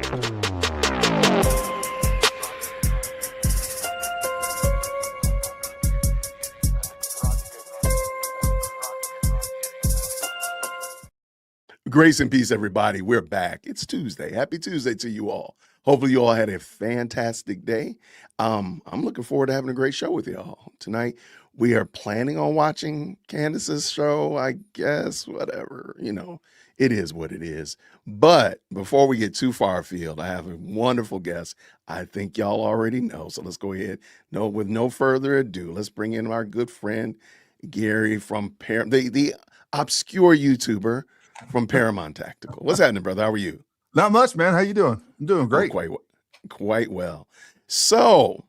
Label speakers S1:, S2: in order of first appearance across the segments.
S1: Grace and peace, everybody. We're back. It's Tuesday. Happy Tuesday to you all. Hopefully you all had a fantastic day. I'm looking forward to having a great show with y'all. Tonight, we are planning on watching Candace's show, I guess, whatever. It is what it is. But before we get too far afield, I have a wonderful guest I think y'all already know. So let's go ahead. With no further ado, let's bring in our good friend, Gary from the obscure YouTuber from Paramount Tactical. What's happening, brother? How are you?
S2: Not much, man. How you doing? I'm doing great.
S1: Quite well. So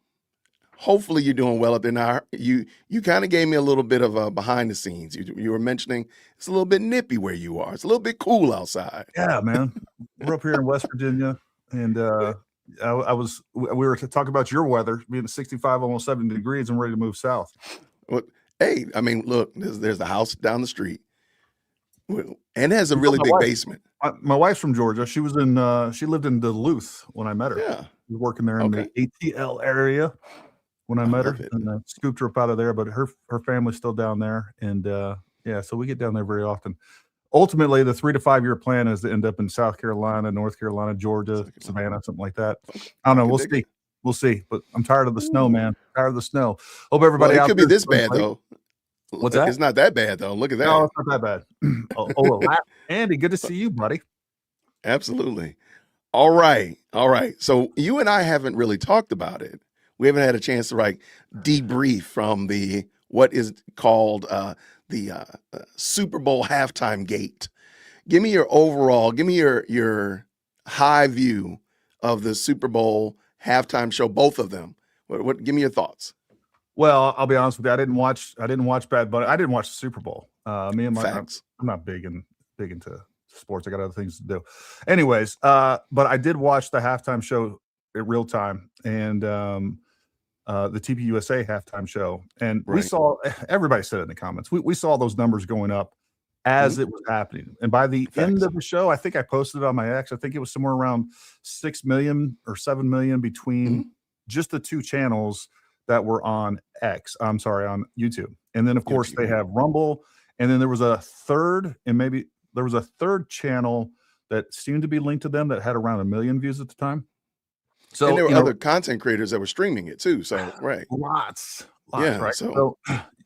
S1: hopefully you're doing well up there. Now, you kind of gave me a little bit of a behind the scenes. You were mentioning it's a little bit nippy where you are. It's a little bit cool outside.
S2: Yeah, man. We're up here in West Virginia, and we were talking about your weather being 65, almost 70 degrees, and ready to move south.
S1: Well, hey, I mean, look, there's the house down the street. And it has a really big basement.
S2: My wife's from Georgia. She lived in Duluth when I met her.
S1: Yeah.
S2: She was working there in the ATL area when I met her, and I scooped her up out of there, but her family's still down there. And so we get down there very often. Ultimately, the 3 to 5 year plan is to end up in South Carolina, North Carolina, Georgia, Savannah, something like that. I don't know. We'll see. We'll see. But I'm tired of the snow, man. Tired of the snow. Hope everybody
S1: it could be this bad, though.
S2: What's that?
S1: It's not that bad, though. Look at that.
S2: No, it's not that bad. Andy, good to see you, buddy.
S1: Absolutely. All right. So you and I haven't really talked about it. We haven't had a chance to debrief from what is called the Super Bowl halftime gate. Give me your high view of the Super Bowl halftime show, both of them. Give me your thoughts.
S2: Well, I'll be honest with you. I didn't watch Bad Bunny. I didn't watch the Super Bowl. I'm not big into sports. I got other things to do. Anyways, but I did watch the halftime show in real time, and the TPUSA halftime show. And we saw, everybody said it in the comments, we saw those numbers going up as it was happening. And by the end of the show, I think I posted it on my X. I think it was somewhere around 6 million or 7 million between just the two channels that were on on YouTube. And then of course they have Rumble, and then there was a third channel that seemed to be linked to them that had around 1 million views at the time. So
S1: and there were other content creators that were streaming it too. So
S2: lots,
S1: yeah,
S2: right.
S1: So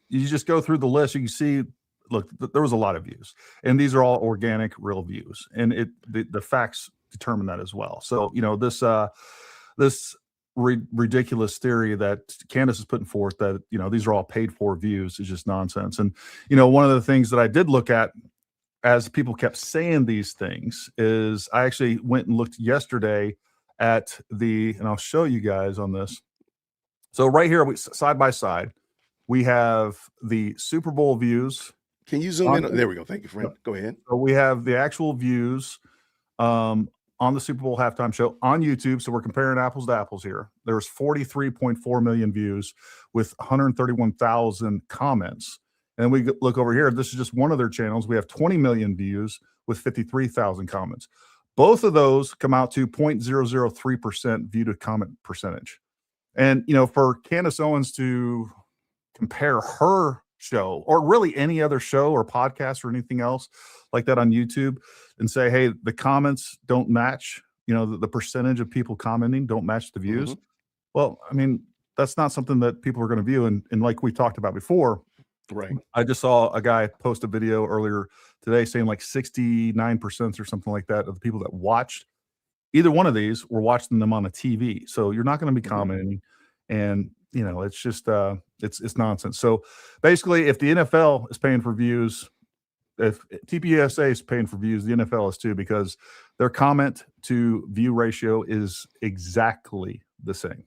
S2: you just go through the list, you can see, look, there was a lot of views, and these are all organic, real views, and the facts determine that as well. So this ridiculous theory that Candace is putting forth that these are all paid for views is just nonsense. And one of the things that I did look at as people kept saying these things is I actually went and looked yesterday at and I'll show you guys on this. So right here, side by side, we have the Super Bowl views.
S1: Can you zoom in? There we go. Thank you, friend. Go ahead.
S2: So we have the actual views on the Super Bowl halftime show on YouTube. So we're comparing apples to apples here. There's 43.4 million views with 131,000 comments. And we look over here. This is just one of their channels. We have 20 million views with 53,000 comments. Both of those come out to 0.003% view to comment percentage. And, for Candace Owens to compare her show, or really any other show or podcast or anything else like that on YouTube, and say, hey, the comments don't match, the percentage of people commenting don't match the views. Well, I mean, that's not something that people are going to view. And like we talked about before,
S1: right?
S2: I just saw a guy post a video earlier today saying like 69% or something like that of the people that watched either one of these were watching them on a TV. So you're not going to be commenting, and it's just it's nonsense. So basically, if the NFL is paying for views, if TPUSA is paying for views, the NFL is too, because their comment to view ratio is exactly the same.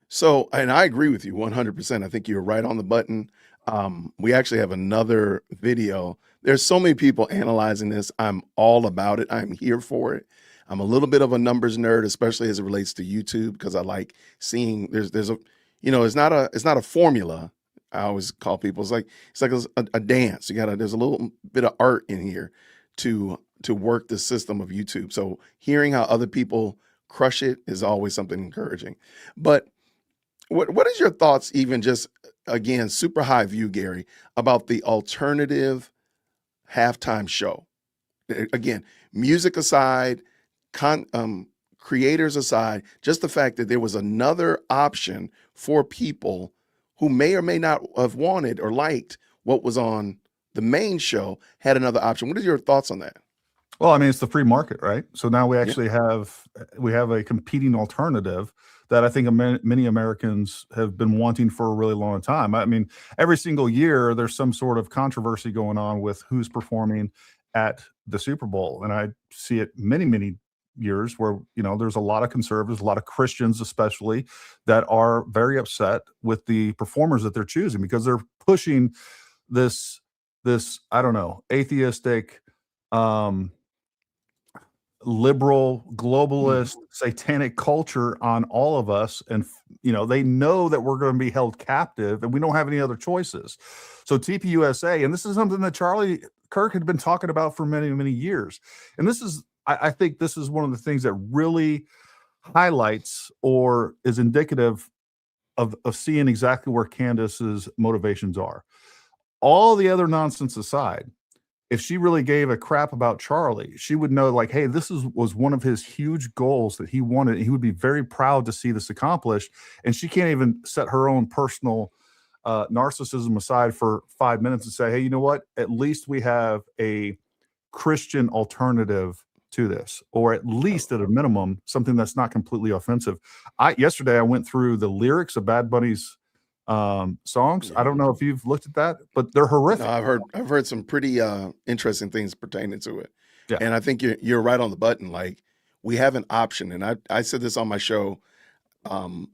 S1: So, and I agree with you 100%. I think you're right on the button. We actually have another video. There's so many people analyzing this. I'm all about it. I'm here for it. I'm a little bit of a numbers nerd, especially as it relates to YouTube, because I like seeing there's a, it's not a formula. I always call people, it's like a dance. There's a little bit of art in here to to work the system of YouTube. So hearing how other people crush it is always something encouraging. But what is your thoughts, even just again, super high view, Gary, about the alternative halftime show? Again, music aside, con, creators aside, just the fact that there was another option for people who may or may not have wanted or liked what was on the main show, had another option. What are your thoughts on that?
S2: Well, I mean, it's the free market, right? So now we
S1: Yeah.
S2: actually have a competing alternative that I think many Americans have been wanting for a really long time. I mean, every single year there's some sort of controversy going on with who's performing at the Super Bowl, and I see it many years where there's a lot of conservatives, a lot of Christians especially, that are very upset with the performers that they're choosing because they're pushing this I don't know, atheistic, liberal, globalist, satanic culture on all of us. And, they know that we're going to be held captive and we don't have any other choices. So TPUSA, and this is something that Charlie Kirk had been talking about for many years. And this is, I think this is one of the things that really highlights or is indicative of seeing exactly where Candace's motivations are. All the other nonsense aside, if she really gave a crap about Charlie, she would know, like, hey, this was one of his huge goals that he wanted. He would be very proud to see this accomplished. And she can't even set her own personal narcissism aside for 5 minutes and say, hey, you know what? At least we have a Christian alternative to this, or at least at a minimum, something that's not completely offensive. Yesterday I went through the lyrics of Bad Bunny's songs. I don't know if you've looked at that, but they're horrific.
S1: No, I've heard some pretty interesting things pertaining to it.
S2: Yeah.
S1: And I think you're right on the button. Like, we have an option, and I said this on my show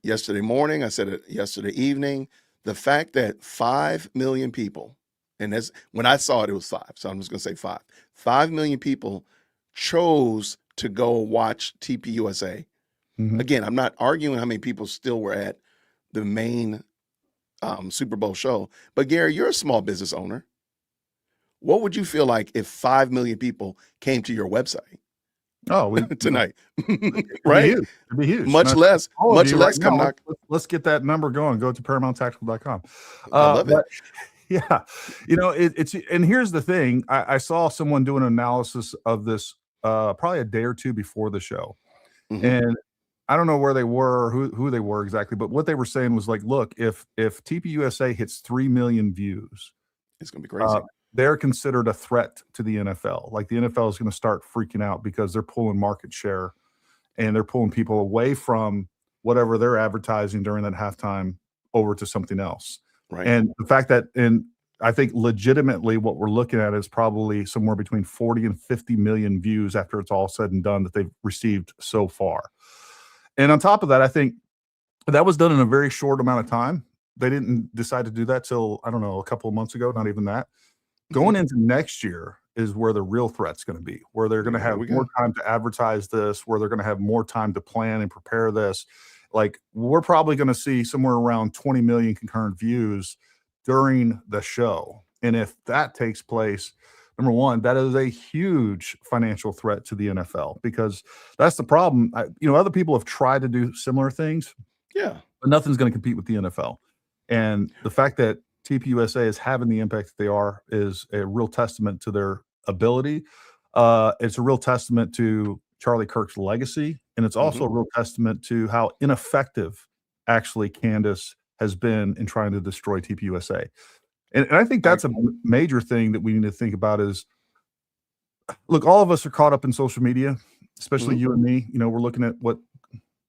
S1: yesterday morning. I said it yesterday evening. The fact that 5 million people, and that's when I saw it was 5, so I'm just going to say 5. 5 million people chose to go watch TPUSA. Again, I'm not arguing how many people still were at the main Super Bowl show. But Gary, you're a small business owner. What would you feel like if 5 million people came to your website? Tonight, right?
S2: It'd be huge.
S1: Much less come knock.
S2: Let's get that number going. Go to ParamountTactical.com.
S1: I love it.
S2: Yeah, it's and here's the thing. I saw someone do an analysis of this probably a day or two before the show, and I don't know where they were, who they were exactly, but what they were saying was like, look, if TPUSA hits 3 million views,
S1: it's going to be crazy.
S2: They're considered a threat to the NFL. Like, the NFL is going to start freaking out because they're pulling market share and they're pulling people away from whatever they're advertising during that halftime over to something else.
S1: Right.
S2: And the fact that, and I think legitimately what we're looking at is probably somewhere between 40 and 50 million views after it's all said and done that they've received so far. And on top of that, I think that was done in a very short amount of time. They didn't decide to do that till, I don't know, a couple of months ago, not even that. Going into next year is where the real threat's going to be, where they're going to have more time to advertise this, where they're going to have more time to plan and prepare this. Like, we're probably going to see somewhere around 20 million concurrent views during the show. And if that takes place, number one, that is a huge financial threat to the NFL, because that's the problem. Other people have tried to do similar things.
S1: Yeah.
S2: But nothing's going to compete with the NFL. And the fact that TPUSA is having the impact that they are is a real testament to their ability. It's a real testament to Charlie Kirk's legacy. And it's also a real testament to how ineffective actually Candace has been in trying to destroy TPUSA. And I think that's a major thing that we need to think about is, look, all of us are caught up in social media, especially you and me. We're looking at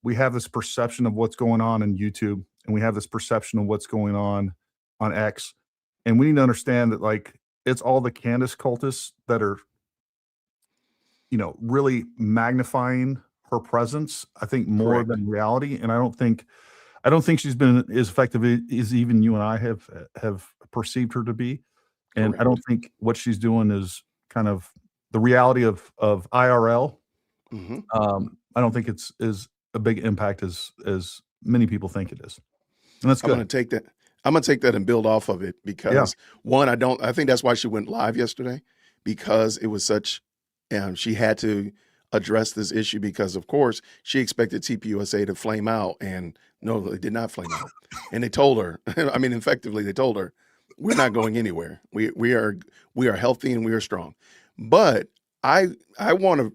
S2: we have this perception of what's going on in YouTube, and we have this perception of what's going on X. And we need to understand that, like, it's all the Candace cultists that are, really magnifying her presence, I think, more than reality. And I don't think she's been as effective as even you and I have perceived her to be. And I don't think what she's doing is kind of the reality of IRL. I don't think it's as a big impact as many people think it is. And that's good.
S1: I'm going to take that and build off of it because one, I think that's why she went live yesterday, because it was such She had to address this issue because, of course, she expected TPUSA to flame out, and no, they did not flame out. And they told her, I mean, effectively, they told her, we're not going anywhere. We are healthy and we are strong. But I want to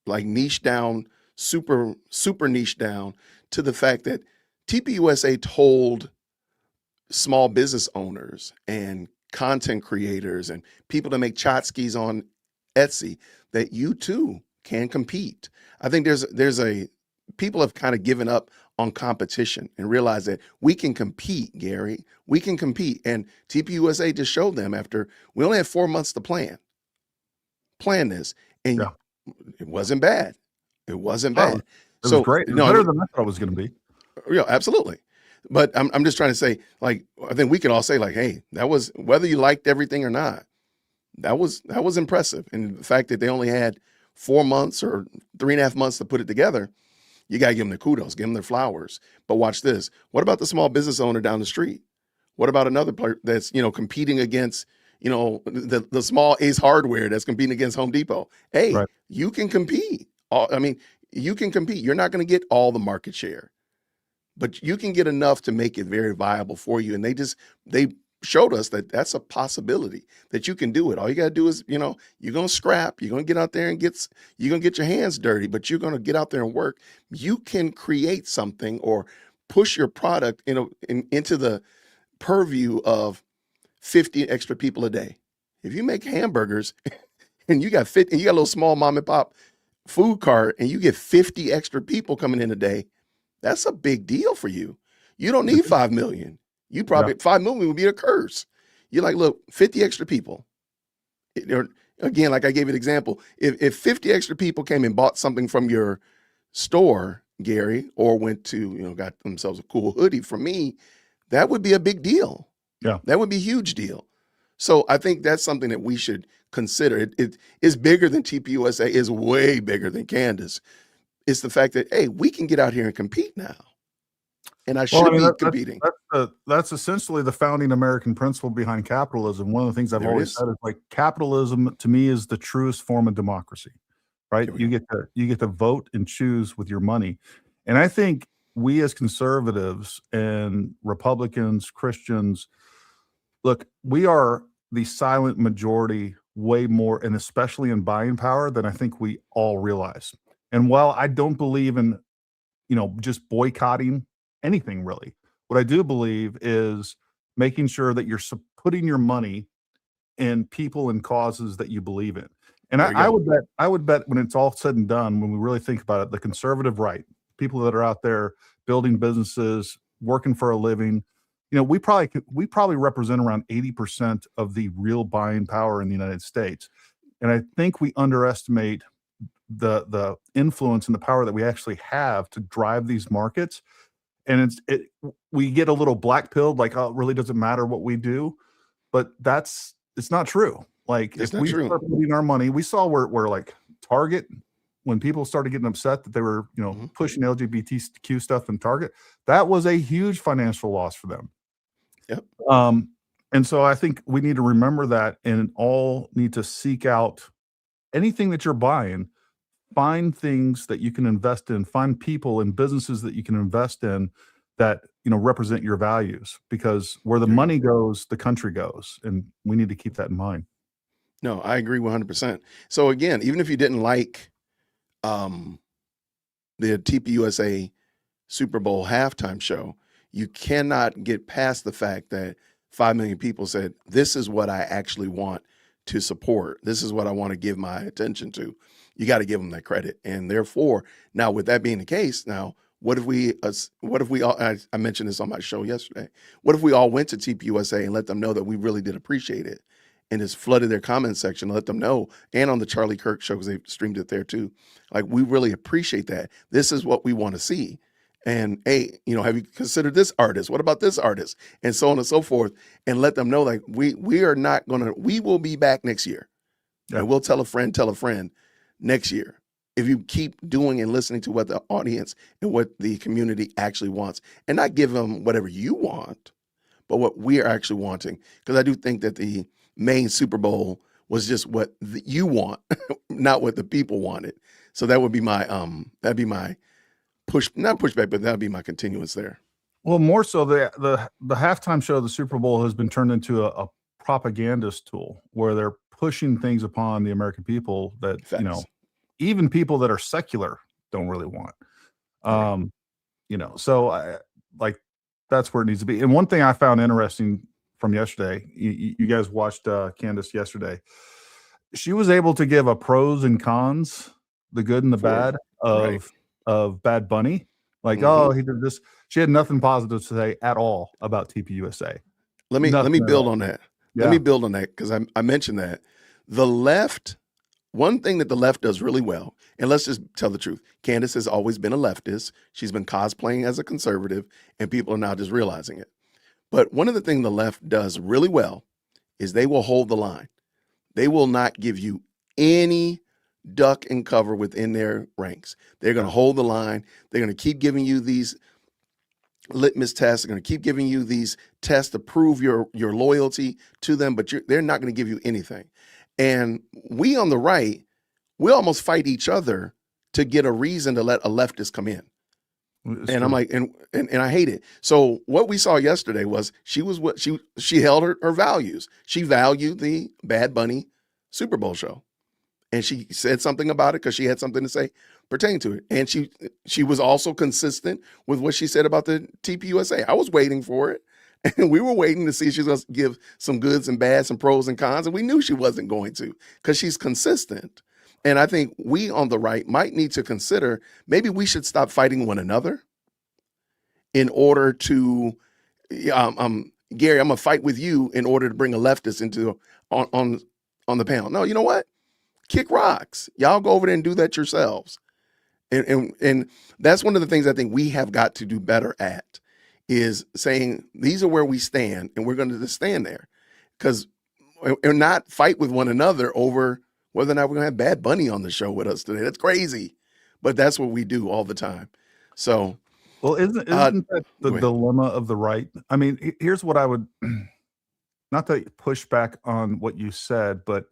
S1: like niche down, super niche down to the fact that TPUSA told small business owners and content creators and people that make tchotchkes on Etsy that you too can compete. I think people have kind of given up on competition and realized that we can compete, Gary. We can compete. And TPUSA just showed them after we only had 4 months to plan this. And
S2: Yeah.
S1: it wasn't bad. It wasn't
S2: Oh,
S1: bad.
S2: it was great. It was better than I thought it was going to be.
S1: Yeah, absolutely. But I'm just trying to say, like, I think we can all say, like, hey, that was, whether you liked everything or not, that was impressive. And the fact that they only had 4 months or 3.5 months to put it together, you got to give them their kudos, give them their flowers. But watch this. What about the small business owner down the street? What about another player that's, competing against, the small Ace Hardware that's competing against Home Depot? Hey,
S2: Right.
S1: you can compete. I mean, you can compete. You're not going to get all the market share, but you can get enough to make it very viable for you. And they showed us that that's a possibility, that you can do it. All you got to do is, you're going to scrap, you're going to get out there and you're going to get your hands dirty, but you're going to get out there and work. You can create something or push your product, into the purview of 50 extra people a day. If you make hamburgers and you got a little small mom and pop food cart and you get 50 extra people coming in a day, that's a big deal for you. You don't need 5 million. You probably 5 million would be a curse. You're like, look, 50 extra people. Again, like I gave you an example, if 50 extra people came and bought something from your store, Gary, or went to, got themselves a cool hoodie from me, that would be a big deal.
S2: Yeah.
S1: That would be a huge deal. So I think that's something that we should consider. It is bigger than TPUSA, is way bigger than Candace. It's the fact that, hey, we can get out here and compete now. And I should be competing.
S2: That's essentially the founding American principle behind capitalism. One of the things I've always said is, like, capitalism to me is the truest form of democracy, right? You get to vote and choose with your money. And I think we as conservatives and Republicans, Christians, look, we are the silent majority way more, and especially in buying power, than I think we all realize. And while I don't believe in, just boycotting anything really, what I do believe is making sure that you're putting your money in people and causes that you believe in. And I would bet when it's all said and done, when we really think about it, the conservative right, people that are out there building businesses, working for a living, we probably represent around 80% of the real buying power in the United States. And I think we underestimate the influence and the power that we actually have to drive these markets. And we get a little black pilled, like, oh, it really doesn't matter what we do, but it's not true. Like, if we start putting our money, we saw where like Target, when people started getting upset that they were, pushing LGBTQ stuff in Target, that was a huge financial loss for them.
S1: Yep.
S2: And so I think we need to remember that, and all need to seek out anything that you're buying. Find things that you can invest in, find people and businesses that you can invest in that, represent your values, because where the money goes, the country goes. And we need to keep that in mind.
S1: No, I agree 100%. So again, even if you didn't like the TPUSA Super Bowl halftime show, you cannot get past the fact that 5 million people said, this is what I actually want to support. This is what I want to give my attention to. You got to give them that credit. And therefore, now with that being the case, now what if we all, I mentioned this on my show yesterday, what if we all went to TPUSA and let them know that we really did appreciate it, and just flooded their comment section, let them know, and on the Charlie Kirk show, because they streamed it there too, like, we really appreciate that. This is what we want to see. And hey, have you considered this artist? What about this artist? And so on and so forth. And let them know, like, we will be back next year. Yeah. And we'll tell a friend next year, if you keep doing and listening to what the audience and what the community actually wants, and not give them whatever you want, but what we are actually wanting. Because I do think that the main Super Bowl was just what you want, not what the people wanted. So that would be my that'd be my not pushback, but that'd be my continuance there.
S2: Well, more so the halftime show of the Super Bowl has been turned into a propagandist tool where they're pushing things upon the American people that,
S1: Facts.
S2: you know, even people that are secular don't really want. You know, so like that's where it needs to be. And one thing I found interesting from yesterday, you guys watched Candace yesterday. She was able to give a pros and cons, the good and the bad of Bad Bunny. Like, oh, he did this. She had nothing positive to say at all about TPUSA.
S1: Let me build on that.
S2: Yeah.
S1: Let me build on that because I mentioned that the left. One thing that the left does really well, and let's just tell the truth, Candace has always been a leftist. She's been cosplaying as a conservative, and people are now just realizing it. But one of the things the left does really well is they will hold the line. They will not give you any duck and cover within their ranks. They're going to hold the line. They're going to keep giving you these litmus tests. They're going to keep giving you these tests to prove your loyalty to them, but they're not going to give you anything. And we on the right, we almost fight each other to get a reason to let a leftist come in. And I'm like, and I hate it. So what we saw yesterday was she held her values. She valued the Bad Bunny Super Bowl show. And she said something about it because she had something to say pertaining to it. And she was also consistent with what she said about the TPUSA. I was waiting for it. And we were waiting to see if she was going to give some goods and bads, some pros and cons. And we knew she wasn't going to because she's consistent. And I think we on the right might need to consider maybe we should stop fighting one another in order to, Gary, I'm going to fight with you in order to bring a leftist into on the panel. No, you know what? Kick rocks. Y'all go over there and do that yourselves. And that's one of the things I think we have got to do better at is saying these are where we stand and we're going to just stand there because we're not fight with one another over whether or not we're going to have Bad Bunny on the show with us today. That's crazy, but that's what we do all the time. So,
S2: well, isn't that the dilemma of the right? I mean, here's what I would, not to push back on what you said, but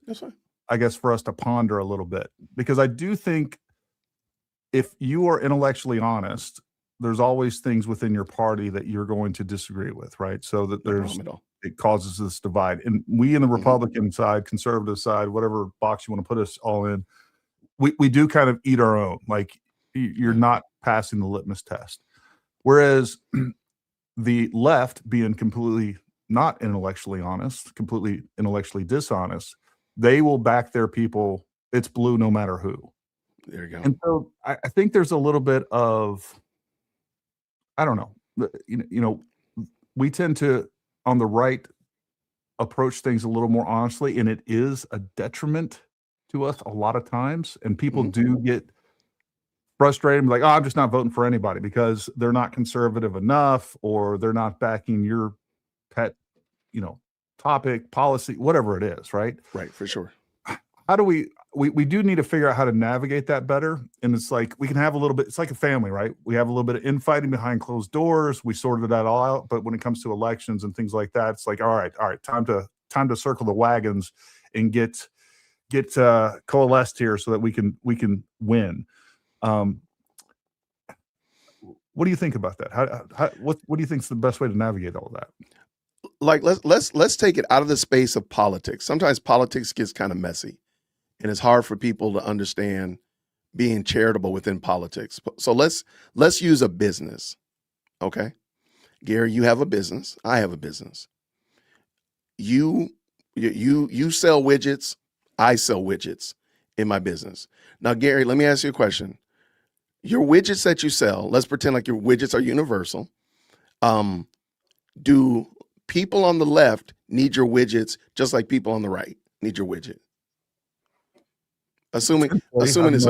S2: I guess for us to ponder a little bit, because I do think if you are intellectually honest, there's always things within your party that you're going to disagree with, right? So that it causes this divide. And we in the Republican side, conservative side, whatever box you want to put us all in, we do kind of eat our own. Like you're not passing the litmus test. Whereas the left, being completely not intellectually honest, completely intellectually dishonest, they will back their people. It's blue no matter who.
S1: There you go.
S2: And so I think there's a little bit of, I don't know, you know, we tend to, on the right, approach things a little more honestly, and it is a detriment to us a lot of times. And people do get frustrated and be like, oh, I'm just not voting for anybody because they're not conservative enough or they're not backing your pet, you know, topic, policy, whatever it is, right?
S1: Right, for sure.
S2: How do we do need to figure out how to navigate that better. And it's like, we can have a little bit, it's like a family, right? We have a little bit of infighting behind closed doors. We sorted that all out. But when it comes to elections and things like that, it's like, all right, time to circle the wagons and get coalesced here so that we can win. What do you think about that? What do you think is the best way to navigate all of that?
S1: Like, let's take it out of the space of politics. Sometimes politics gets kind of messy. And it's hard for people to understand being charitable within politics. So let's use a business. Okay. Gary, you have a business. I have a business. You sell widgets. I sell widgets in my business. Now, Gary, let me ask you a question. Your widgets that you sell, let's pretend like your widgets are universal. Do people on the left need your widgets just like people on the right need your widget? Assuming it's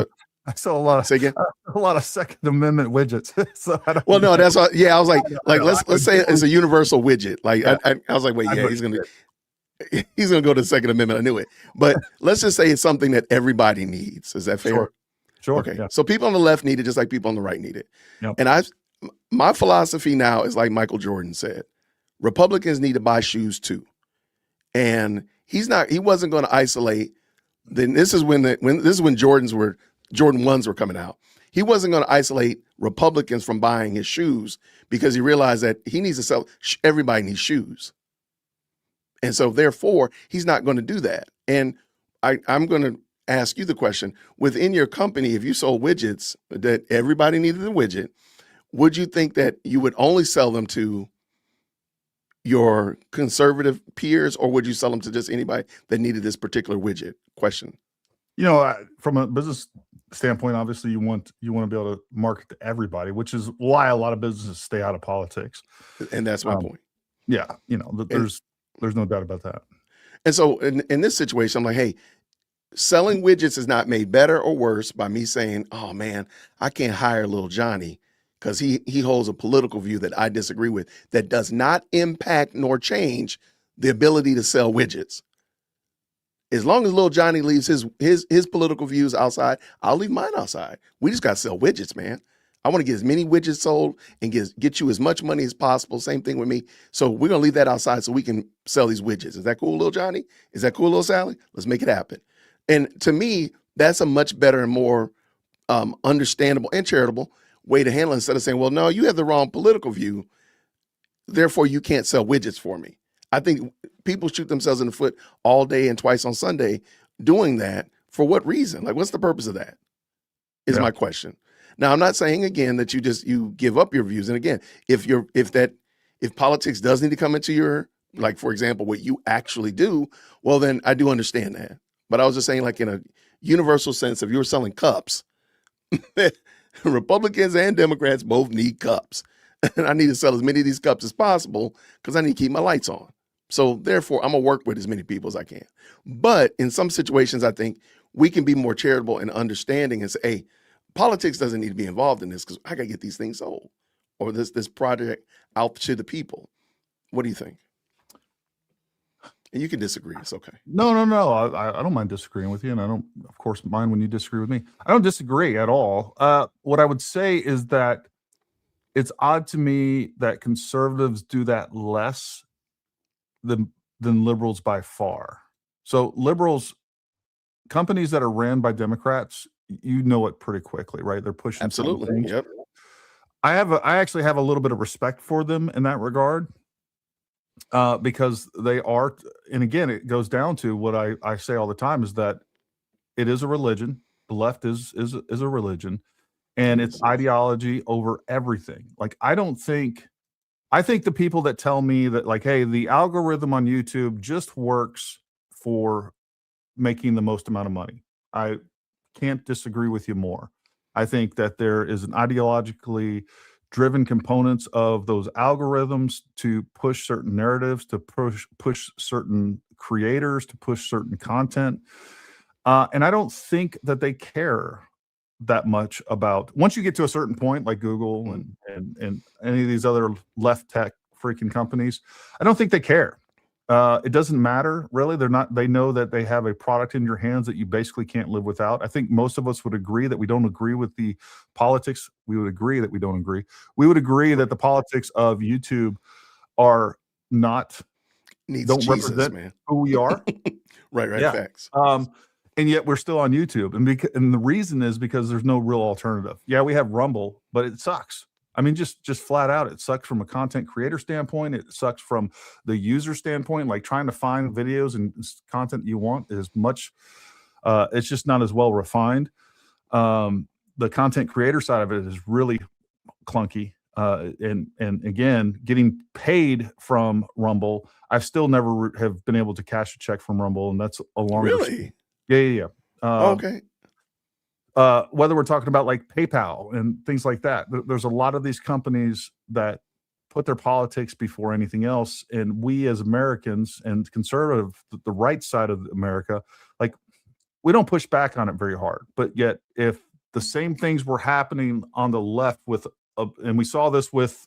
S2: I saw a lot of,
S1: say again?
S2: a lot of Second Amendment widgets. So
S1: well, no, that's all. Yeah, I was like let's say it's a universal widget. Like I was like, wait, yeah, he's gonna go to the Second Amendment. I knew it, but let's just say it's something that everybody needs. Is that fair?
S2: Sure.
S1: Okay.
S2: Yeah.
S1: So people on the left need it just like people on the right need it.
S2: Yep.
S1: And my philosophy now is like Michael Jordan said, Republicans need to buy shoes too. And He wasn't going to isolate. Then this is when Jordan 1s were coming out. He wasn't going to isolate Republicans from buying his shoes because he realized that he needs to sell. Everybody needs shoes, and so therefore he's not going to do that. And I'm going to ask you the question: within your company, if you sold widgets that everybody needed a widget, would you think that you would only sell them to your conservative peers, or would you sell them to just anybody that needed this particular widget? Question.
S2: From a business standpoint, obviously you want to be able to market to everybody, which is why a lot of businesses stay out of politics.
S1: And that's my point.
S2: Yeah, there's no doubt about that.
S1: And so in this situation, I'm like, hey, selling widgets is not made better or worse by me saying, oh man, I can't hire little Johnny because he holds a political view that I disagree with that does not impact nor change the ability to sell widgets. As long as little Johnny leaves his political views outside, I'll leave mine outside. We just got to sell widgets, man. I want to get as many widgets sold and get you as much money as possible. Same thing with me. So we're going to leave that outside so we can sell these widgets. Is that cool, little Johnny? Is that cool, little Sally? Let's make it happen. And to me, that's a much better and more understandable and charitable way to handle it, instead of saying, well, no, you have the wrong political view, therefore you can't sell widgets for me. I think people shoot themselves in the foot all day and twice on Sunday doing that. For what reason? Like, what's the purpose of that? Is my question. Now, I'm not saying again that you give up your views. And again, if politics does need to come into your, like, for example, what you actually do, well, then I do understand that. But I was just saying, like, in a universal sense, if you were selling cups, Republicans and Democrats both need cups. And I need to sell as many of these cups as possible because I need to keep my lights on. So therefore, I'm going to work with as many people as I can. But in some situations, I think we can be more charitable and understanding and say, hey, politics doesn't need to be involved in this because I got to get these things sold or this project out to the people. What do you think? And you can disagree. It's okay.
S2: No. I don't mind disagreeing with you. And I don't, of course, mind when you disagree with me. I don't disagree at all. What I would say is that it's odd to me that conservatives do that less than liberals by far. So liberals, companies that are ran by Democrats, you know it pretty quickly, right? They're pushing
S1: absolutely
S2: things.
S1: Yep.
S2: I actually have a little bit of respect for them in that regard, because they are, and again, it goes down to what I say all the time is that it is a religion. The left is a religion, and it's ideology over everything. Like, I think the people that tell me that, like, hey, the algorithm on YouTube just works for making the most amount of money, I can't disagree with you more. I think that there is an ideologically driven components of those algorithms to push certain narratives, to push certain creators, to push certain content. And I don't think that they care that much about, once you get to a certain point, like Google and any of these other left tech freaking companies, I don't think they care. It doesn't matter, really. They know that they have a product in your hands that you basically can't live without. I think most of us would agree that we don't agree with the politics. We would agree that we don't agree. We would agree that the politics of YouTube are not, don't
S1: Jesus,
S2: represent
S1: man.
S2: who we are.
S1: Right. Yeah. Facts.
S2: And yet we're still on YouTube. And the reason is because there's no real alternative. Yeah, we have Rumble, but it sucks. I mean, just flat out, it sucks from a content creator standpoint. It sucks from the user standpoint. Like, trying to find videos and content you want is much, it's just not as well refined. The content creator side of it is really clunky. And again, getting paid from Rumble, I still never have been able to cash a check from Rumble, and that's a longer.
S1: Really?
S2: Yeah.
S1: Okay.
S2: Whether we're talking about like PayPal and things like that, there's a lot of these companies that put their politics before anything else. And we as Americans and conservative, the right side of America, like, we don't push back on it very hard. But yet, if the same things were happening on the left and we saw this with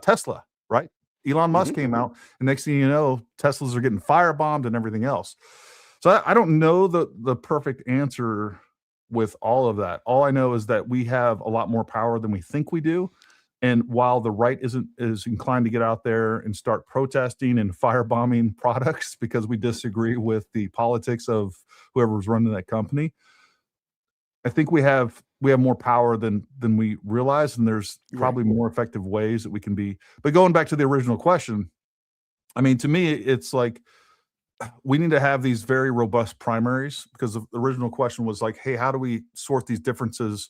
S2: Tesla, right? Elon Musk came out, and next thing you know, Teslas are getting firebombed and everything else. So I don't know the perfect answer with all of that. All I know is that we have a lot more power than we think we do. And while the right is inclined to get out there and start protesting and firebombing products because we disagree with the politics of whoever's running that company, I think we have more power than we realize, and there's probably more effective ways that we can be. But going back to the original question, I mean, to me, it's like we need to have these very robust primaries, because the original question was like, hey, how do we sort these differences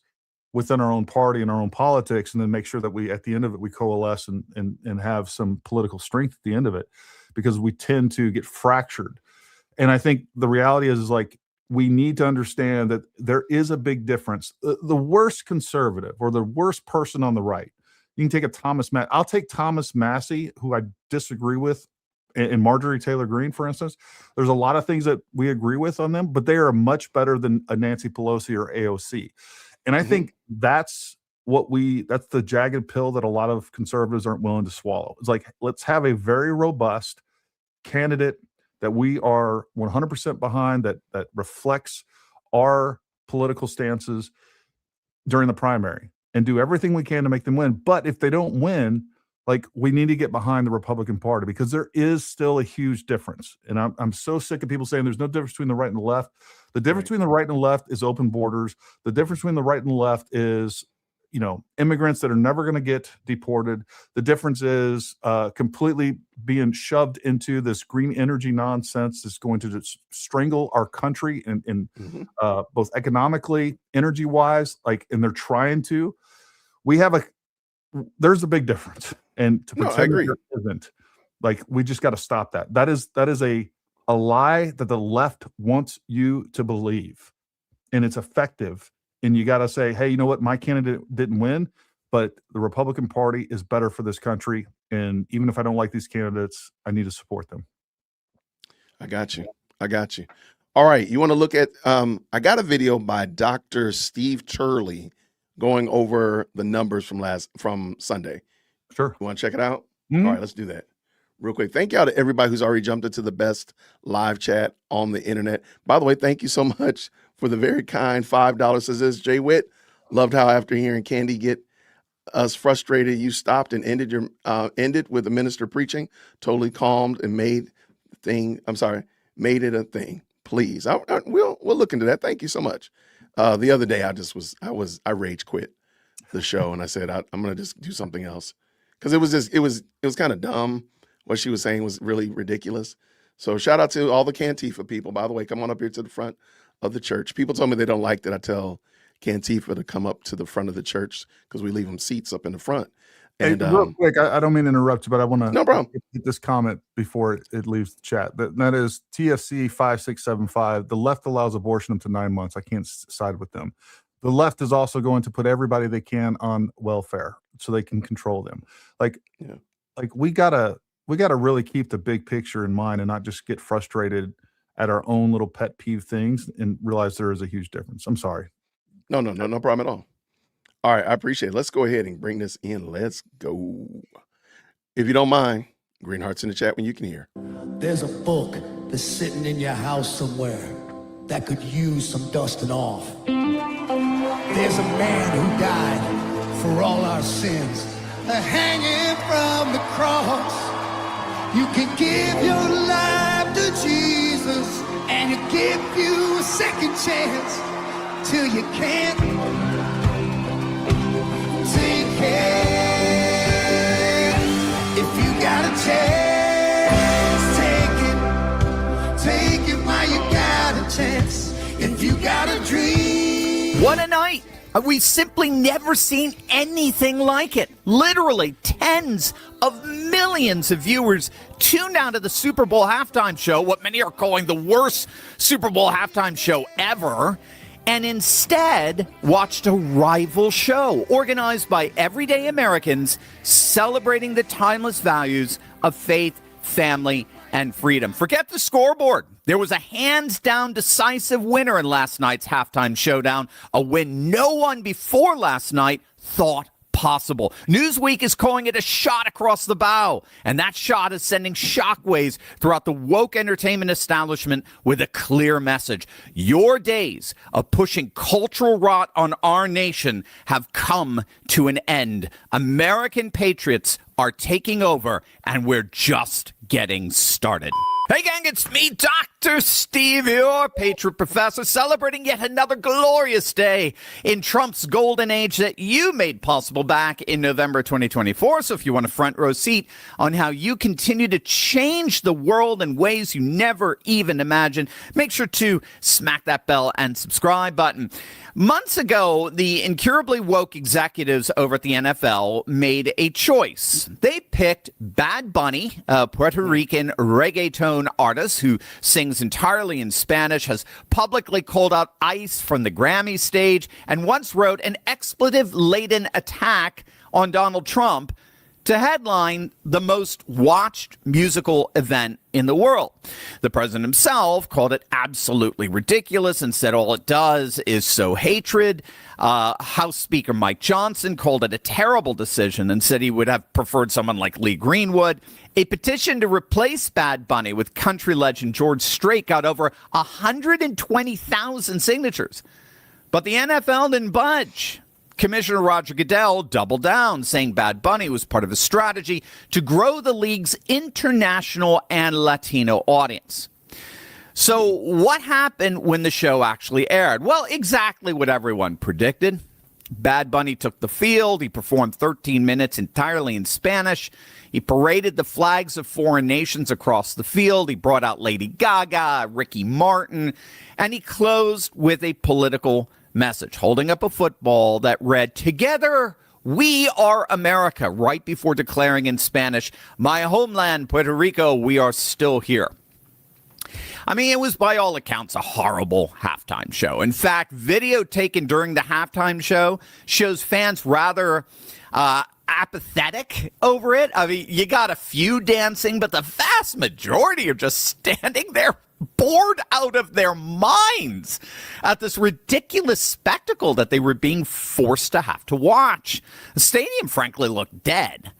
S2: within our own party and our own politics, and then make sure that we, at the end of it, we coalesce and have some political strength at the end of it, because we tend to get fractured. And I think the reality is like, we need to understand that there is a big difference. The worst conservative or the worst person on the right, you can take I'll take Thomas Massey, who I disagree with, and Marjorie Taylor Greene, for instance. There's a lot of things that we agree with on them, but they are much better than a Nancy Pelosi or AOC. And I think that's the jagged pill that a lot of conservatives aren't willing to swallow. It's like, let's have a very robust candidate that we are 100% behind, that reflects our political stances during the primary, and do everything we can to make them win. But if they don't win, like, we need to get behind the Republican Party, because there is still a huge difference. And I'm so sick of people saying there's no difference between the right and the left. The difference between the right and the left is open borders. The difference between the right and the left is, immigrants that are never going to get deported. The difference is completely being shoved into this green energy nonsense that's going to just strangle our country in both economically, energy wise, and they're trying to. There's a big difference, and to pretend there isn't, we just got to stop that. That is a lie that the left wants you to believe, and it's effective. And you got to say, hey, you know what? My candidate didn't win, but the Republican Party is better for this country. And even if I don't like these candidates, I need to support them.
S1: I got you. All right. You want to look at, I got a video by Dr. Steve Turley going over the numbers from Sunday.
S2: Sure.
S1: You want to check it out? All right, let's do that real quick. Thank y'all to everybody who's already jumped into the best live chat on the internet. By the way, thank you so much for the very kind $5. Says this, Jay Witt. Loved how after hearing Candy get us frustrated, you stopped and ended with the minister preaching. Totally calmed and made it a thing. Please, we'll look into that. Thank you so much. The other day, I rage quit the show, and I said I'm gonna just do something else, because it was kind of dumb. What she was saying was really ridiculous. So shout out to all the Cantifa people. By the way, come on up here to the front of the church. People told me they don't like that I tell Cantifa to come up to the front of the church, because we leave them seats up in the front. And
S2: hey, real quick, I don't mean to interrupt you, but I want to
S1: get
S2: this comment before it leaves the chat. That is TFC 5675. The left allows abortion up to 9 months. I can't side with them. The left is also going to put everybody they can on welfare so they can control them. We gotta really keep the big picture in mind and not just get frustrated at our own little pet peeve things and realize there is a huge difference. I'm sorry.
S1: No problem at all. All right, I appreciate it. Let's go ahead and bring this in. Let's go. If you don't mind, green hearts in the chat when you can hear.
S3: There's a book that's sitting in your house somewhere that could use some dusting off. There's a man who died for all our sins, hanging from the cross. You can give your life to Jesus, and He'll give you a second chance till you can't take it. If you got a chance, take it while you got a chance. If you got a dream.
S4: What a night! We've simply never seen anything like it. Literally tens of millions of viewers tuned out of the Super Bowl halftime show, what many are calling the worst Super Bowl halftime show ever, and instead watched a rival show organized by everyday Americans celebrating the timeless values of faith, family, and freedom. Forget the scoreboard. There was a hands-down decisive winner in last night's halftime showdown, a win no one before last night thought possible. Newsweek is calling it a shot across the bow, and that shot is sending shockwaves throughout the woke entertainment establishment with a clear message. Your days of pushing cultural rot on our nation have come to an end. American patriots are taking over, and we're just getting started. Hey gang, it's me, Dr. Steve, your Patriot Professor, celebrating yet another glorious day in Trump's golden age that you made possible back in November 2024. So if you want a front row seat on how you continue to change the world in ways you never even imagined, make sure to smack that bell and subscribe button. Months ago, the incurably woke executives over at the NFL made a choice. They picked Bad Bunny, a Puerto Rican reggaeton artist who sings entirely in Spanish, has publicly called out ICE from the Grammy stage, and once wrote an expletive-laden attack on Donald Trump to headline the most watched musical event in the world. The president himself called it absolutely ridiculous and said all it does is sow hatred. House Speaker Mike Johnson called it a terrible decision and said he would have preferred someone like Lee Greenwood. A petition to replace Bad Bunny with country legend George Strait got over 120,000 signatures. But the NFL didn't budge. Commissioner Roger Goodell doubled down, saying Bad Bunny was part of a strategy to grow the league's international and Latino audience. So what happened when the show actually aired? Well, exactly what everyone predicted. Bad Bunny took the field. He performed 13 minutes entirely in Spanish. He paraded the flags of foreign nations across the field. He brought out Lady Gaga, Ricky Martin, and he closed with a political message, holding up a football that read, "Together we are America," right before declaring in Spanish, "My homeland, Puerto Rico, we are still here." I mean, it was by all accounts a horrible halftime show. In fact, video taken during the halftime show shows fans rather apathetic over it. I mean, you got a few dancing, but the vast majority are just standing there bored out of their minds at this ridiculous spectacle that they were being forced to have to watch. The stadium, frankly, looked dead.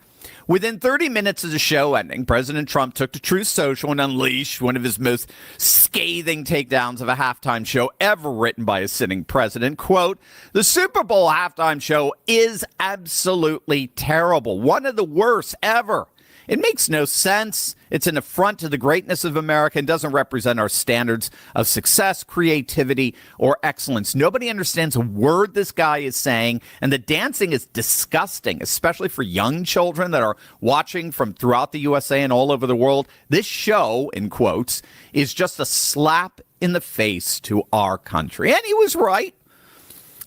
S4: Within 30 minutes of the show ending, President Trump took to Truth Social and unleashed one of his most scathing takedowns of a halftime show ever written by a sitting president. Quote, "The Super Bowl halftime show is absolutely terrible. One of the worst ever. It makes no sense. It's an affront to the greatness of America and doesn't represent our standards of success, creativity, or excellence. Nobody understands a word this guy is saying, and the dancing is disgusting, especially for young children that are watching from throughout the USA and all over the world. This show," in quotes, "is just a slap in the face to our country." And he was right.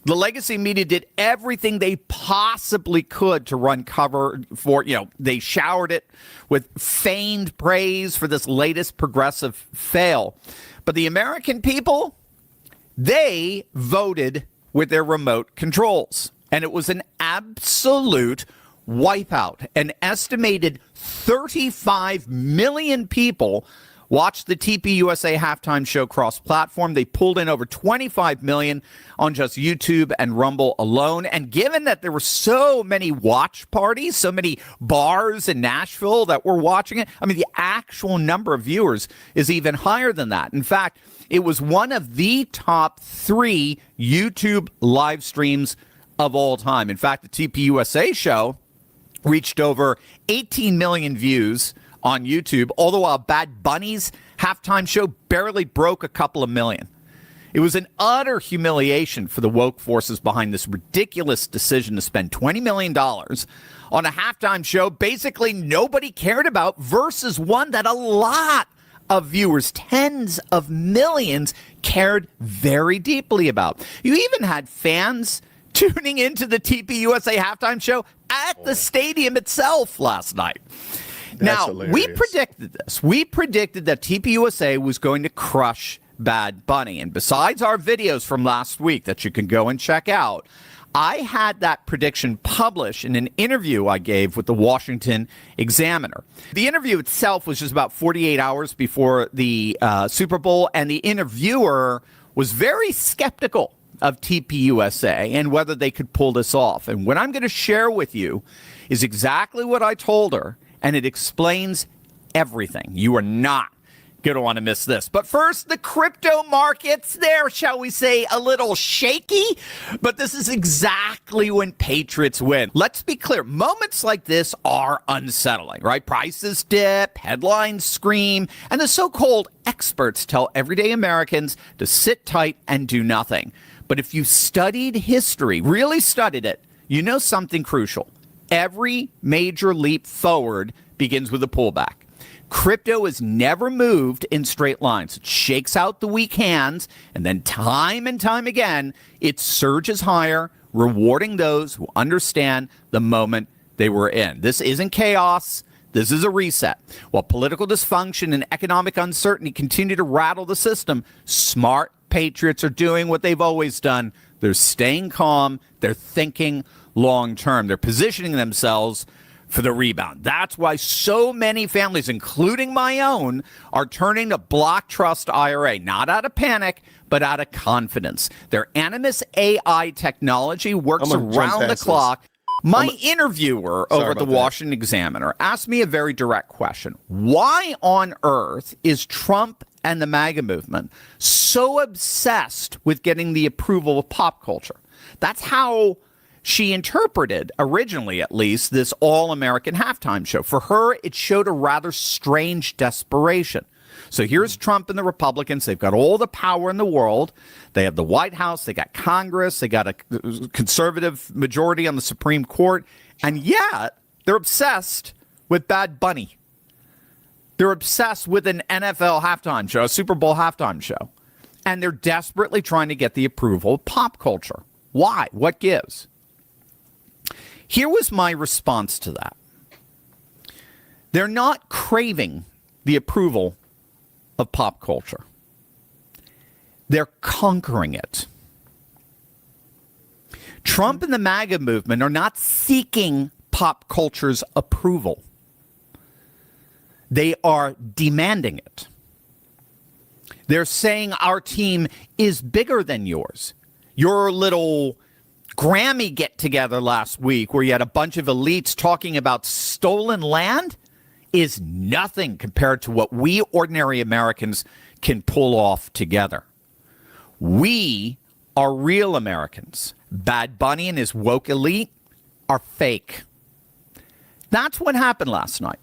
S4: The legacy media did everything they possibly could to run cover for, they showered it with feigned praise for this latest progressive fail. But the American people, they voted with their remote controls. And it was an absolute wipeout. An estimated 35 million people watched the TPUSA halftime show cross-platform. They pulled in over 25 million on just YouTube and Rumble alone. And given that there were so many watch parties, so many bars in Nashville that were watching it, I mean, the actual number of viewers is even higher than that. In fact, it was one of the top 3 YouTube live streams of all time. In fact, the TPUSA show reached over 18 million views on YouTube, all the while Bad Bunny's halftime show barely broke a couple of million. It was an utter humiliation for the woke forces behind this ridiculous decision to spend $20 million on a halftime show basically nobody cared about versus one that a lot of viewers, tens of millions, cared very deeply about. You even had fans tuning into the TPUSA halftime show at the stadium itself last night. Now, we predicted this. We predicted that TPUSA was going to crush Bad Bunny. And besides our videos from last week that you can go and check out, I had that prediction published in an interview I gave with the Washington Examiner. The interview itself was just about 48 hours before the Super Bowl, and the interviewer was very skeptical of TPUSA and whether they could pull this off. And what I'm going to share with you is exactly what I told her, and it explains everything. You are not going to want to miss this. But first, the crypto markets, they're, shall we say, a little shaky, but this is exactly when Patriots win. Let's be clear, moments like this are unsettling, right? Prices dip, headlines scream, and the so-called experts tell everyday Americans to sit tight and do nothing. But if you studied history, really studied it, you know something crucial. Every major leap forward begins with a pullback. Crypto is never moved in straight lines. It shakes out the weak hands, and then time and time again, it surges higher, rewarding those who understand the moment they were in. This isn't chaos. This is a reset. While political dysfunction and economic uncertainty continue to rattle the system, smart patriots are doing what they've always done. They're staying calm. They're thinking long term. They're positioning themselves for the rebound. That's why so many families, including my own, are turning to Block Trust IRA, not out of panic, but out of confidence. Their Animus AI technology works around the clock. My interviewer over at the Washington Examiner asked me a very direct question. Why on earth is Trump and the MAGA movement so obsessed with getting the approval of pop culture? That's how she interpreted, originally at least, this all-American halftime show. For her, it showed a rather strange desperation. So here's Trump and the Republicans. They've got all the power in the world. They have the White House. They got Congress. They got a conservative majority on the Supreme Court. And yet, they're obsessed with Bad Bunny. They're obsessed with an NFL halftime show, a Super Bowl halftime show. And they're desperately trying to get the approval of pop culture. Why? What gives? Here was my response to that. They're not craving the approval of pop culture. They're conquering it. Trump and the MAGA movement are not seeking pop culture's approval. They are demanding it. They're saying our team is bigger than yours. Your little Grammy get-together last week where you had a bunch of elites talking about stolen land is nothing compared to what we ordinary Americans can pull off together. We are real Americans. Bad Bunny and his woke elite are fake. That's what happened last night.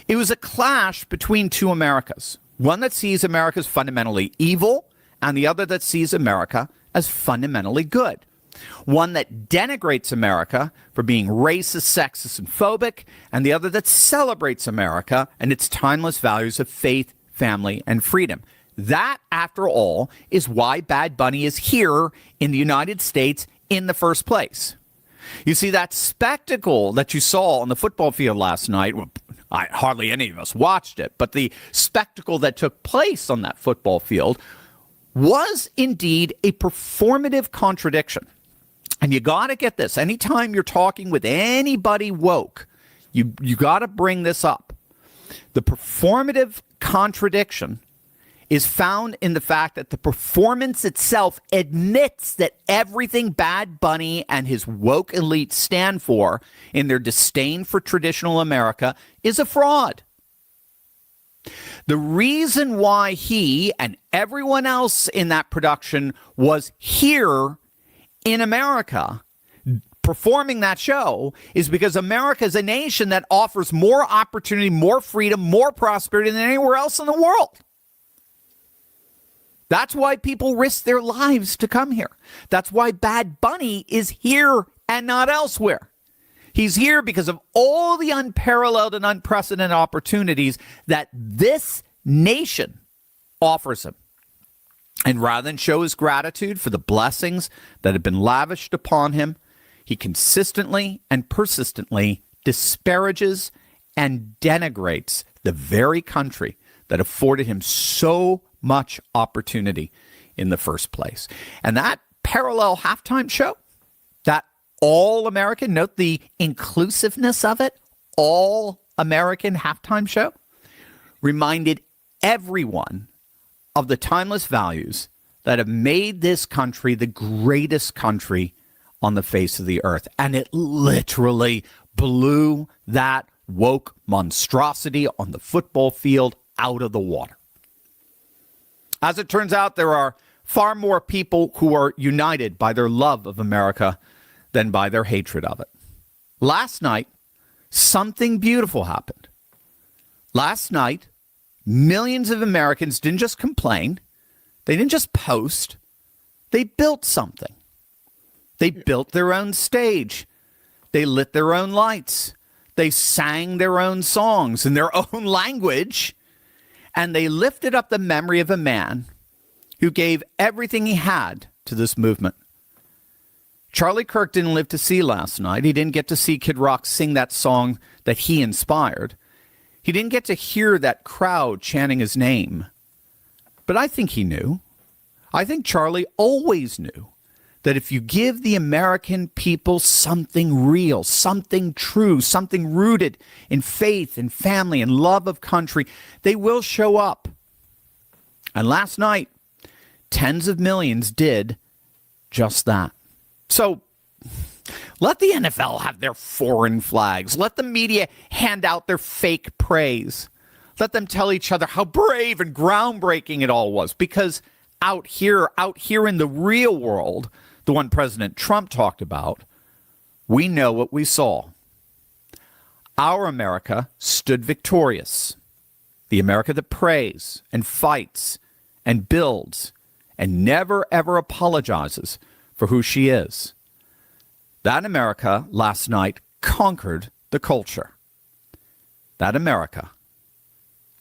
S4: It was a clash between two Americas, one that sees America as fundamentally evil and the other that sees America as fundamentally good. One that denigrates America for being racist, sexist, and phobic, and the other that celebrates America and its timeless values of faith, family, and freedom. That, after all, is why Bad Bunny is here in the United States in the first place. You see, that spectacle that you saw on the football field last night, hardly any of us watched it, but the spectacle that took place on that football field was indeed a performative contradiction. And you got to get this. Anytime you're talking with anybody woke, you got to bring this up. The performative contradiction is found in the fact that the performance itself admits that everything Bad Bunny and his woke elite stand for in their disdain for traditional America is a fraud. The reason why he and everyone else in that production was here in America performing that show is because America is a nation that offers more opportunity, more freedom, more prosperity than anywhere else in the world. That's why people risk their lives to come here. That's why Bad Bunny is here and not elsewhere. He's here because of all the unparalleled and unprecedented opportunities that this nation offers him. And rather than show his gratitude for the blessings that have been lavished upon him, he consistently and persistently disparages and denigrates the very country that afforded him so much opportunity in the first place. And that parallel halftime show, that all-American, note the inclusiveness of it, all-American halftime show, reminded everyone of the timeless values that have made this country the greatest country on the face of the earth. And it literally blew that woke monstrosity on the football field out of the water. As it turns out, there are far more people who are united by their love of America than by their hatred of it. Last night, something beautiful happened. Last night, millions of Americans didn't just complain. They didn't just post. They built something. They built their own stage. They lit their own lights. They sang their own songs in their own language. And they lifted up the memory of a man who gave everything he had to this movement. Charlie Kirk didn't live to see last night. He didn't get to see Kid Rock sing that song that he inspired. He didn't get to hear that crowd chanting his name. But I think he knew. I think Charlie always knew that if you give the American people something real, something true, something rooted in faith and family and love of country, they will show up. And last night, tens of millions did just that. So let the NFL have their foreign flags. Let the media hand out their fake praise. Let them tell each other how brave and groundbreaking it all was. Because out here in the real world, the one President Trump talked about, we know what we saw. Our America stood victorious. The America that prays and fights and builds and never, ever apologizes for who she is. That America last night conquered the culture. That America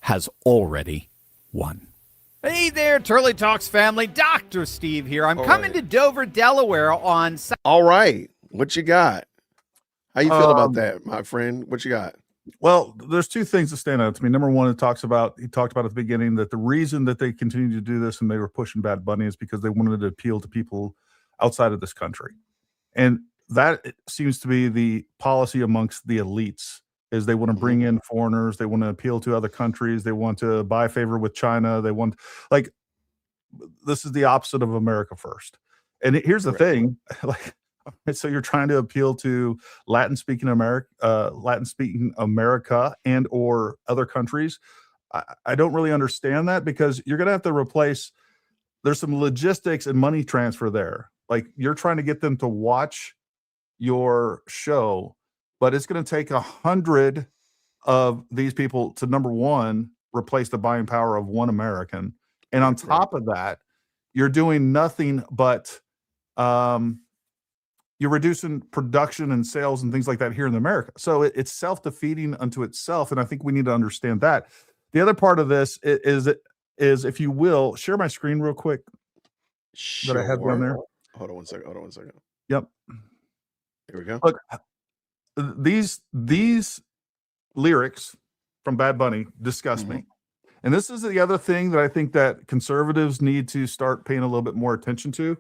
S4: has already won. Hey there, Turley Talks family. Dr. Steve here. I'm coming to Dover, Delaware on...
S1: All right. What you got? How you feel about that, my friend? What you got?
S2: Well, there's two things that stand out to me. Number one, he talked about at the beginning that the reason that they continued to do this and they were pushing Bad Bunny is because they wanted to appeal to people outside of this country. And that seems to be the policy amongst the elites, is they want to bring in foreigners. They want to appeal to other countries. They want to buy favor with China. They want, like, this is the opposite of America first. And here's the thing, like, so you're trying to appeal to Latin-speaking America and or other countries. I don't really understand that, because you're going to have to replace, there's some logistics and money transfer there. Like, you're trying to get them to watch your show, but it's going to take 100 of these people to, number one, replace the buying power of one American. And on top of that, you're doing nothing but you're reducing production and sales and things like that here in America. So it's self-defeating unto itself. And I think we need to understand that. The other part of this is if you will, share my screen real quick.
S1: Sure.
S2: That I have down there.
S1: Hold on one second.
S2: Yep.
S1: Here we go.
S2: Look, these lyrics from Bad Bunny disgust me. And this is the other thing that I think that conservatives need to start paying a little bit more attention to.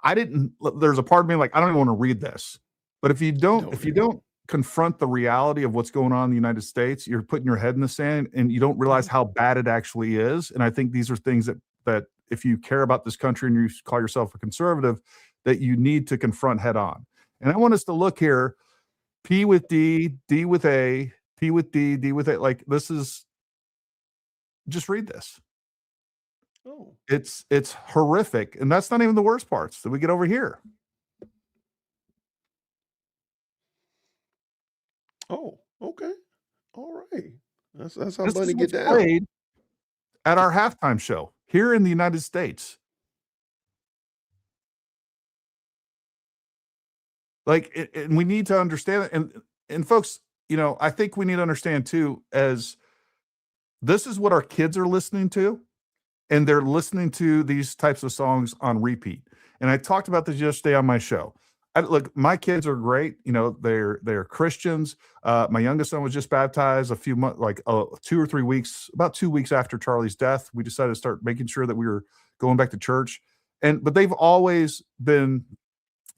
S2: There's a part of me like, I don't even want to read this. But if you don't confront the reality of what's going on in the United States, you're putting your head in the sand and you don't realize how bad it actually is. And I think these are things that if you care about this country and you call yourself a conservative, that you need to confront head on. And I want us to look here, P with D, D with A, P with D, D with A. Like, this is, just read this.
S1: Oh,
S2: It's horrific. And that's not even the worst parts that we get over here.
S1: oh, okay. All right. That's how
S2: This
S1: Bunny
S2: is
S1: get
S2: what's
S1: down.
S2: played at our halftime show here in the United States. Like, and we need to understand it. And folks, I think we need to understand too, as this is what our kids are listening to, and they're listening to these types of songs on repeat. And I talked about this yesterday on my show. Look, my kids are great. They're Christians. My youngest son was just baptized a few months, like 2 or 3 weeks, about 2 weeks after Charlie's death. We decided to start making sure that we were going back to church. But they've always been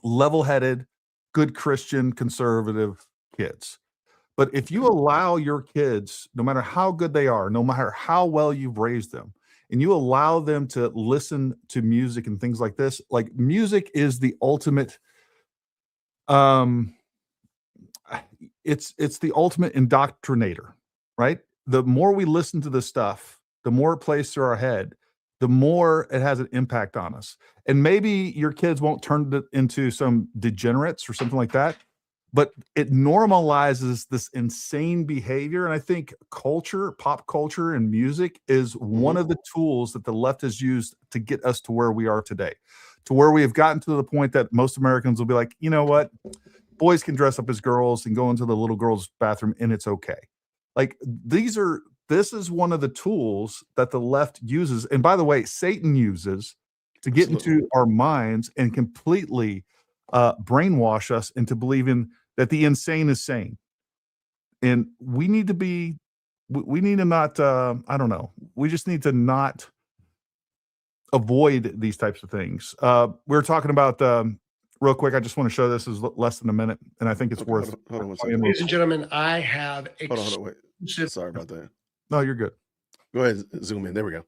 S2: level-headed, good Christian, conservative kids. But if you allow your kids, no matter how good they are, no matter how well you've raised them, and you allow them to listen to music and things like this, like music is the ultimate, it's the ultimate indoctrinator, right? The more we listen to this stuff, the more it plays through our head, the more it has an impact on us. And maybe your kids won't turn it into some degenerates or something like that, but it normalizes this insane behavior. And I think culture, pop culture, and music is one of the tools that the left has used to get us to where we are today, to where we have gotten to the point that most Americans will be like, you know what? Boys can dress up as girls and go into the little girl's bathroom and it's okay. Like this is one of the tools that the left uses. And by the way, Satan uses to get into our minds and completely brainwash us into believing that the insane is sane. And we need to be, we need to not, I don't know. We just need to not avoid these types of things. We were talking about, real quick, I just want to show this is less than a minute, and I think it's worth.
S1: Hold on one second.
S3: Ladies and gentlemen, I have
S1: Hold on, wait. Sorry about that.
S2: No, you're good.
S1: Go ahead, zoom in. There we go.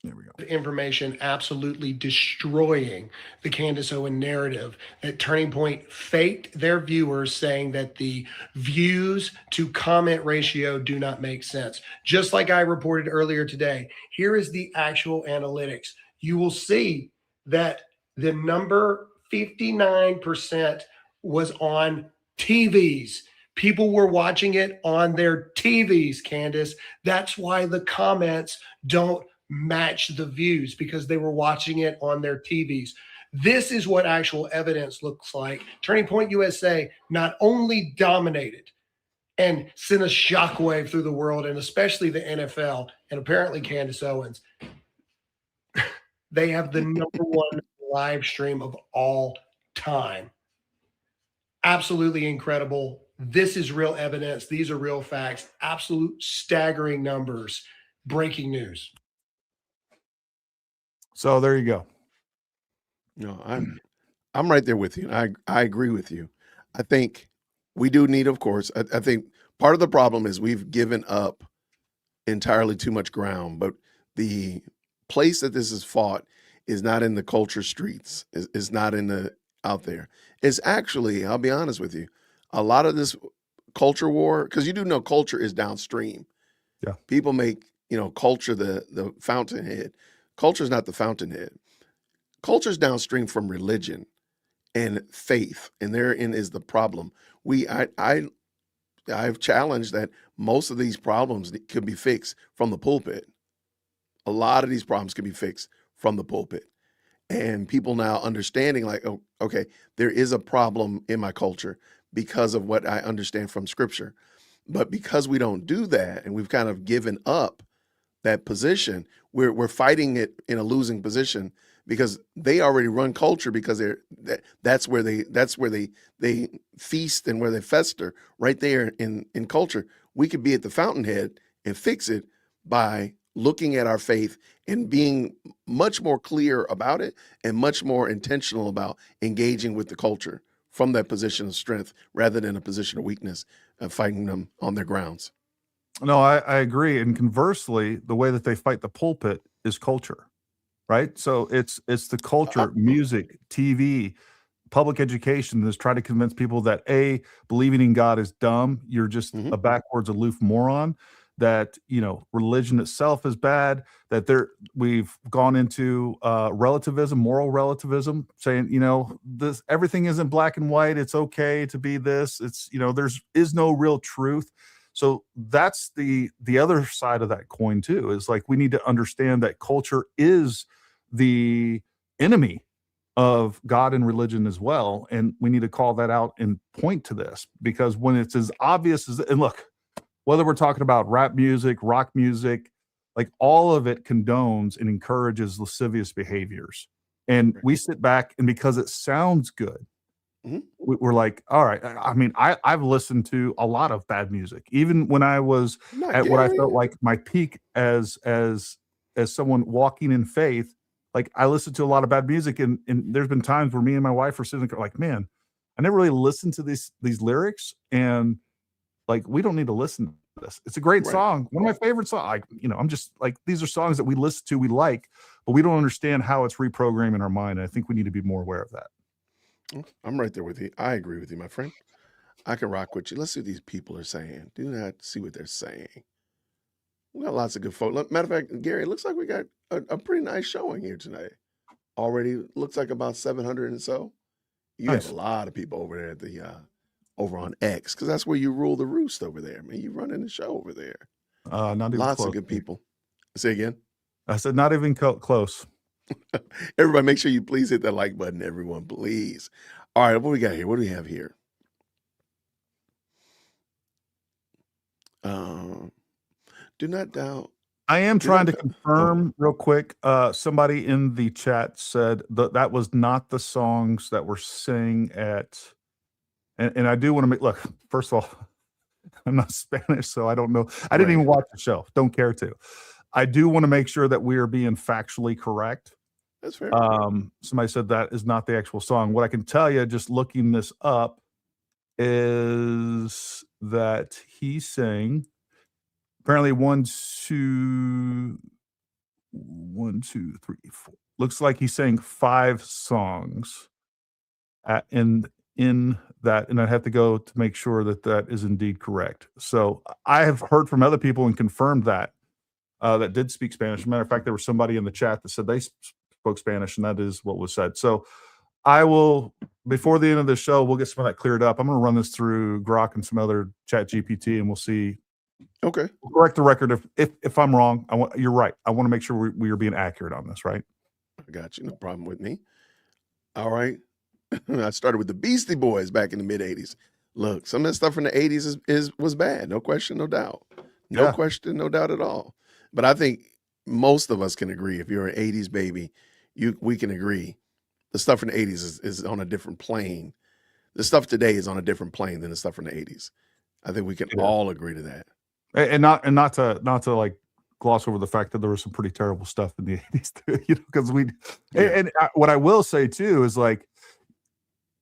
S2: There we go.
S3: Information absolutely destroying the Candace Owens narrative. That Turning Point faked their viewers, saying that the views to comment ratio do not make sense. Just like I reported earlier today, here is the actual analytics. You will see that the number 59% was on TVs. People were watching it on their TVs, Candace. That's why the comments don't match the views, because they were watching it on their TVs. This is what actual evidence looks like. Turning Point USA not only dominated and sent a shockwave through the world, and especially the NFL, and apparently Candace Owens, they have the number one live stream of all time. Absolutely incredible. This is real evidence. These are real facts. Absolute staggering numbers. Breaking news.
S2: So there you go.
S1: No, I'm right there with you. I agree with you. I think we do need, of course, I think part of the problem is we've given up entirely too much ground, but the place that this is fought is not in the culture streets, is not in the out there. It's actually, I'll be honest with you, a lot of this culture war, because you do know culture is downstream.
S2: Yeah.
S1: People make, culture the fountainhead. Culture is not the fountainhead. Culture is downstream from religion and faith, and therein is the problem. I've challenged that most of these problems could be fixed from the pulpit. A lot of these problems can be fixed from the pulpit. And people now understanding like, oh, okay, there is a problem in my culture because of what I understand from scripture. But because we don't do that and we've kind of given up that position, we're fighting it in a losing position because they already run culture because that's where they feast and where they fester right there in culture. We could be at the fountainhead and fix it by looking at our faith and being much more clear about it and much more intentional about engaging with the culture from that position of strength rather than a position of weakness, fighting them on their grounds.
S2: No, I agree. And conversely, the way that they fight the pulpit is culture, right? So it's the culture, music, TV, public education that's trying to convince people that believing in God is dumb. You're just a backwards, aloof moron. That religion itself is bad. That we've gone into relativism, moral relativism, saying this everything isn't black and white. It's okay to be this. It's there is no real truth. So that's the other side of that coin too. Is like we need to understand that culture is the enemy of God and religion as well, and we need to call that out and point to this, because when it's as obvious as, and look, whether we're talking about rap music, rock music, like all of it condones and encourages lascivious behaviors. And we sit back, and because it sounds good, we're like, all right. I mean, I've listened to a lot of bad music, even when I was at what I felt like my peak as someone walking in faith. Like I listened to a lot of bad music, and there's been times where me and my wife are sitting there like, man, I never really listened to these lyrics, and like we don't need to listen this. It's a great
S1: Right.
S2: song. One of my favorite songs. I'm just like, these are songs that we listen to, we like, but we don't understand how it's reprogramming our mind. And I think we need to be more aware of that.
S1: I'm right there with you. I agree with you, my friend. I can rock with you. Let's see what these people are saying. Do not see what they're saying. We got lots of good folks. Matter of fact, Gary, it looks like we got a pretty nice showing here tonight. Already looks like about 700 and so. You
S2: Nice.
S1: have a lot of people over there at the over on X, because that's where you rule the roost over there, man. You running the show over there.
S2: Not even
S1: Lots
S2: close.
S1: of good people. Say again.
S2: I said not even close.
S1: Everybody, make sure you please hit that like button, everyone, please. All right, what we got here? What do we have here? Do not doubt.
S2: I am trying to confirm real quick. Somebody in the chat said that was not the songs that were sang at, and I do want to make, look, first of all, I'm not Spanish, so I don't know. I didn't even watch the show. Don't care to. I do want to make sure that we are being factually correct.
S1: That's fair.
S2: Somebody said that is not the actual song. What I can tell you, just looking this up, is that he sang apparently 1, 2, 3, 4. Looks like he sang 5 songs in that, and I have to go to make sure that that is indeed correct. So I have heard from other people and confirmed that that did speak Spanish. As a matter of fact, there was somebody in the chat that said they spoke Spanish, and that is what was said. So I will, before the end of the show, we'll get some of that cleared up. I'm going to run this through Grok and some other chat GPT, and we'll see.
S1: Okay.
S2: We'll correct the record if I'm wrong. You're right. I want to make sure we are being accurate on this, right?
S1: I got you. No problem with me. All right. I started with the Beastie Boys back in the mid 80s. Look, some of that stuff from the 80s was bad. No question, no doubt. No question, no doubt at all. But I think most of us can agree, if you're an 80s baby, we can agree. The stuff from the 80s is on a different plane. The stuff today is on a different plane than the stuff from the 80s. I think we can all agree to that.
S2: And not to like gloss over the fact that there was some pretty terrible stuff in the 80s too, because what I will say too is, like,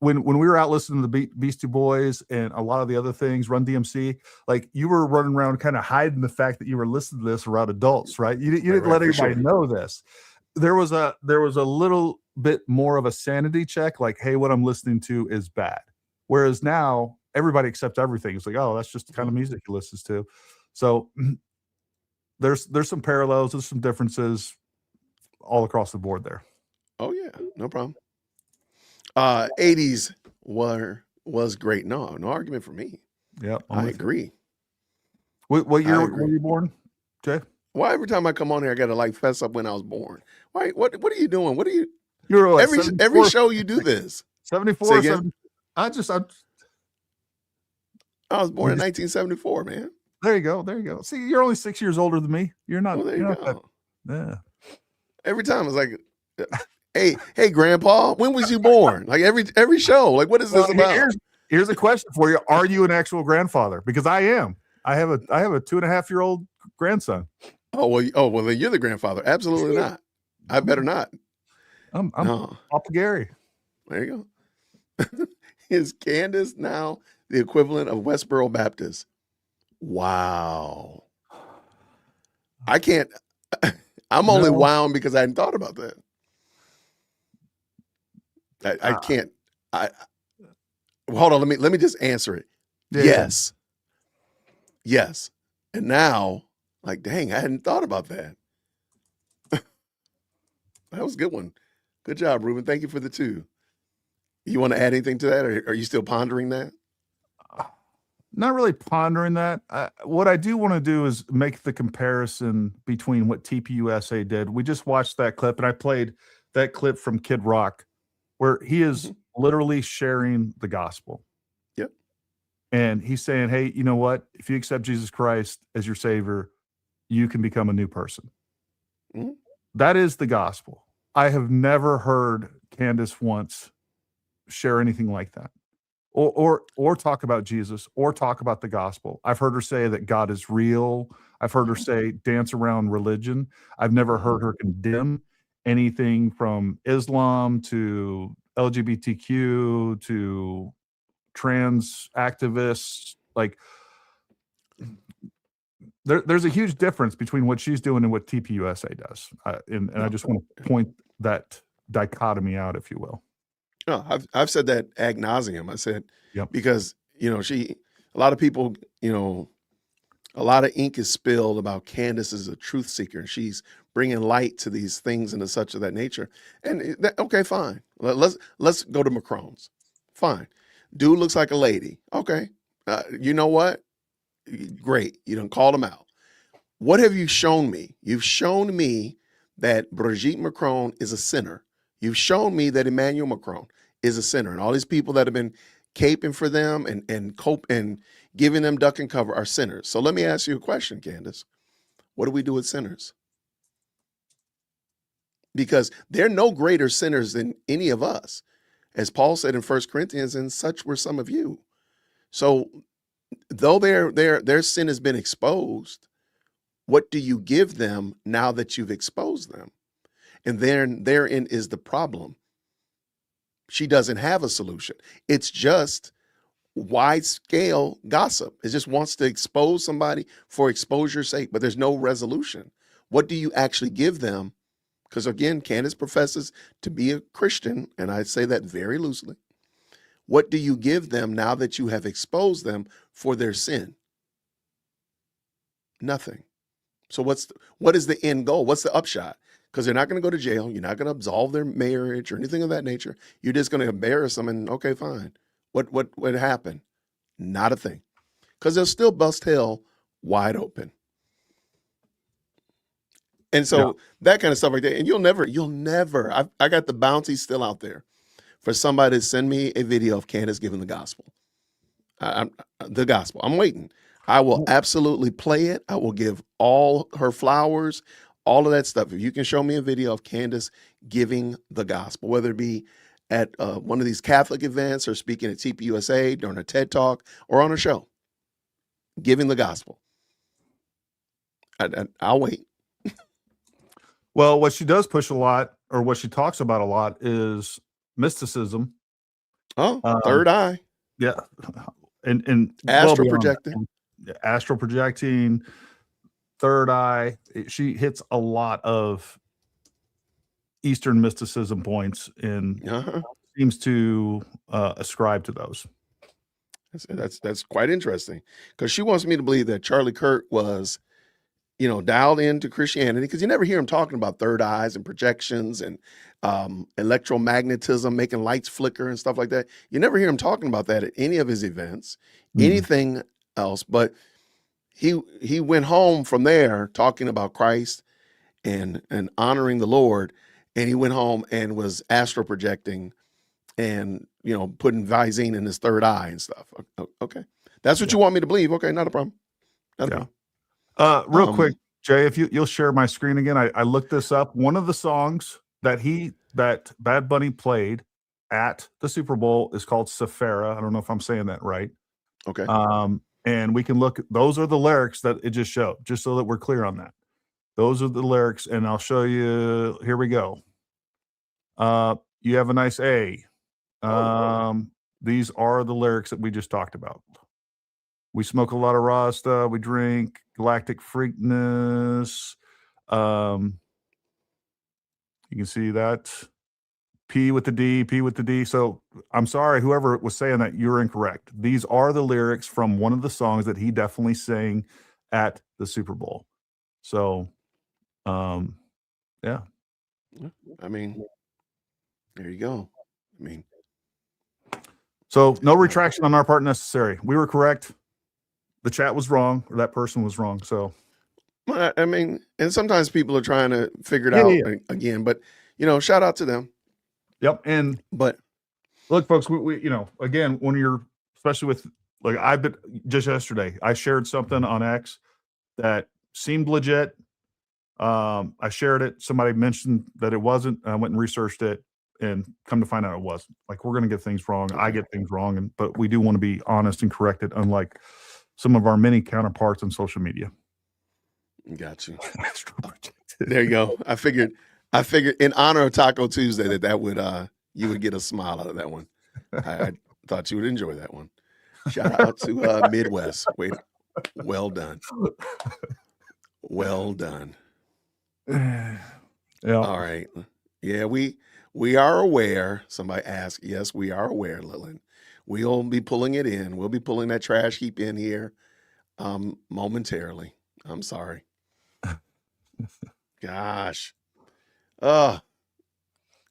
S2: when we were out listening to the Beastie Boys and a lot of the other things, Run DMC, like, you were running around kind of hiding the fact that you were listening to this around adults, right? You didn't let anybody know this. There was a little bit more of a sanity check, like, hey, what I'm listening to is bad. Whereas now everybody accepts everything. It's like, oh, that's just the kind of music he listens to. So there's some parallels, there's some differences all across the board there.
S1: Oh yeah, no problem. 80s was great. No argument for me.
S2: Yeah,
S1: I agree.
S2: What year were you born, Jay?
S1: Why every time I come on here, I got to like fess up when I was born? Why? What are you doing? What are you?
S2: You're like
S1: every show you do this.
S2: 74. I
S1: was born in 1974, man.
S2: There you go. See, you're only 6 years older than me. You're not.
S1: Well, there you go.
S2: Yeah.
S1: Every time it's like, hey, Grandpa, when was you born? Like every show. Like, what is this about?
S2: Here's a question for you: are you an actual grandfather? Because I am. I have a 2.5-year-old grandson.
S1: Oh well, then you're the grandfather. Absolutely not. I better not.
S2: I'm Papa Gary.
S1: There you go. Is Candace now the equivalent of Westboro Baptist? Wow. I can't. I'm only wowing because I hadn't thought about that. I can't. Hold on. Let me just answer it. Yeah. Yes. And now, like, dang, I hadn't thought about that. That was a good one. Good job, Ruben. Thank you for the 2. You want to add anything to that, or are you still pondering that?
S2: Not really pondering that. What I do want to do is make the comparison between what TPUSA did. We just watched that clip, and I played that clip from Kid Rock, where he is literally sharing the gospel.
S1: Yep.
S2: And he's saying, hey, you know what? If you accept Jesus Christ as your savior, you can become a new person. Mm-hmm. That is the gospel. I have never heard Candace once share anything like that. Or talk about Jesus, or talk about the gospel. I've heard her say that God is real. I've heard her say dance around religion. I've never heard her condemn anything from Islam to LGBTQ to trans activists. Like, there's a huge difference between what she's doing and what TPUSA does. And I just want to point that dichotomy out, if you will.
S1: No, I've said that ad nauseum. I said,
S2: Yep.
S1: because, a lot of people, a lot of ink is spilled about Candace is a truth seeker, and she's bringing light to these things and such of that nature. And okay, fine. Let's go to Macron's. Fine. Dude looks like a lady. Okay. You know what? Great. You done called him out. What have you shown me? You've shown me that Brigitte Macron is a sinner. You've shown me that Emmanuel Macron is a sinner, and all these people that have been caping for them and giving them duck and cover are sinners. So let me ask you a question, Candace. What do we do with sinners? Because they're no greater sinners than any of us. As Paul said in 1 Corinthians, and such were some of you. So though their sin has been exposed, what do you give them now that you've exposed them? And therein is the problem. She doesn't have a solution. It's just wide scale gossip. It just wants to expose somebody for exposure's sake, but there's no resolution. What do you actually give them? Because again, Candace professes to be a Christian, and I say that very loosely. What do you give them now that you have exposed them for their sin? Nothing. So what is the end goal? What's the upshot? Because they're not going to go to jail. You're not going to absolve their marriage or anything of that nature. You're just going to embarrass them, and okay, fine. What happened? Not a thing. Because they'll still bust hell wide open. And so that kind of stuff like that. And you'll never, I got the bounty still out there for somebody to send me a video of Candace giving the gospel. The gospel. I'm waiting. I will absolutely play it. I will give all her flowers, all of that stuff. If you can show me a video of Candace giving the gospel, whether it be at one of these Catholic events or speaking at TPUSA during a TED Talk or on a show, giving the gospel, I'll wait.
S2: Well, what she does push a lot, or what she talks about a lot, is mysticism.
S1: Oh, third eye.
S2: Yeah. And
S1: astral projecting.
S2: Astral projecting, third eye. She hits a lot of Eastern mysticism points and seems to ascribe to those.
S1: That's quite interesting, because she wants me to believe that Charlie Kirk was, dialed into Christianity, because you never hear him talking about third eyes and projections and electromagnetism, making lights flicker and stuff like that. You never hear him talking about that at any of his events, anything else. But he went home from there talking about Christ and honoring the Lord, and he went home and was astral projecting and putting Visine in his third eye and stuff. Okay, that's what you want me to believe. Okay, not a problem. Not a problem.
S2: Real quick, Jay, if you'll share my screen again. I looked this up. One of the songs that Bad Bunny played at the Super Bowl is called Safara. I don't know if I'm saying that right.
S1: Okay.
S2: And we can look. Those are the lyrics that it just showed, just so that we're clear on that. Those are the lyrics, and I'll show you. Here we go. You have a nice A. These are the lyrics that we just talked about. We smoke a lot of Rasta. We drink galactic freakness. You can see that. P with the D. So I'm sorry, whoever was saying that, you're incorrect. These are the lyrics from one of the songs that he definitely sang at the Super Bowl. So, yeah.
S1: I mean, there you go. I mean,
S2: so no retraction on our part necessary. We were correct. The chat was wrong, or that person was wrong. So,
S1: I mean, and sometimes people are trying to figure it out again, but shout out to them.
S2: Yep. And
S1: but
S2: look, folks, we again, when you're, especially with, like, I've been just yesterday, I shared something on X that seemed legit. I shared it. Somebody mentioned that it wasn't. I went and researched it, and come to find out it wasn't. Like, we're going to get things wrong. I get things wrong, but we do want to be honest and corrected, unlike some of our many counterparts on social media.
S1: Got you. There you go. I figured in honor of Taco Tuesday that would you would get a smile out of that one. I thought you would enjoy that one. Shout out to Midwest. Way Well done. Well done.
S2: Yeah.
S1: All right. Yeah, we are aware. Somebody asked. Yes, we are aware, Lillian. We'll be pulling it in. We'll be pulling that trash heap in here momentarily. I'm sorry. Gosh. Uh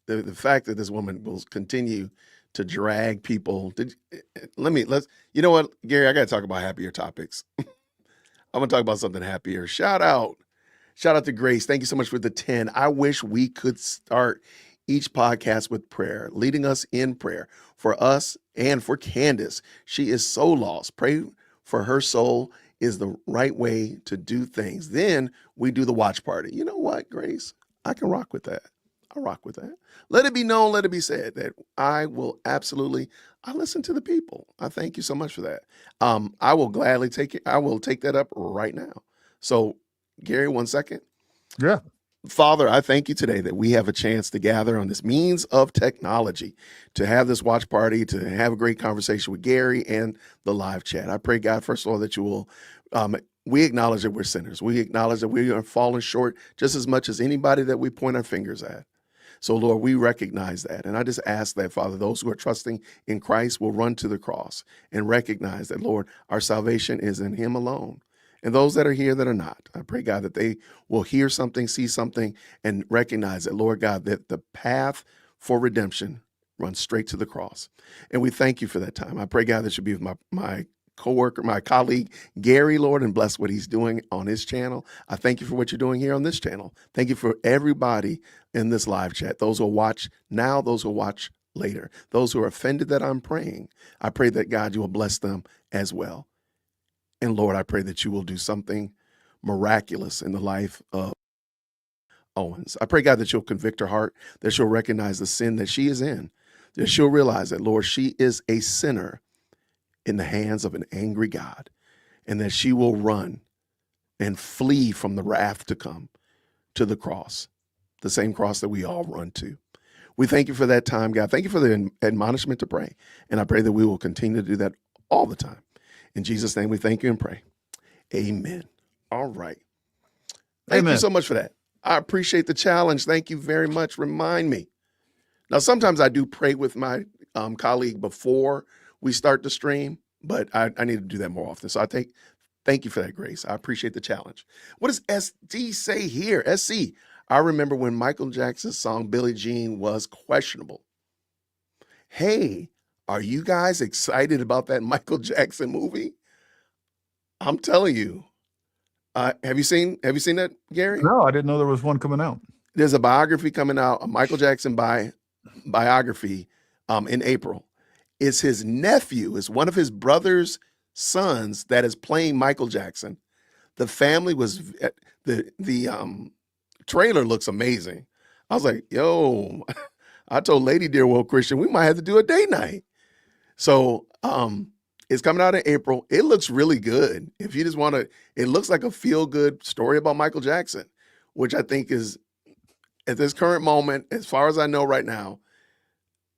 S1: the fact that this woman will continue to drag people. Let's you know what, Gary, I gotta talk about happier topics. I'm gonna talk about something happier. Shout out to Grace. Thank you so much for the 10. I wish we could start each podcast with prayer, leading us in prayer for us and for Candace. She is so lost. Pray for her soul is the right way to do things. Then we do the watch party. You know what, Grace? I can rock with that. I rock with that. Let it be known, let it be said that I listen to the people. I thank you so much for that. I will gladly take it. I will take that up right now. So, Gary, 1 second.
S2: Yeah.
S1: Father, I thank you today that we have a chance to gather on this means of technology, to have this watch party, to have a great conversation with Gary and the live chat. I pray, God, first of all, that you will, we acknowledge that we're sinners. We acknowledge that we are falling short just as much as anybody that we point our fingers at. So, Lord, we recognize that. And I just ask that, Father, those who are trusting in Christ will run to the cross and recognize that, Lord, our salvation is in him alone. And those that are here that are not, I pray, God, that they will hear something, see something, and recognize that, Lord God, that the path for redemption runs straight to the cross. And we thank you for that time. I pray, God, that you be with my coworker, my colleague, Gary, Lord, and bless what he's doing on his channel. I thank you for what you're doing here on this channel. Thank you for everybody in this live chat, those who will watch now, those who will watch later, those who are offended that I'm praying. I pray that, God, you will bless them as well. And Lord, I pray that you will do something miraculous in the life of Owens. I pray, God, that you'll convict her heart, that she'll recognize the sin that she is in, that she'll realize that, Lord, she is a sinner in the hands of an angry God, and that she will run and flee from the wrath to come to the cross, the same cross that we all run to. We thank you for that time, God. Thank you for the admonishment to pray. And I pray that we will continue to do that all the time. In Jesus' name, we thank you and pray. Amen. All right. Thank you so much for that. I appreciate the challenge. Thank you very much. Remind me. Now, sometimes I do pray with my colleague before we start the stream, but I need to do that more often. So thank you for that, Grace. I appreciate the challenge. What does SD say here? SC, I remember when Michael Jackson's song Billie Jean was questionable. Hey, are you guys excited about that Michael Jackson movie? I'm telling you. Have you seen that, Gary?
S2: No, I didn't know there was one coming out.
S1: There's a biography coming out, a Michael Jackson biography in April. It's his nephew, is one of his brother's sons that is playing Michael Jackson. The family was the trailer looks amazing. I was like, yo, I told Lady Dearwell Christian, we might have to do a date night. So it's coming out in April. It looks really good. If you just want to, it looks like a feel-good story about Michael Jackson, which I think is, at this current moment, as far as I know right now,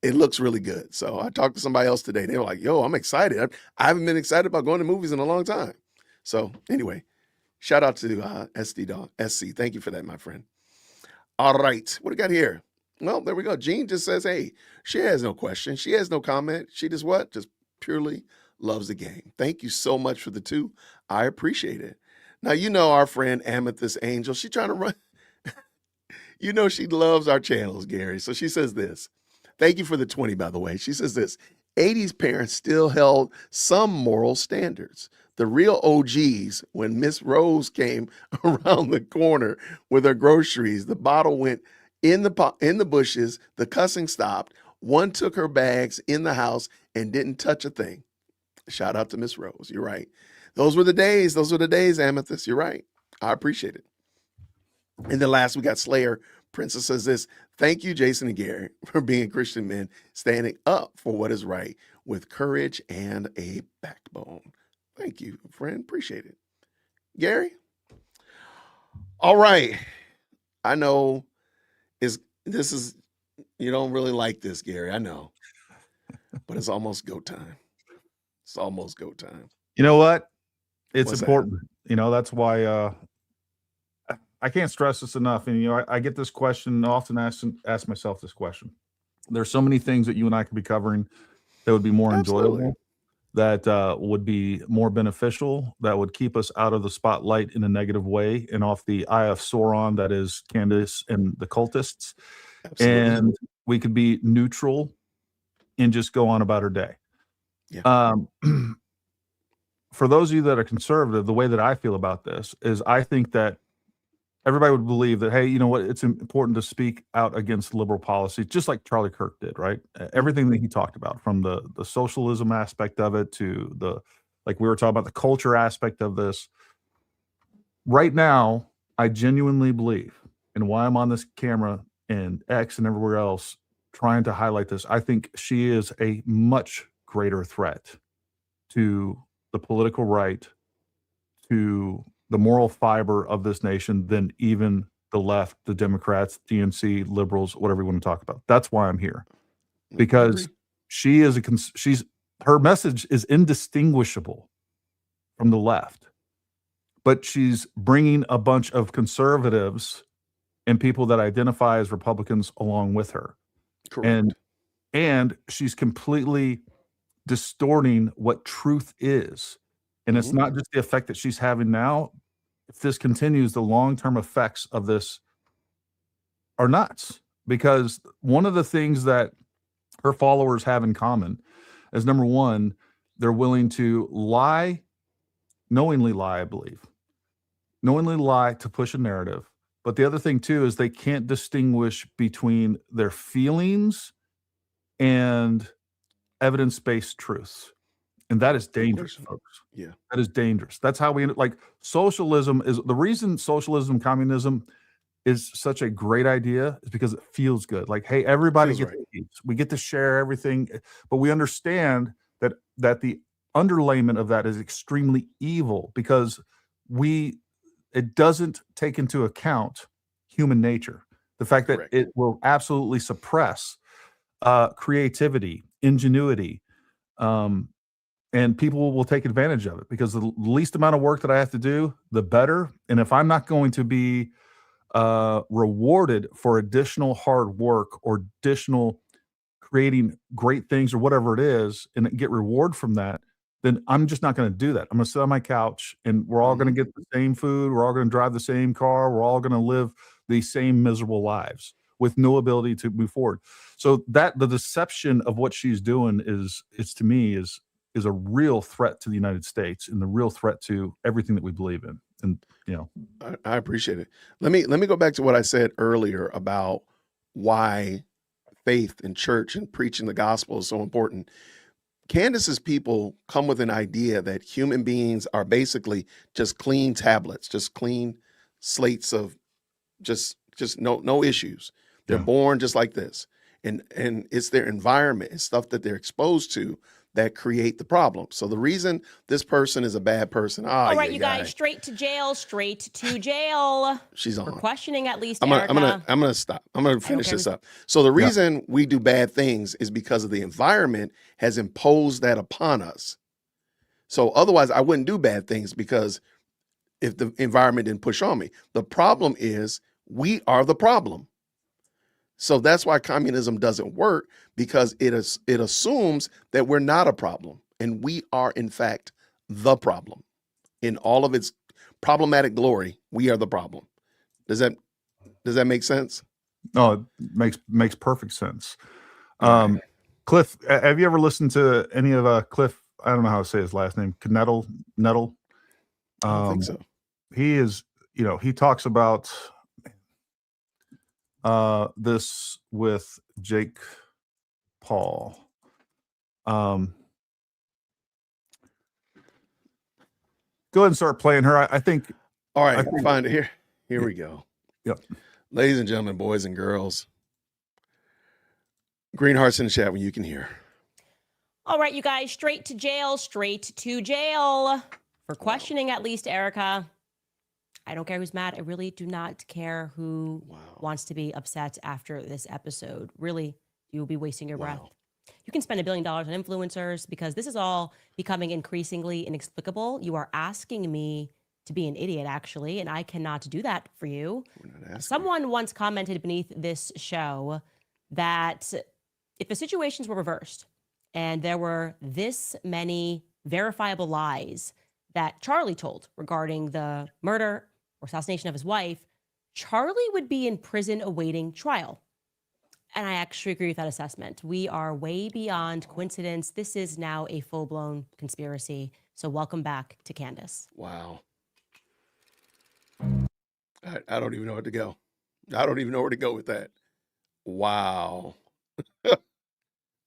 S1: it looks really good. So I talked to somebody else today. They were like, yo, I'm excited. I haven't been excited about going to movies in a long time. So anyway, shout out to SC. Thank you for that, my friend. All right. What do we got here? Well, there we go. Jean just says, hey, she has no question. She has no comment. She just what? Just purely loves the game. Thank you so much for the 2. I appreciate it. Now, you know our friend Amethyst Angel. She's trying to run. You know she loves our channels, Gary. So she says this. Thank you for the 20, by the way. She says this. 80s parents still held some moral standards. The real OGs, when Miss Rose came around the corner with her groceries, the bottle went in the bushes, the cussing stopped. One took her bags in the house and didn't touch a thing. Shout out to Miss Rose. You're right. Those were the days. Those were the days, Amethyst. You're right. I appreciate it. And then last, we got Slayer. Princess says this. Thank you, Jason and Gary, for being Christian men, standing up for what is right with courage and a backbone. Thank you, friend. Appreciate it. Gary? All right. I know you don't really like this, Gary. I know. But it's almost go time. It's almost go time.
S2: You know what? It's
S1: What's that?
S2: important. You know, that's why I can't stress this enough. And, you know, I get this question, often ask myself this question. There's so many things that you and I could be covering that would be more
S1: Absolutely.
S2: enjoyable, that would be more beneficial, that would keep us out of the spotlight in a negative way and off the eye of Sauron that is Candace and the cultists.
S1: Absolutely.
S2: And we could be neutral and just go on about our day.
S1: Yeah.
S2: For those of you that are conservative, the way that I feel about this is I think that everybody would believe that, hey, you know what, it's important to speak out against liberal policies, just like Charlie Kirk did, right? Everything that he talked about, from the socialism aspect of it to the, like we were talking about, the culture aspect of this. Right now, I genuinely believe, and why I'm on this camera and X and everywhere else trying to highlight this, I think she is a much greater threat to the political right, to the moral fiber of this nation than even the left, the Democrats, DNC, liberals, whatever you want to talk about. That's why I'm here, because she is her message is indistinguishable from the left, but she's bringing a bunch of conservatives and people that identify as Republicans along with her.
S1: Correct.
S2: And she's completely distorting what truth is. And it's not just the effect that she's having now. If this continues, the long-term effects of this are nuts, because one of the things that her followers have in common is, number one, they're willing to lie, knowingly lie, I believe, knowingly lie to push a narrative. But the other thing too is they can't distinguish between their feelings and evidence-based truths. And that is dangerous, folks.
S1: Yeah.
S2: That is dangerous. That's how we end up, like, socialism is the reason socialism, communism is such a great idea is because it feels good. Like, hey, everybody
S1: Feels
S2: gets
S1: right.
S2: peace. We get to share everything, but we understand that the underlayment of that is extremely evil, because it doesn't take into account human nature. The fact that
S1: Correct.
S2: it will absolutely suppress creativity, ingenuity, and people will take advantage of it, because the least amount of work that I have to do, the better. And if I'm not going to be rewarded for additional hard work or additional creating great things or whatever it is, and get reward from that, then I'm just not going to do that. I'm going to sit on my couch, and we're all going to get the same food. We're all going to drive the same car. We're all going to live the same miserable lives with no ability to move forward. So that the deception of what she's doing to me is a real threat to the United States and the real threat to everything that we believe in. And, you know,
S1: I appreciate it. Let me go back to what I said earlier about why faith and church and preaching the gospel is so important. Candace's people come with an idea that human beings are basically just clean tablets, just clean slates of just no issues. They're born just like this. And it's their environment, it's stuff that they're exposed to that create the problem. So the reason this person is a bad person.
S5: All right, you guys, straight to jail.
S1: She's on.
S5: For questioning, at least,
S1: I'm gonna stop. I'm gonna finish this up. So the reason we do bad things is because of the environment has imposed that upon us. So otherwise I wouldn't do bad things, because if the environment didn't push on me. The problem is we are the problem. So that's why communism doesn't work, because it assumes that we're not a problem, and we are in fact the problem. In all of its problematic glory, we are the problem. Does that make sense?
S2: No, it makes perfect sense. Cliff, have you ever listened to any of Cliff? I don't know how to say his last name. Nettle.
S1: I don't think so.
S2: He is, he talks about this with Jake Paul. Go ahead and start playing her. I think.
S1: All right, find it here. Here we go.
S2: Yep.
S1: Ladies and gentlemen, boys and girls, green hearts in the chat when you can hear.
S5: All right, you guys, straight to jail. For questioning, at least, Erica. I don't care who's mad. I really do not care who wants to be upset after this episode. Really, you will be wasting your breath. You can spend $1 billion on influencers because this is all becoming increasingly inexplicable. You are asking me to be an idiot, actually, and I cannot do that for you. Someone once commented beneath this show that if the situations were reversed and there were this many verifiable lies that Charlie told regarding the murder or assassination of his wife, Charlie would be in prison awaiting trial. And I actually agree with that assessment. We are way beyond coincidence. This is now a full-blown conspiracy. So welcome back to Candace.
S1: Wow. I don't even know where to go. I don't even know where to go with that. Wow.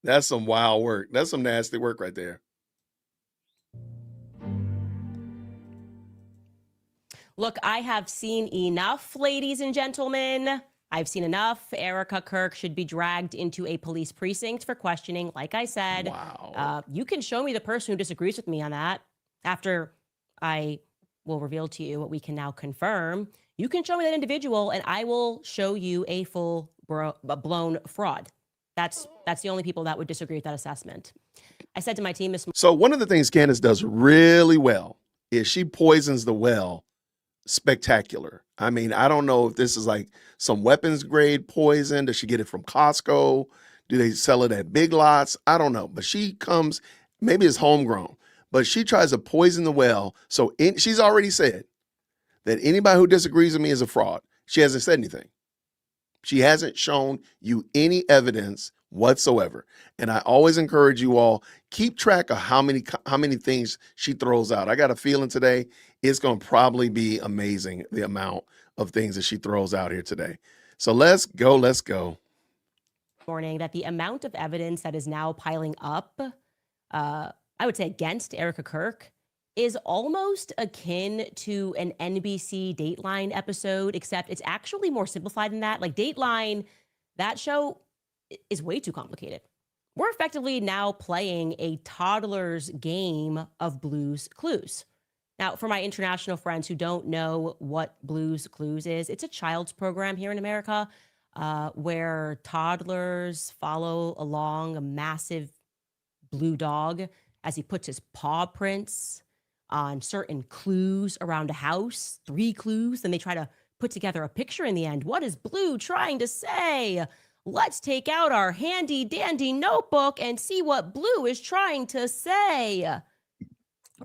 S1: That's some wild work. That's some nasty work right there.
S5: Look, I have seen enough, ladies and gentlemen. I've seen enough. Erica Kirk should be dragged into a police precinct for questioning. Like I said,
S1: wow.
S5: You can show me the person who disagrees with me on that after I will reveal to you what we can now confirm. You can show me that individual and I will show you a full blown fraud. That's the only people that would disagree with that assessment. I said to my team this morning.
S1: So one of the things Candace does really well is she poisons the well spectacular. I mean, I don't know if this is like some weapons grade poison. Does she get it from Costco? Do they sell it at Big Lots? I don't know. But she comes, maybe it's homegrown, but she tries to poison the well. So she's already said that anybody who disagrees with me is a fraud. She hasn't said anything. She hasn't shown you any evidence whatsoever. And I always encourage you all, keep track of how many things she throws out. I got a feeling today it's going to probably be amazing, the amount of things that she throws out here today. So let's go.
S5: Morning that the amount of evidence that is now piling up, I would say against Erica Kirk, is almost akin to an NBC Dateline episode, except it's actually more simplified than that. Like Dateline, that show is way too complicated. We're effectively now playing a toddler's game of Blue's Clues. Now, for my international friends who don't know what Blue's Clues is, it's a child's program here in America where toddlers follow along a massive blue dog as he puts his paw prints on certain clues around a house, 3 clues. Then they try to put together a picture in the end. What is Blue trying to say? Let's take out our handy dandy notebook and see what Blue is trying to say.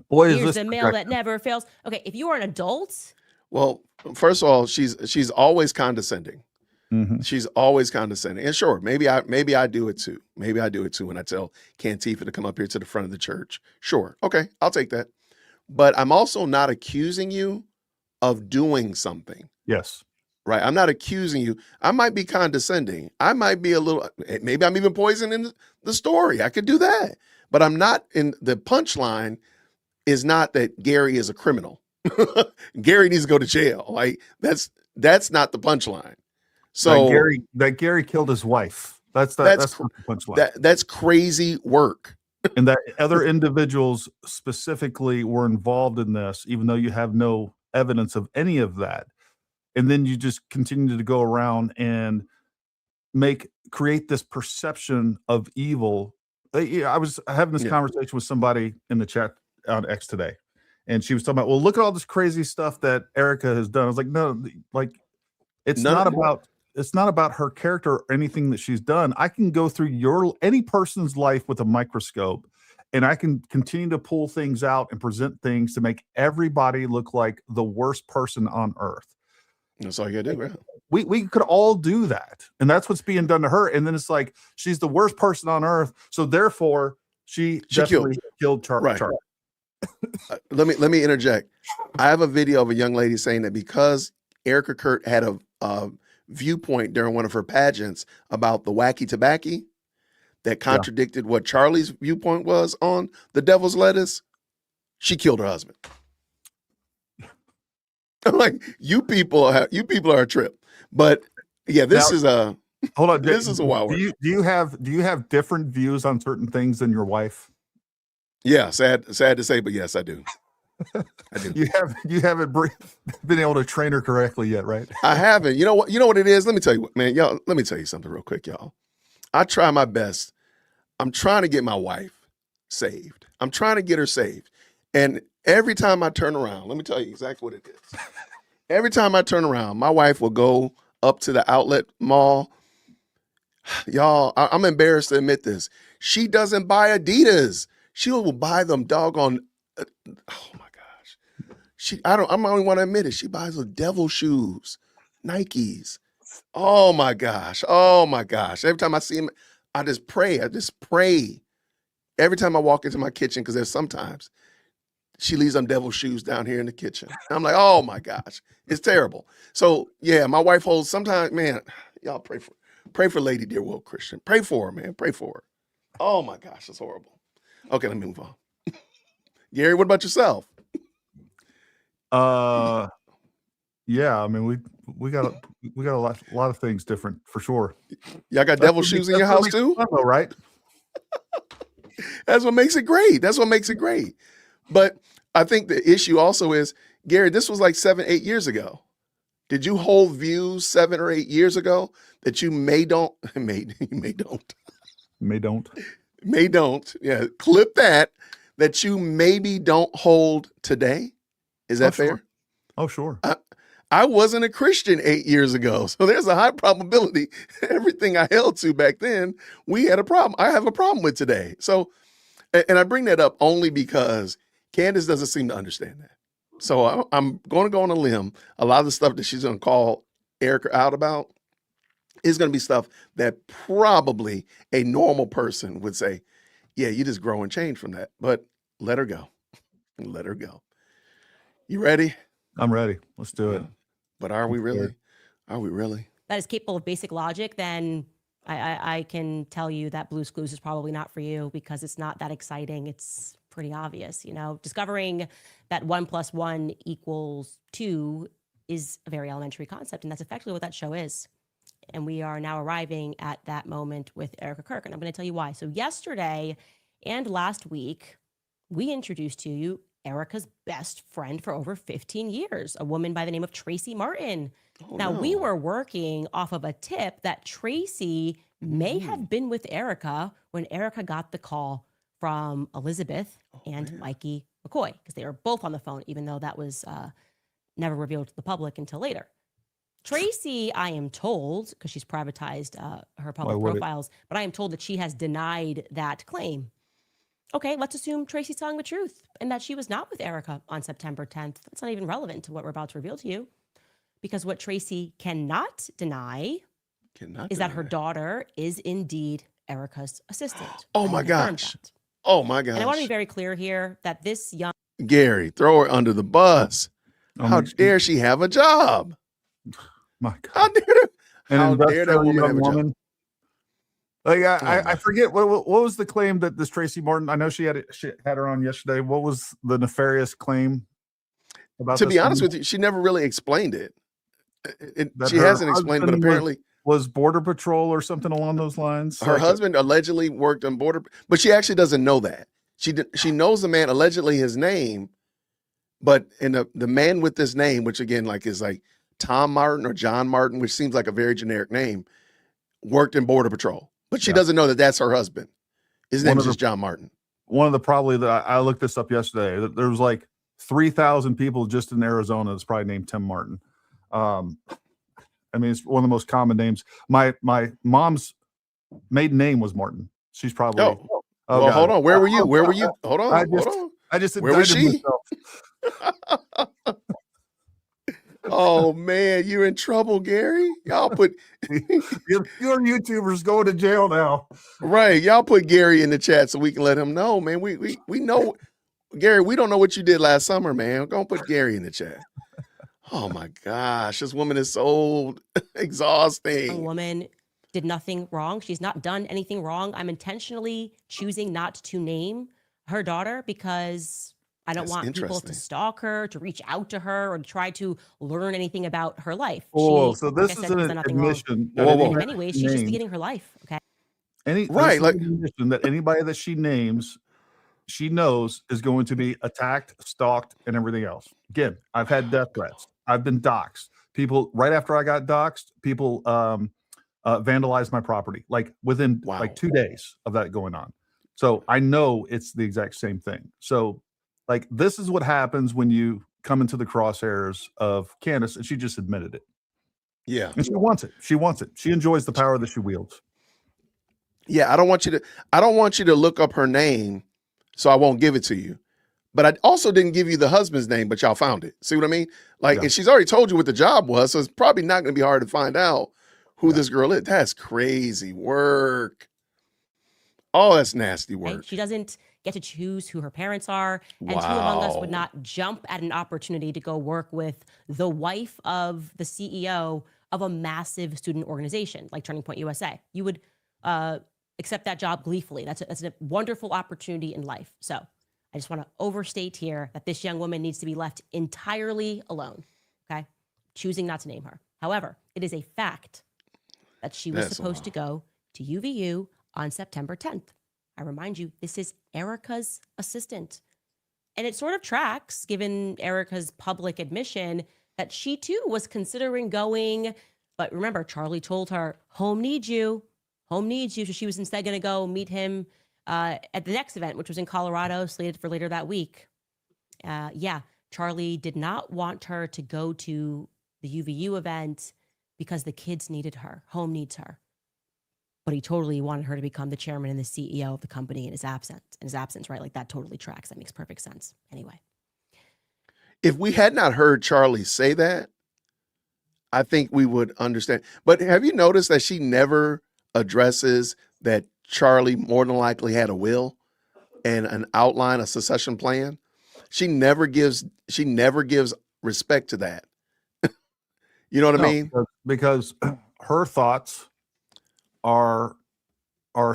S2: Boy, is
S5: Here's
S2: this
S5: the mail that never fails. Okay, if you are an adult.
S1: Well, first of all, she's always condescending. Mm-hmm. She's always condescending. And sure, maybe I do it too. Maybe I do it too when I tell Cantifa to come up here to the front of the church. Sure. Okay, I'll take that. But I'm also not accusing you of doing something.
S2: Yes.
S1: Right. I'm not accusing you. I might be condescending. I might be a little, maybe I'm even poisoning the story. I could do that. But I'm not in the punchline is not that Gary is a criminal. Gary needs to go to jail. Like that's not the punchline. So
S2: that Gary killed his wife. That's not the punchline.
S1: That's crazy work.
S2: And that other individuals specifically were involved in this, even though you have no evidence of any of that. And then you just continue to go around and create this perception of evil. I was having this conversation with somebody in the chat on X today, and she was talking about, well, look at all this crazy stuff that Erica has done. I was like, no, like it's not about her character or anything that she's done. I can go through any person's life with a microscope, and I can continue to pull things out and present things to make everybody look like the worst person on earth.
S1: That's all you gotta do, right?
S2: We could all do that, and that's what's being done to her. And then it's like she's the worst person on earth, so therefore she definitely killed Charlie.
S1: Right. Let me interject. I have a video of a young lady saying that because Erica Kirk had a viewpoint during one of her pageants about the wacky tobacco that contradicted what Charlie's viewpoint was on the devil's lettuce, she killed her husband. I'm like, you people are a trip. But yeah, this is a
S2: hold on.
S1: This is a wild one.
S2: Do you have different views on certain things than your wife?
S1: Yeah, sad to say, but yes, I do. I do.
S2: You haven't been able to train her correctly yet, right?
S1: I haven't. You know what it is? Let me tell you what, man. Y'all, let me tell you something real quick, y'all. I try my best I'm trying to get my wife saved. I'm trying to get her saved. And every time I turn around, let me tell you exactly what it is. Every time I turn around, my wife will go up to the outlet mall. Y'all, I'm embarrassed to admit this. She doesn't buy Adidas. She will buy them doggone. Oh my gosh. I'm the only one to admit it. She buys the devil shoes, Nikes. Oh my gosh. Oh my gosh. Every time I see him, I just pray. I just pray. Every time I walk into my kitchen, because there's sometimes she leaves them devil shoes down here in the kitchen. I'm like, oh my gosh, it's terrible. So yeah, my wife holds sometimes, man, y'all pray for Lady Dear Will Christian. Pray for her, man. Pray for her. Oh my gosh, it's horrible. Okay, let me move on. Gary, what about yourself?
S2: Yeah, I mean we got a lot of things different for sure.
S1: Y'all got devil shoes in your house too?
S2: Fun, though, right?
S1: That's what makes it great. That's what makes it great. But I think the issue also is, Gary, this was like 7-8 years ago. Did you hold views 7 or 8 years ago that you may don't? Yeah, clip that you maybe don't hold today. Is that fair?
S2: Sure. Oh, sure.
S1: I wasn't a Christian 8 years ago, so there's a high probability everything I held to back then, we had a problem. I have a problem with today. So, and I bring that up only because Candace doesn't seem to understand that. So I'm going to go on a limb. A lot of the stuff that she's going to call Erica out about is going to be stuff that probably a normal person would say, yeah, you just grow and change from that. But let her go. Let her go. You ready?
S2: I'm ready. Let's do it.
S1: But are we really? Are we really?
S5: That is capable of basic logic, then I can tell you that Blue's Clues is probably not for you because it's not that exciting. It's pretty obvious, discovering that 1 + 1 = 2 is a very elementary concept. And that's effectively what that show is. And we are now arriving at that moment with Erica Kirk. And I'm going to tell you why. So yesterday and last week, we introduced to you Erica's best friend for over 15 years, a woman by the name of Tracy Martin. We were working off of a tip that Tracy may have been with Erica when Erica got the call from Elizabeth and Mikey McCoy, because they were both on the phone, even though that was never revealed to the public until later. Tracy, I am told, because she's privatized her public profiles, but I am told that she has denied that claim. Okay, let's assume Tracy's telling the truth and that she was not with Erica on September 10th. That's not even relevant to what we're about to reveal to you, because what Tracy cannot deny is that her daughter is indeed Erica's assistant.
S1: Oh my gosh. Oh my gosh.
S5: And I want to be very clear here that this young
S1: Gary, throw her under the bus. How dare she have a job?
S2: My God.
S1: How dare that woman have a job?
S2: Like I forget what was the claim that this Tracy Martin? I know she had her on yesterday. What was the nefarious claim about?
S1: To be honest with you, she never really explained it. She hasn't explained, but apparently
S2: was Border Patrol or something along those lines.
S1: Her husband allegedly worked on Border, but she actually doesn't know that. She knows the man, allegedly his name, but in the man with this name, which again is like Tom Martin or John Martin, which seems like a very generic name, worked in Border Patrol. But she doesn't know that that's her husband. His name is just John Martin.
S2: One of the probably that I looked this up yesterday. There was like 3,000 people just in Arizona that's probably named Tim Martin. I mean, it's one of the most common names. My mom's maiden name was Martin. She's probably.
S1: Well, hold on. Where were you? Where were you? Hold on.
S2: I just
S1: where was she? Oh man, you're in trouble, Gary. Y'all put
S2: your YouTubers going to jail now.
S1: Right. Y'all put Gary in the chat so we can let him know, man. We know, Gary, we don't know what you did last summer, man. We're gonna put Gary in the chat. Oh my gosh, this woman is so exhausting.
S5: A woman did nothing wrong. She's not done anything wrong. I'm intentionally choosing not to name her daughter because I don't want people to stalk her, to reach out to her, or to try to learn anything about her life.
S2: So this is an admission.
S5: In many ways, she's just beginning her life. Okay.
S2: Admission that anybody that she names, she knows is going to be attacked, stalked, and everything else. Again, I've had death threats. I've been doxxed. People right after I got doxxed, people vandalized my property, like within
S1: Wow.
S2: like 2 days of that going on. So I know it's the exact same thing. So like this is what happens when you come into the crosshairs of Candace, and she just admitted it.
S1: Yeah.
S2: And she wants it. She wants it. She enjoys the power that she wields.
S1: Yeah, I don't want you to look up her name, so I won't give it to you. But I also didn't give you the husband's name, but y'all found it. See what I mean? Like,
S2: Yeah.
S1: and she's already told you what the job was, so it's probably not going to be hard to find out who this girl is. That's crazy work. Oh, that's nasty work.
S5: Right? She doesn't get to choose who her parents are, and who among us would not jump at an opportunity to go work with the wife of the CEO of a massive student organization like Turning Point USA? You would accept that job gleefully. That's a wonderful opportunity in life. So I just want to overstate here that this young woman needs to be left entirely alone. Okay, choosing not to name her. However, it is a fact that she was supposed to go to UVU on September 10th. I remind you, this is Erica's assistant. And it sort of tracks, given Erica's public admission, that she too was considering going. But remember, Charlie told her, home needs you. Home needs you. So she was instead going to go meet him at the next event, which was in Colorado, slated for later that week. Yeah, Charlie did not want her to go to the UVU event because the kids needed her. Home needs her. But he totally wanted her to become the chairman and the CEO of the company in his absence, right? Like that totally tracks. That makes perfect sense. Anyway.
S1: If we had not heard Charlie say that, I think we would understand. But have you noticed that she never addresses that Charlie more than likely had a will and an outline, a succession plan? She never gives respect to that. You know what I mean?
S2: Because her thoughts are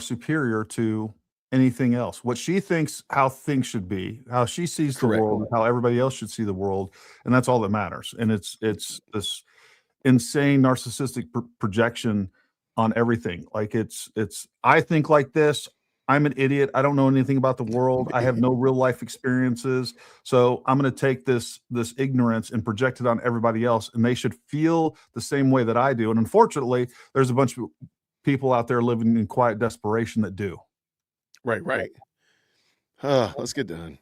S2: superior to anything else. What she thinks, how things should be, how she sees the world, how everybody else should see the world, and that's all that matters. And it's this insane narcissistic projection on everything. Like it's I think like this. I'm an idiot. I don't know anything about the world. I have no real life experiences. So I'm going to take this ignorance and project it on everybody else, and they should feel the same way that I do. And unfortunately, there's a bunch of people out there living in quiet desperation that do.
S1: Right. Let's get done.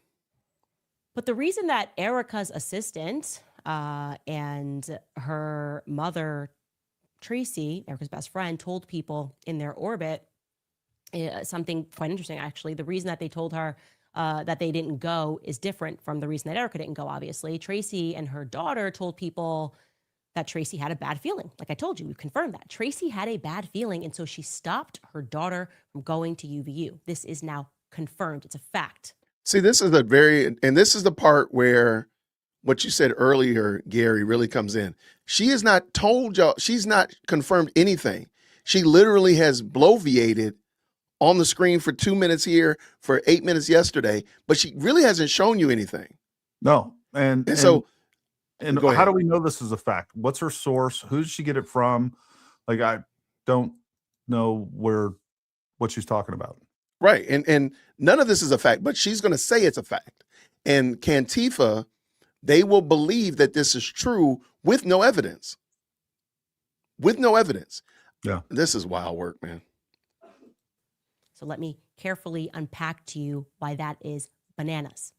S5: But the reason that Erica's assistant and her mother, Tracy, Erica's best friend, told people in their orbit something quite interesting, actually. The reason that they told her that they didn't go is different from the reason that Erica didn't go, obviously. Tracy and her daughter told people that Tracy had a bad feeling. Like I told you, we've confirmed that. Tracy had a bad feeling, and so she stopped her daughter from going to UVU. This is now confirmed. It's a fact.
S1: See, this is this is the part where what you said earlier, Gary, really comes in. She has not told y'all, she's not confirmed anything. She literally has bloviated on the screen for 2 minutes here, for 8 minutes yesterday, but she really hasn't shown you anything.
S2: No. And
S1: so
S2: how do we know this is a fact? What's her source? Who did she get it from? Like, I don't know what she's talking about.
S1: Right. And none of this is a fact, but she's going to say it's a fact. And Cantifa, they will believe that this is true with no evidence. With no evidence.
S2: Yeah.
S1: This is wild work, man.
S5: So let me carefully unpack to you why that is bananas.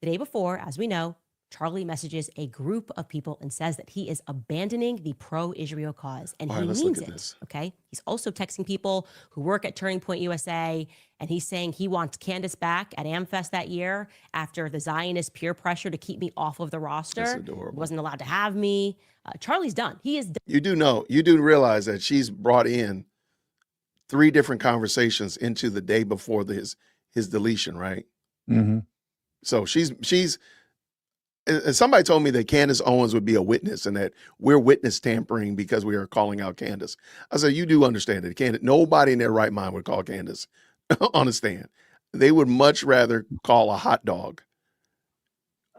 S5: The day before, as we know, Charlie messages a group of people and says that he is abandoning the pro-Israel cause, and he means it, okay? He's also texting people who work at Turning Point USA, and he's saying he wants Candace back at AmFest that year after the Zionist peer pressure to keep me off of the roster.
S1: That's adorable.
S5: He wasn't allowed to have me. Charlie's done. He is done.
S1: You do realize that she's brought in 3 different conversations into the day before his deletion, right?
S2: Mm-hmm.
S1: So she's and somebody told me that Candace Owens would be a witness and that we're witness tampering because we are calling out Candace. I said, you do understand that Candace, nobody in their right mind would call Candace on a stand. They would much rather call a hot dog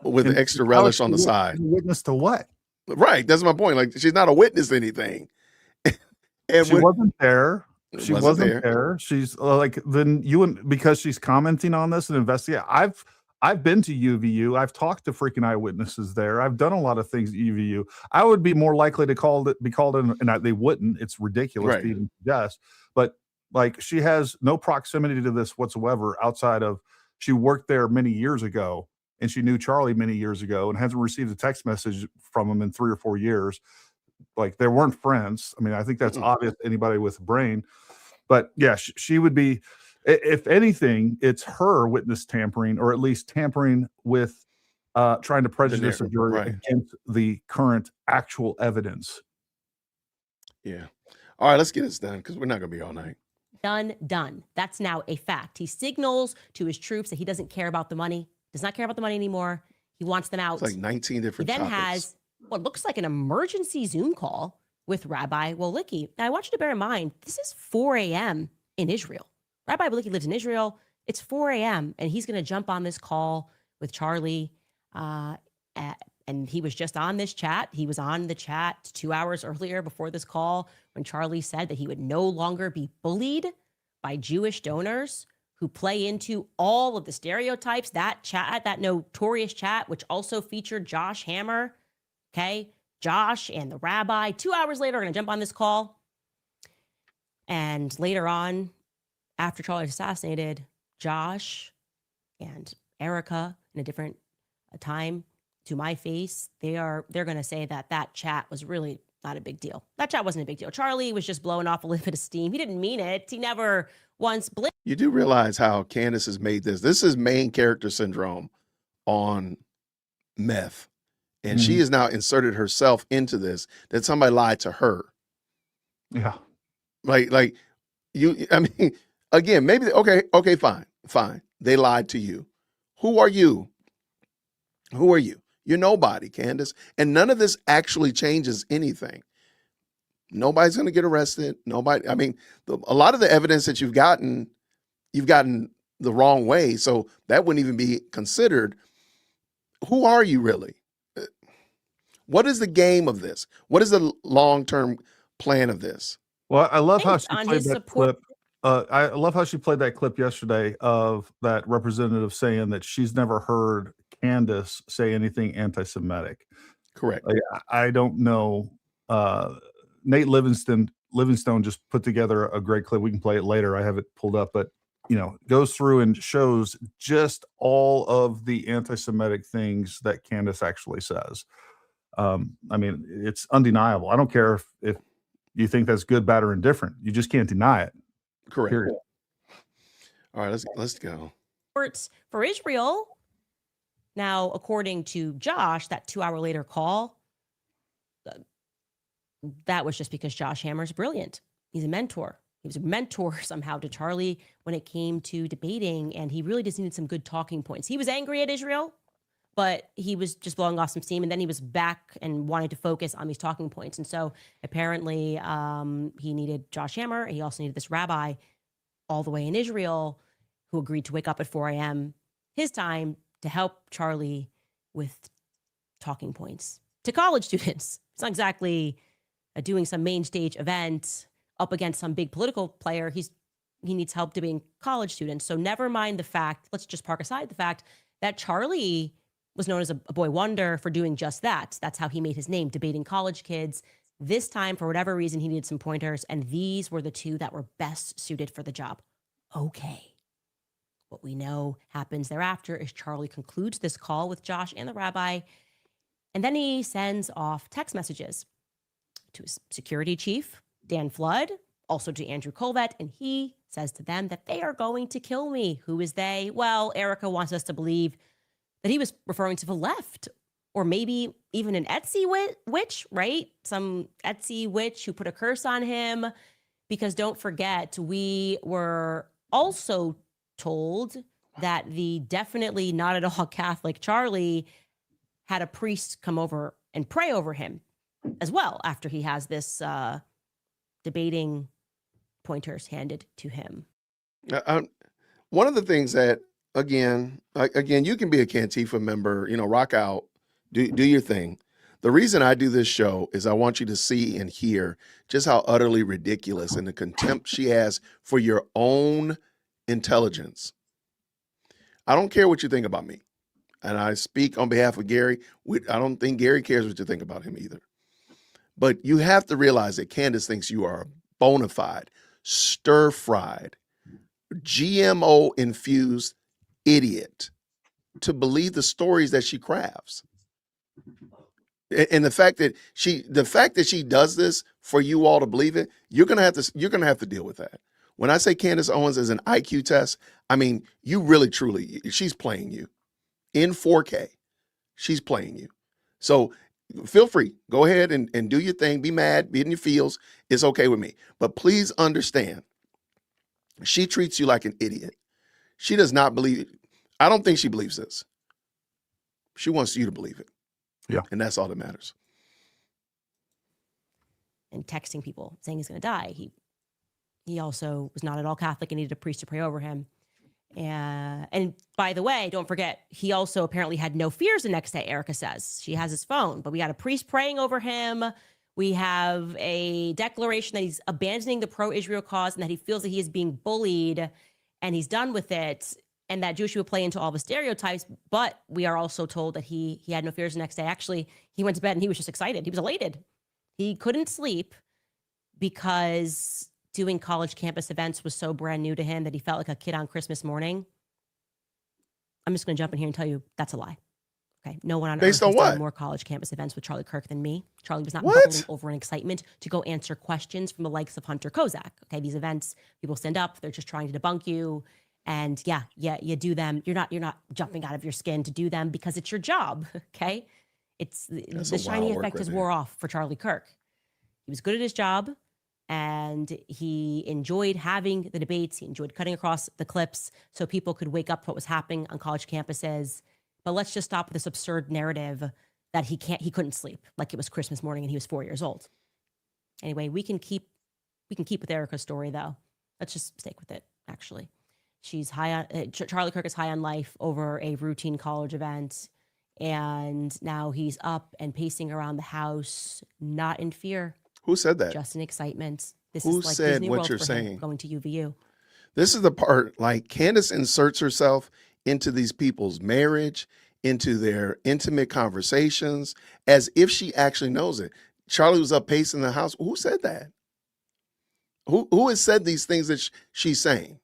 S1: with an extra relish on the side.
S2: Witness to what?
S1: Right. That's my point. Like, she's not a witness to anything.
S2: And she wasn't there. She wasn't
S1: there.
S2: She's like, then because she's commenting on this and investigating. I've been to UVU. I've talked to freaking eyewitnesses there. I've done a lot of things at UVU. I would be more likely to be called in, and they wouldn't. It's ridiculous
S1: Right.
S2: to even suggest. But like, she has no proximity to this whatsoever outside of she worked there many years ago, and she knew Charlie many years ago, and hasn't received a text message from him in 3 or 4 years. Like, they weren't friends. I mean, I think that's obvious to anybody with a brain. But yeah, she would be, if anything, it's her witness tampering, or at least tampering with trying to prejudice a jury
S1: right.
S2: against the current actual evidence.
S1: Yeah. All right, let's get this done because we're not going to be all night.
S5: Done. That's now a fact. He signals to his troops that he doesn't care about the money, does not care about the money anymore. He wants them out.
S1: It's like 19 different
S5: He then
S1: topics.
S5: has what looks like an emergency Zoom call with Rabbi Wolicki. Now, I want you to bear in mind, this is 4 a.m. in Israel. Rabbi Wolicki lives in Israel. It's 4 a.m. and he's going to jump on this call with Charlie. And he was just on this chat. He was on the chat 2 hours earlier before this call when Charlie said that he would no longer be bullied by Jewish donors who play into all of the stereotypes. That chat, that notorious chat, which also featured Josh Hammer. Okay. Josh and the rabbi 2 hours later are going to jump on this call. And later on, after Charlie was assassinated, Josh and Erica, in a different time, to my face, they're going to say that chat was really not a big deal. That chat wasn't a big deal. Charlie was just blowing off a little bit of steam. He didn't mean it. He never once blinked.
S1: You do realize how Candace has made this. This is main character syndrome on meth. And she has now inserted herself into this, that somebody lied to her.
S2: Yeah.
S1: Like you, I mean, again, maybe, okay, fine. They lied to you. Who are you? Who are you? You're nobody, Candace. And none of this actually changes anything. Nobody's going to get arrested. Nobody, I mean, a lot of the evidence that you've gotten the wrong way. So that wouldn't even be considered. Who are you really? What is the game of this? What is the long-term plan of this?
S2: Well, I love how
S5: Based
S2: she
S5: on
S2: played
S5: his
S2: that
S5: support-
S2: clip. I love how she played that clip yesterday of that representative saying that she's never heard Candace say anything anti-Semitic.
S1: Correct.
S2: Like, I don't know. Nate Livingstone just put together a great clip. We can play it later. I have it pulled up, but goes through and shows just all of the anti-Semitic things that Candace actually says. I mean, it's undeniable. I don't care if you think that's good, bad, or indifferent. You just can't deny it.
S1: Correct.
S2: Period.
S1: All right, let's go.
S5: For Israel. Now, according to Josh, that 2 hour later call, that was just because Josh Hammer's brilliant. He's a mentor. He was a mentor somehow to Charlie when it came to debating, and he really just needed some good talking points. He was angry at Israel, but he was just blowing off some steam, and then he was back and wanted to focus on these talking points. And so apparently he needed Josh Hammer, and he also needed this rabbi all the way in Israel who agreed to wake up at 4 a.m. his time to help Charlie with talking points to college students. It's not exactly doing some main stage event up against some big political player. He needs help debating college students. So never mind the fact, let's just park aside the fact that Charlie was known as a boy wonder for doing just that. That's how he made his name, debating college kids. This time, for whatever reason, he needed some pointers, and these were the two that were best suited for the job. Okay. What we know happens thereafter is Charlie concludes this call with Josh and the rabbi, and then he sends off text messages to his security chief, Dan Flood, also to Andrew Colvett, and he says to them that they are going to kill me. Who is they? Well, Erica wants us to believe that he was referring to the left, or maybe even an Etsy witch, right? Some Etsy witch who put a curse on him. Because don't forget, we were also told that the definitely not at all Catholic Charlie had a priest come over and pray over him as well after he has this debating pointers handed to him.
S1: One of the things that, again, you can be a Cantifa member, rock out, do your thing. The reason I do this show is I want you to see and hear just how utterly ridiculous and the contempt she has for your own intelligence. I don't care what you think about me. and I speak on behalf of Gary. I don't think Gary cares what you think about him either. But you have to realize that Candace thinks you are a bona fide, stir-fried, GMO-infused idiot to believe the stories that she crafts. And the fact that she does this for you all to believe it, you're gonna have to deal with that. When I say Candace Owens is an IQ test, I mean you really truly, she's playing you in 4K. She's playing you. So feel free, go ahead and do your thing. Be mad, be in your feels. It's okay with me. But please understand, she treats you like an idiot. She does not believe. I don't think she believes this. She wants you to believe it.
S2: Yeah.
S1: And that's all that matters.
S5: And texting people saying he's going to die. He also was not at all Catholic and needed a priest to pray over him. And by the way, don't forget, he also apparently had no fears the next day, Erica says. She has his phone, but we got a priest praying over him. We have a declaration that he's abandoning the pro-Israel cause and that he feels that he is being bullied and he's done with it, and that Jewish people play into all the stereotypes. But we are also told that he had no fears the next day. Actually, he went to bed and he was just excited. He was elated. He couldn't sleep because doing college campus events was so brand new to him that he felt like a kid on Christmas morning. I'm just going to jump in here and tell you that's a lie. Okay, no one on earth has done more college campus events with Charlie Kirk than me. Charlie was not bubbling over in excitement to go answer questions from the likes of Hunter Kozak. Okay, these events, people stand up, they're just trying to debunk you, and yeah, you do them. You're not jumping out of your skin to do them because it's your job. Okay, it's the shiny effect has wore off for Charlie Kirk. He was good at his job, and he enjoyed having the debates. He enjoyed cutting across the clips so people could wake up to what was happening on college campuses. But let's just stop with this absurd narrative that he couldn't sleep like it was Christmas morning and he was 4 years old. Anyway, we can keep with Erica's story though. Let's just stick with it. Actually, she's high on Charlie Kirk is high on life over a routine college event, and now he's up and pacing around the house, not in fear.
S1: Who said that?
S5: Just in excitement. This
S1: Who
S5: is like
S1: said
S5: Disney
S1: what
S5: World
S1: you're
S5: for
S1: saying?
S5: him, going to UVU.
S1: This is the part, like Candace inserts herself into these people's marriage, into their intimate conversations, as if she actually knows it. Charlie was up pacing the house. Who said that? Who has said these things that she's saying?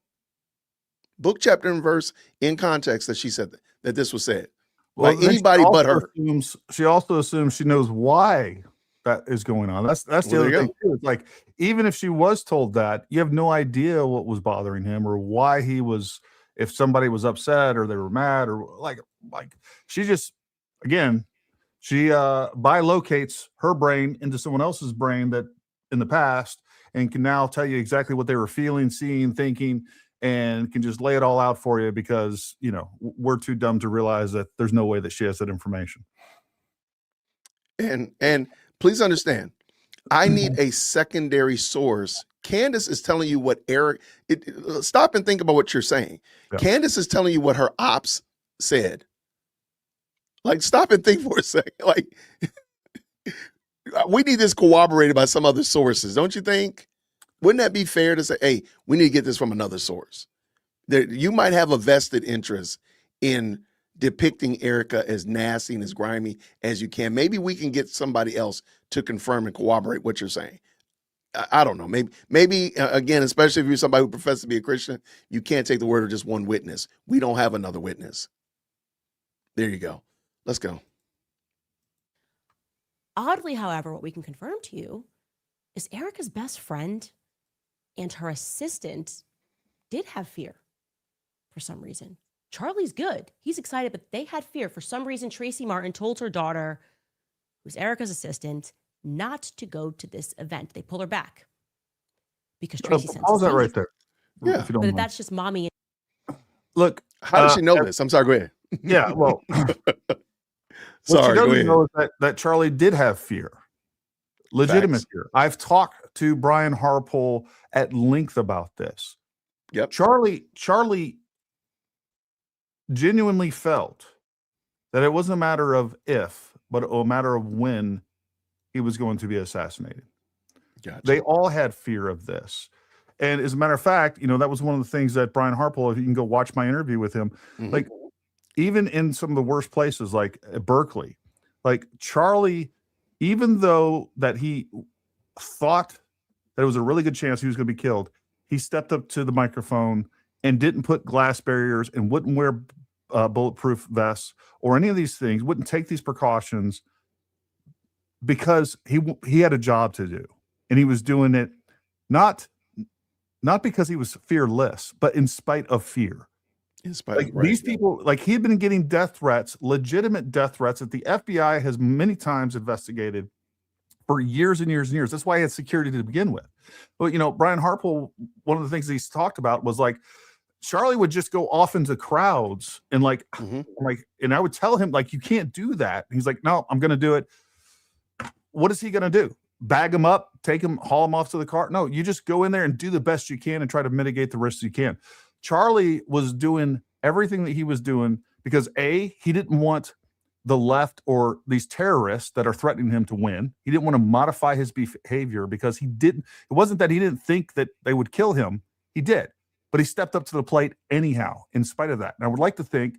S1: Book, chapter, and verse in context that she said that this was said. Well, by anybody but her.
S2: She also assumes she knows why that is going on. That's the other thing too. It's like, even if she was told that, you have no idea what was bothering him or why he was, if somebody was upset or they were mad or like she just, again, she bilocates her brain into someone else's brain that in the past and can now tell you exactly what they were feeling, seeing, thinking, and can just lay it all out for you because, you know, we're too dumb to realize that there's no way that she has that information.
S1: And please understand, I need a secondary source. Candace is telling you what stop and think about what you're saying. Yeah. Candace is telling you what her ops said. Like, stop and think for a second. Like, we need this corroborated by some other sources, don't you think? Wouldn't that be fair to say, hey, we need to get this from another source? You might have a vested interest in depicting Erica as nasty and as grimy as you can. Maybe we can get somebody else to confirm and corroborate what you're saying. I don't know. Maybe again, especially if you're somebody who professes to be a Christian, you can't take the word of just one witness. We don't have another witness. There you go. Let's go.
S5: Oddly, however, what we can confirm to you is Erica's best friend and her assistant did have fear for some reason. Charlie's good. He's excited, but they had fear. For some reason, Tracy Martin told her daughter, who's Erica's assistant, not to go to this event. They pull her back because Tracy sends
S2: pause that right there.
S1: Yeah.
S5: But that's just mommy.
S2: Look,
S1: how does she know this? I'm sorry, go ahead.
S2: Yeah, well,
S1: sorry, go ahead.
S2: Know is that Charlie did have fear, legitimate fear. I've talked to Brian Harpole at length about this.
S1: Yep.
S2: Charlie genuinely felt that it wasn't a matter of if, but a matter of when he was going to be assassinated.
S1: Gotcha.
S2: They all had fear of this. And as a matter of fact, you know, that was one of the things that Brian Harpole, if you can go watch my interview with him, like even in some of the worst places like Berkeley, like Charlie, even though that he thought that it was a really good chance he was going to be killed, he stepped up to the microphone and didn't put glass barriers and wouldn't wear bulletproof vests or any of these things, wouldn't take these precautions because he had a job to do, and he was doing it not because he was fearless, but in spite of fear.
S1: In spite
S2: Like
S1: of, right,
S2: these people, like he had been getting death threats, legitimate death threats that the FBI has many times investigated for years and years and years. That's why he had security to begin with. But Brian Harpole, one of the things he's talked about was like Charlie would just go off into crowds and and I would tell him like, you can't do that. And he's like, no, I'm going to do it. What is he going to do? Bag him up, take him, haul him off to the car? No, you just go in there and do the best you can and try to mitigate the risks you can. Charlie was doing everything that he was doing because he didn't want the left or these terrorists that are threatening him to win. He didn't want to modify his behavior because it wasn't that he didn't think that they would kill him. He did, but he stepped up to the plate anyhow, in spite of that. And I would like to think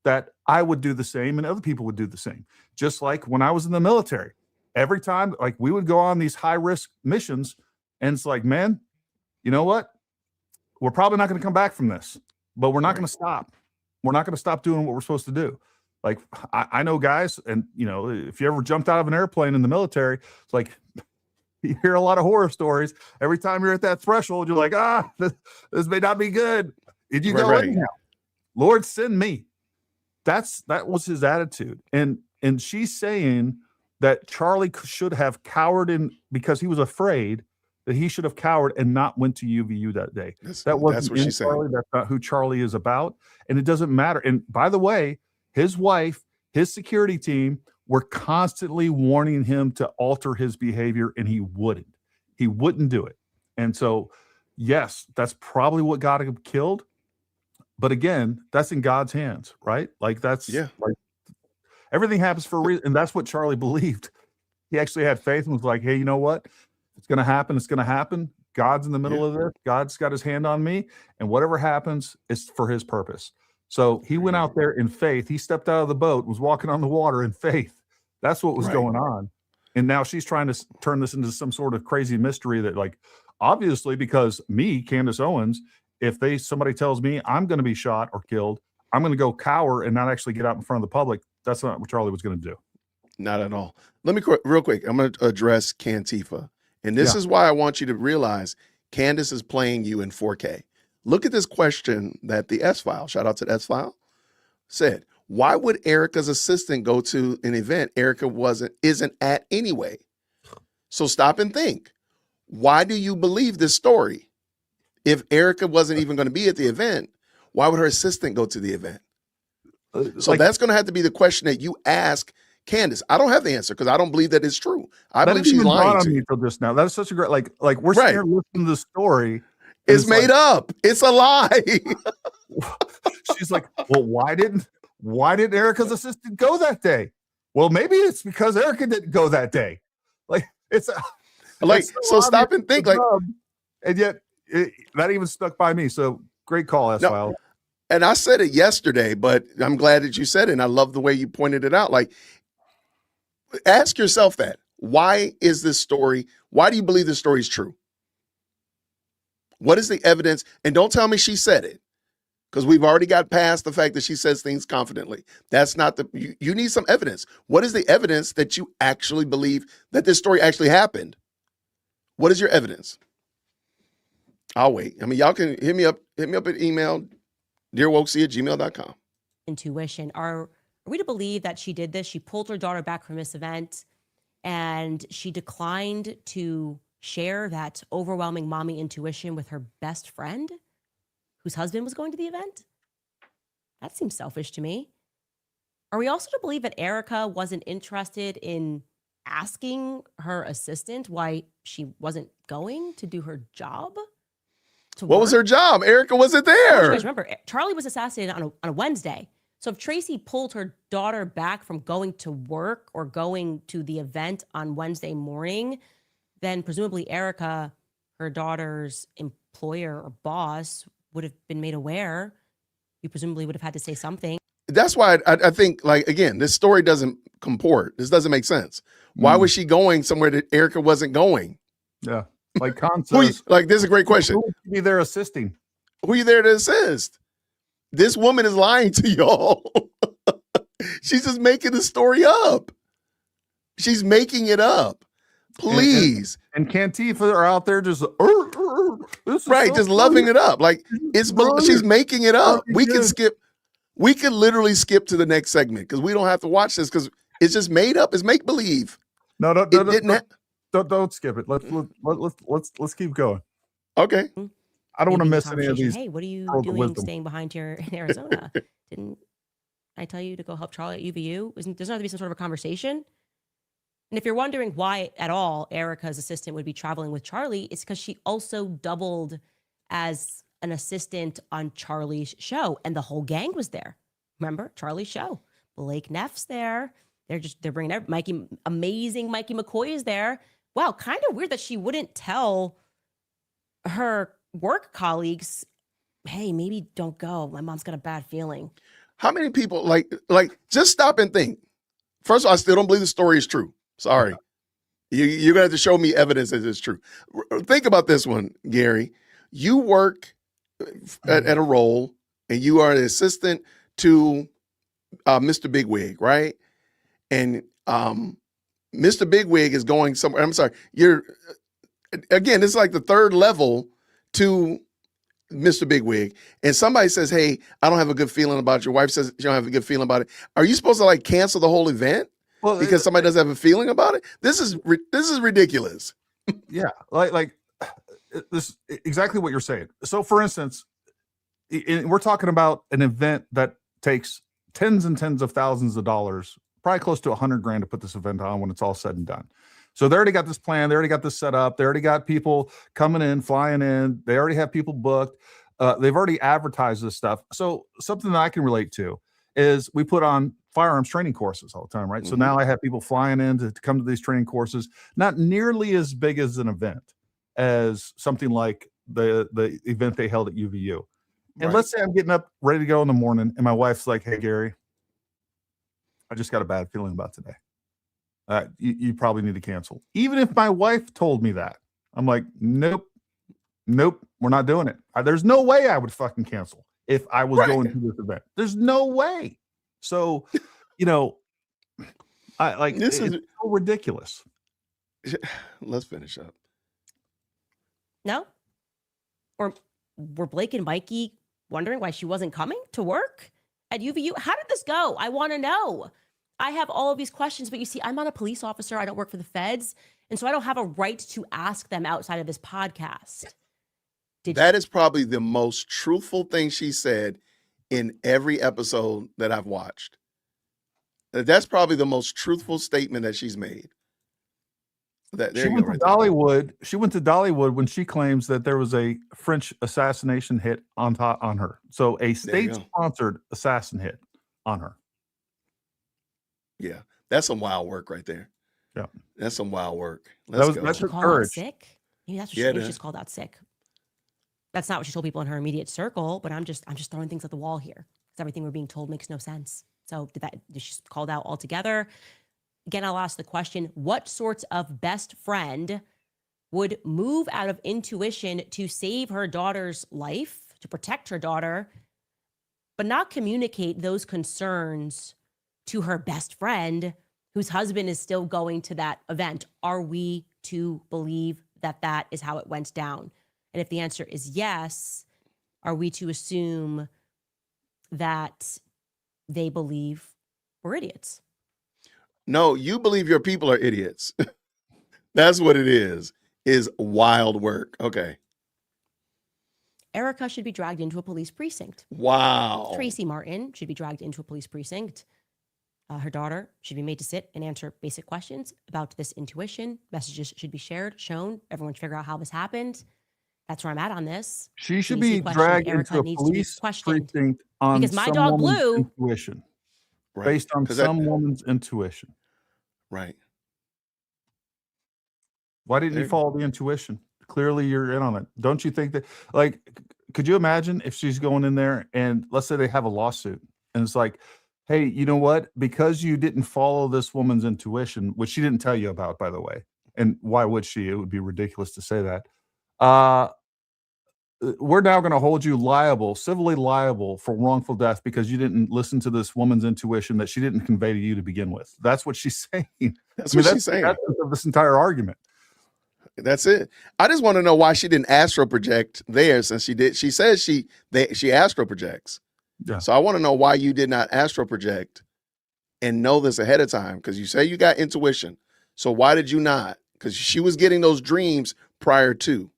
S2: that I would do the same and other people would do the same. Just like when I was in the military, every time like we would go on these high risk missions and it's like, man, you know what? We're probably not going to come back from this, but we're not going to stop. We're not going to stop doing what we're supposed to do. Like I know guys, and if you ever jumped out of an airplane in the military, it's like you hear a lot of horror stories. Every time you're at that threshold, you're like, this may not be good. Did you go anyhow? Lord, send me. That was his attitude. And she's saying that Charlie should have cowered in because he was afraid that he should have cowered and not went to UVU that day. That's what she's saying. That's not who Charlie is about. And it doesn't matter. And by the way, his wife, his security team were constantly warning him to alter his behavior, and he wouldn't. He wouldn't do it. And so, yes, that's probably what got him killed. But again, that's in God's hands, right? Like like everything happens for a reason. And that's what Charlie believed. He actually had faith and was like, hey, you know what? It's going to happen. It's going to happen. God's in the middle of this. God's got his hand on me. And whatever happens is for his purpose. So he went out there in faith. He stepped out of the boat, was walking on the water in faith. That's what was going on. And now she's trying to turn this into some sort of crazy mystery that, like, obviously, because me, Candace Owens, if somebody tells me I'm going to be shot or killed, I'm going to go cower and not actually get out in front of the public. That's not what Charlie was going to do.
S1: Not at all. Let me real quick. I'm going to address Cantifa. And this is why I want you to realize Candace is playing you in 4K. Look at this question that the S-File, shout out to the S-File, said. Why would Erica's assistant go to an event Erica isn't at anyway? So stop and think. Why do you believe this story? If Erica wasn't even going to be at the event, why would her assistant go to the event? So that's going to have to be the question that you ask Candace. I don't have the answer because I don't believe that it's true. I believe she's lying to you.
S2: Just now. That is such a great, like we're sitting here listening to the story.
S1: It's made up. It's a lie.
S2: She's like, well, why didn't Erica's assistant go that day? Well, maybe it's because Erica didn't go that day. Like so
S1: stop and think
S2: and yet that even stuck by me. So great call, S-File.
S1: And I said it yesterday, but I'm glad that you said it. And I love the way you pointed it out. Like, ask yourself that. Why is this story? Why do you believe this story is true? What is the evidence? And don't tell me she said it, because we've already got past the fact that she says things confidently. That's not you need some evidence. What is the evidence that you actually believe that this story actually happened? What is your evidence? I'll wait. I mean, y'all can hit me up at email, dearwokesy@gmail.com.
S5: Intuition. Are we to believe that she did this? She pulled her daughter back from this event and she declined to share that overwhelming mommy intuition with her best friend whose husband was going to the event? That seems selfish to me. Are we also to believe that Erica wasn't interested in asking her assistant why she wasn't going to do her job?
S1: What was her job? Erica wasn't there.
S5: You guys remember, Charlie was assassinated on a Wednesday. So if Tracy pulled her daughter back from going to work or going to the event on Wednesday morning, then presumably Erica, her daughter's employer or boss, would have been made aware. You presumably would have had to say something.
S1: that's why I think, like, again, this story doesn't comport. This doesn't make sense. Why was she going somewhere that Erica wasn't going?
S2: Yeah. Like Con says,
S1: like, this is a great question.
S2: Who would be there assisting?
S1: Who are you there to assist? This woman is lying to y'all. She's just making the story up. She's making it up. Please.
S2: And Cantifa are out there just this is
S1: right,
S2: so
S1: just
S2: funny.
S1: loving it up. Like, it's
S2: Brilliant.
S1: she's making it up.
S2: Oh,
S1: We
S2: yeah.
S1: can skip. We could literally skip to the next segment because we don't have to watch this because it's just made up. It's make believe.
S2: No,
S1: It didn't.
S2: don't skip it. Let's keep going.
S1: Okay.
S2: I don't want to
S5: Maybe the
S2: miss any of
S5: conversation,
S2: these.
S5: Hey, what are you
S2: pearls of
S5: doing
S2: wisdom.
S5: staying behind here in Arizona? Didn't I tell you to go help Charlie at UVU? There's not to be some sort of a conversation? And if you're wondering why at all Erica's assistant would be traveling with Charlie, it's because she also doubled as an assistant on Charlie's show, and the whole gang was there. Remember Charlie's show? Blake Neff's there. They're bringing amazing Mikey McCoy is there. Wow, kind of weird that she wouldn't tell her work colleagues, hey, maybe don't go. My mom's got a bad feeling.
S1: How many people like just stop and think? First of all, I still don't believe the story is true. Sorry. You're gonna have to show me evidence that it's true. Think about this one, Gary. You work at a role and you are an assistant to Mr. Bigwig, right? And Mr. Bigwig is going somewhere. I'm sorry. Again, it's like the third level to Mr. Bigwig. And somebody says, hey, I don't have a good feeling about it. Your wife says you don't have a good feeling about it. Are you supposed to like cancel the whole event because somebody doesn't have a feeling about it? This is ridiculous.
S2: Yeah, like this exactly what you're saying. So, for instance, we're talking about an event that takes tens and tens of thousands of dollars, probably close to $100,000 to put this event on when it's all said and done. So they already got this plan. They already got this set up. They already got people coming in, flying in. They already have people booked. They've already advertised this stuff. So something that I can relate to is we put on firearms training courses all the time, right? Mm-hmm. So now I have people flying in to come to these training courses, not nearly as big as an event as something like the event they held at UVU. And let's say I'm getting up ready to go in the morning and my wife's like, hey, Gary, I just got a bad feeling about today. You probably need to cancel. Even if my wife told me that, I'm like, nope, we're not doing it. There's no way I would fucking cancel if I was going to this event. There's no way. So, I like this is so ridiculous.
S1: Let's finish up.
S5: No? Or were Blake and Mikey wondering why she wasn't coming to work at UVU? How did this go? I want to know. I have all of these questions, but you see, I'm not a police officer. I don't work for the feds. And so I don't have a right to ask them outside of this podcast.
S1: That is probably the most truthful thing she said in every episode that I've watched. That's probably the most truthful statement that she's made.
S2: She went to Dollywood. She went to Dollywood when she claims that there was a French assassination hit on her. So a state-sponsored assassin hit on her.
S1: Yeah, that's some wild work right there.
S2: Yeah,
S1: that's some wild work.
S5: That's her courage. Sick? Maybe that's what she just called out sick. That's not what she told people in her immediate circle. But I'm just throwing things at the wall here because everything we're being told makes no sense. So did she called out altogether? Again, I'll ask the question: what sorts of best friend would move out of intuition to save her daughter's life, to protect her daughter, but not communicate those concerns to her best friend whose husband is still going to that event? Are we to believe that that is how it went down? And if the answer is yes, are we to assume that they believe we're idiots?
S1: No, you believe your people are idiots. That's what it is wild work. Okay.
S5: Erica should be dragged into a police precinct.
S1: Wow.
S5: Tracy Martin should be dragged into a police precinct. Her daughter should be made to sit and answer basic questions about this intuition. Messages should be shared, shown. Everyone should figure out how this happened. That's where I'm at on this.
S2: She should be dragged into a police precinct on
S5: because my dog Blue
S2: intuition, based on some woman's intuition.
S1: Right.
S2: Why didn't you follow the intuition? Clearly, you're in on it. Don't you think that? Like, could you imagine if she's going in there and let's say they have a lawsuit and it's like, hey, you know what? Because you didn't follow this woman's intuition, which she didn't tell you about, by the way, and why would she? It would be ridiculous to say that. We're now going to hold you liable, civilly liable for wrongful death because you didn't listen to this woman's intuition that she didn't convey to you to begin with. That's what she's saying.
S1: That's what she's saying.
S2: That's this entire argument.
S1: That's it. I just want to know why she didn't astro project there since she did. She says she astro projects.
S2: Yeah.
S1: So I want to know why you did not astro project and know this ahead of time, because you say you got intuition. So why did you not? Because she was getting those dreams prior to.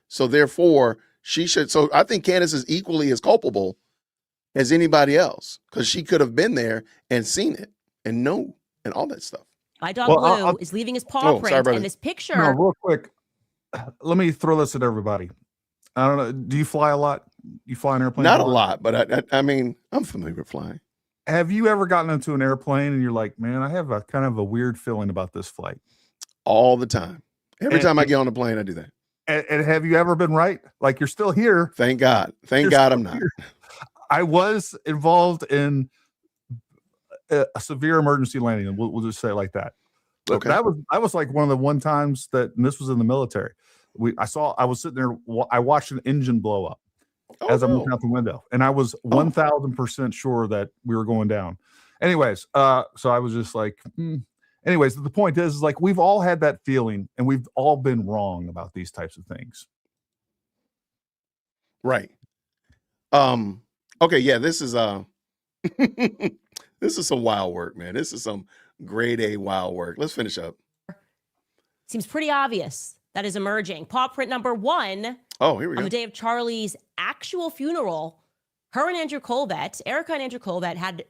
S1: So therefore, she should. So I think Candace is equally as culpable as anybody else, because she could have been there and seen it and know and all that stuff.
S5: My dog Blue is leaving his paw print, and this picture.
S2: No, real quick, let me throw this at everybody. I don't know. Do you fly a lot? You fly an airplane?
S1: Not a lot, but I mean, I'm familiar with flying.
S2: Have you ever gotten into an airplane and you're like, man, I have a kind of a weird feeling about this flight?
S1: All the time. Every time I get on a plane, I do that.
S2: And have you ever been right? Like, you're still here.
S1: Thank God. Thank God I'm not.
S2: Here. I was involved in a severe emergency landing, and we'll just say it like that. But
S1: Okay.
S2: that was like one of the one times that, and this was in the military. I was sitting there, I watched an engine blow up as I'm looking out the window, and I was 1,000% sure that we were going down. Anyways, so I was just like, Anyways, the point is like, we've all had that feeling, and we've all been wrong about these types of things.
S1: Right. Okay. Yeah. This is this is some wild work, man. This is some grade A wild work. Let's finish up.
S5: Seems pretty obvious that is emerging. Paw print number 1.
S1: Oh, here we go.
S5: On the day of Charlie's actual funeral, her and Andrew Colvett, Erica and Andrew Colvett, had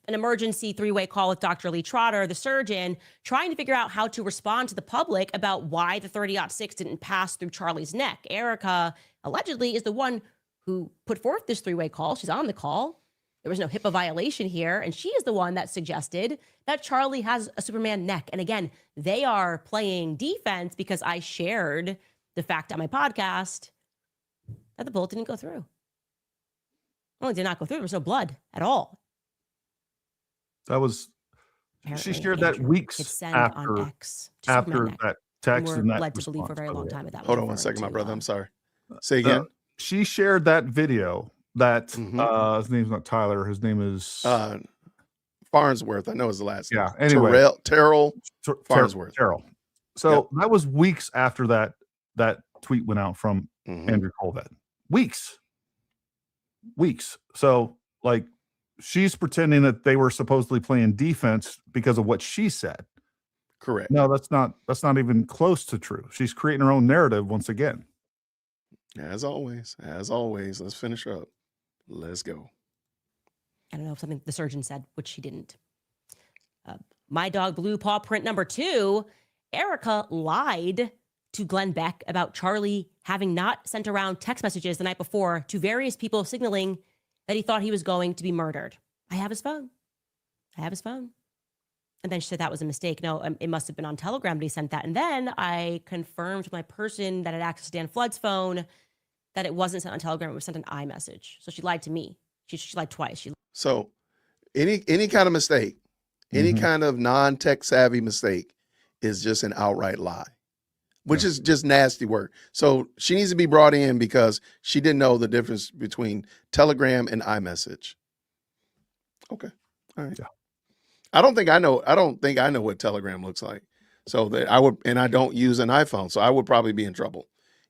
S5: an emergency 3-way call with Dr. Lee Trotter, the surgeon, trying to figure out how to respond to the public about why the 30-06 didn't pass through Charlie's neck. Erica allegedly is the one who put forth this 3-way call. She's on the call. There was no HIPAA violation here, and she is the one that suggested that Charlie has a Superman neck. And again, they are playing defense because I shared the fact on my podcast that the bullet didn't go through. Well, it did not go through. There was no blood at all.
S2: That was,
S5: Apparently,
S2: she shared that
S5: Andrew
S2: weeks
S5: hit send
S2: after
S5: on X to Superman neck.
S2: that text
S5: We're
S2: and that
S5: led to believe for a
S2: response,
S5: very
S2: by the
S5: long
S2: way.
S5: time that
S1: Hold on
S5: was
S1: one second, my
S5: referring
S1: brother.
S5: to,
S1: I'm sorry. Say again.
S2: She shared that video that his name's not Tyler. His name is
S1: Farnsworth. I know his last name.
S2: yeah. Anyway,
S1: Terrell Farnsworth.
S2: Terrell. So that was weeks after that tweet went out from Andrew Colvett. Weeks. So like, she's pretending that they were supposedly playing defense because of what she said.
S1: Correct.
S2: No, that's not even close to true. She's creating her own narrative once again.
S1: As always, let's finish up. Let's go.
S5: I don't know if something the surgeon said, which she didn't. My dog Blue paw print number 2. Erica lied to Glenn Beck about Charlie having not sent around text messages the night before to various people signaling that he thought he was going to be murdered. I have his phone. And then she said that was a mistake. No, it must have been on Telegram that he sent that. And then I confirmed with my person that had access to Dan Flood's phone that it wasn't sent on Telegram. It was sent an iMessage. So she lied to me. She lied twice.
S1: So any kind of mistake, any kind of non-tech savvy mistake is just an outright lie, which is just nasty work. So she needs to be brought in because she didn't know the difference between Telegram and iMessage. Okay. All right.
S2: Yeah.
S1: I don't think I know what Telegram looks like. So that I don't use an iPhone. So I would probably be in trouble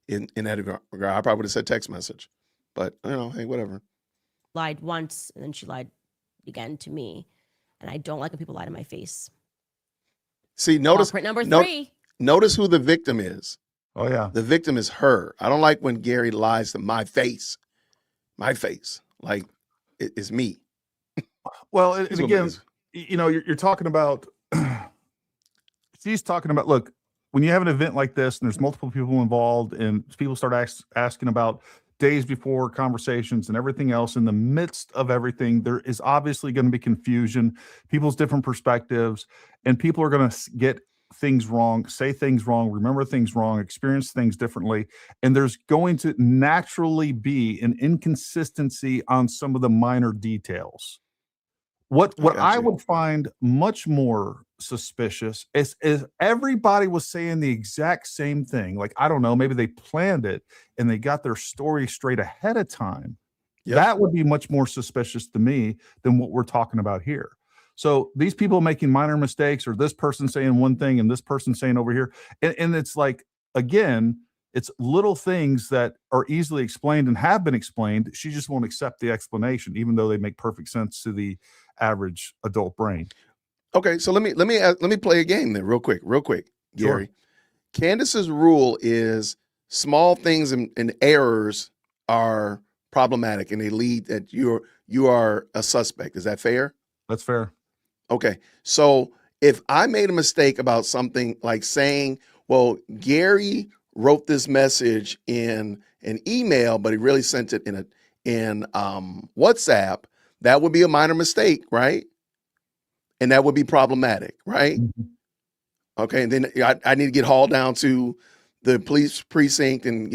S1: in that regard. I probably would have said text message, but hey, whatever.
S5: Lied once and then she lied again to me. And I don't like when people lie to my face.
S1: See, notice
S5: Print number 3.
S1: Notice who the victim is.
S2: Oh yeah.
S1: The victim is her. I don't like when Gary lies to my face. My face. Like it's me.
S2: Well, and again, you're talking about, she's talking about, look, when you have an event like this and there's multiple people involved and people start asking about days before conversations and everything else, in the midst of everything, there is obviously going to be confusion, people's different perspectives, and people are going to get things wrong, say things wrong, remember things wrong, experience things differently. And there's going to naturally be an inconsistency on some of the minor details. What
S1: got
S2: I
S1: you.
S2: would find much more suspicious is everybody was saying the exact same thing. Like, I don't know, maybe they planned it and they got their story straight ahead of time.
S1: Yep.
S2: That would be much more suspicious to me than what we're talking about here. So these people making minor mistakes, or this person saying one thing and this person saying over here, and it's like, again, it's little things that are easily explained and have been explained. She just won't accept the explanation, even though they make perfect sense to the average adult brain.
S1: Okay, so let me play a game then, real quick, Gary.
S2: Sure.
S1: Candace's rule is small things and errors are problematic, and they lead that you are a suspect. Is that fair?
S2: That's fair.
S1: Okay, so if I made a mistake about something like saying, well, Gary wrote this message in an email, but he really sent it in WhatsApp, that would be a minor mistake, right? And that would be problematic, right?
S2: Mhm.
S1: Okay, and then I need to get hauled down to the police precinct and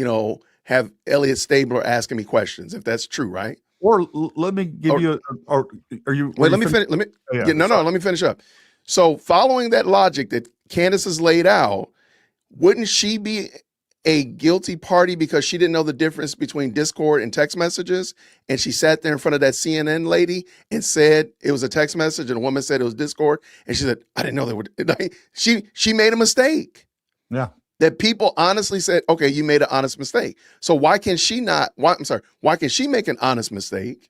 S1: have Elliot Stabler asking me questions if that's true, right?
S2: Or let me give
S1: Or-
S2: you or are you
S1: Wait, let me finish. Let me
S2: Oh, yeah,
S1: yeah, no,
S2: sorry.
S1: let me finish up. So, following that logic that Candace has laid out, wouldn't she be a guilty party because she didn't know the difference between Discord and text messages, and she sat there in front of that CNN lady and said it was a text message, and a woman said it was Discord, and she said, "I didn't know they would." She made a mistake.
S2: Yeah.
S1: That people honestly said, "Okay, you made an honest mistake." So why can she not? Why can she make an honest mistake?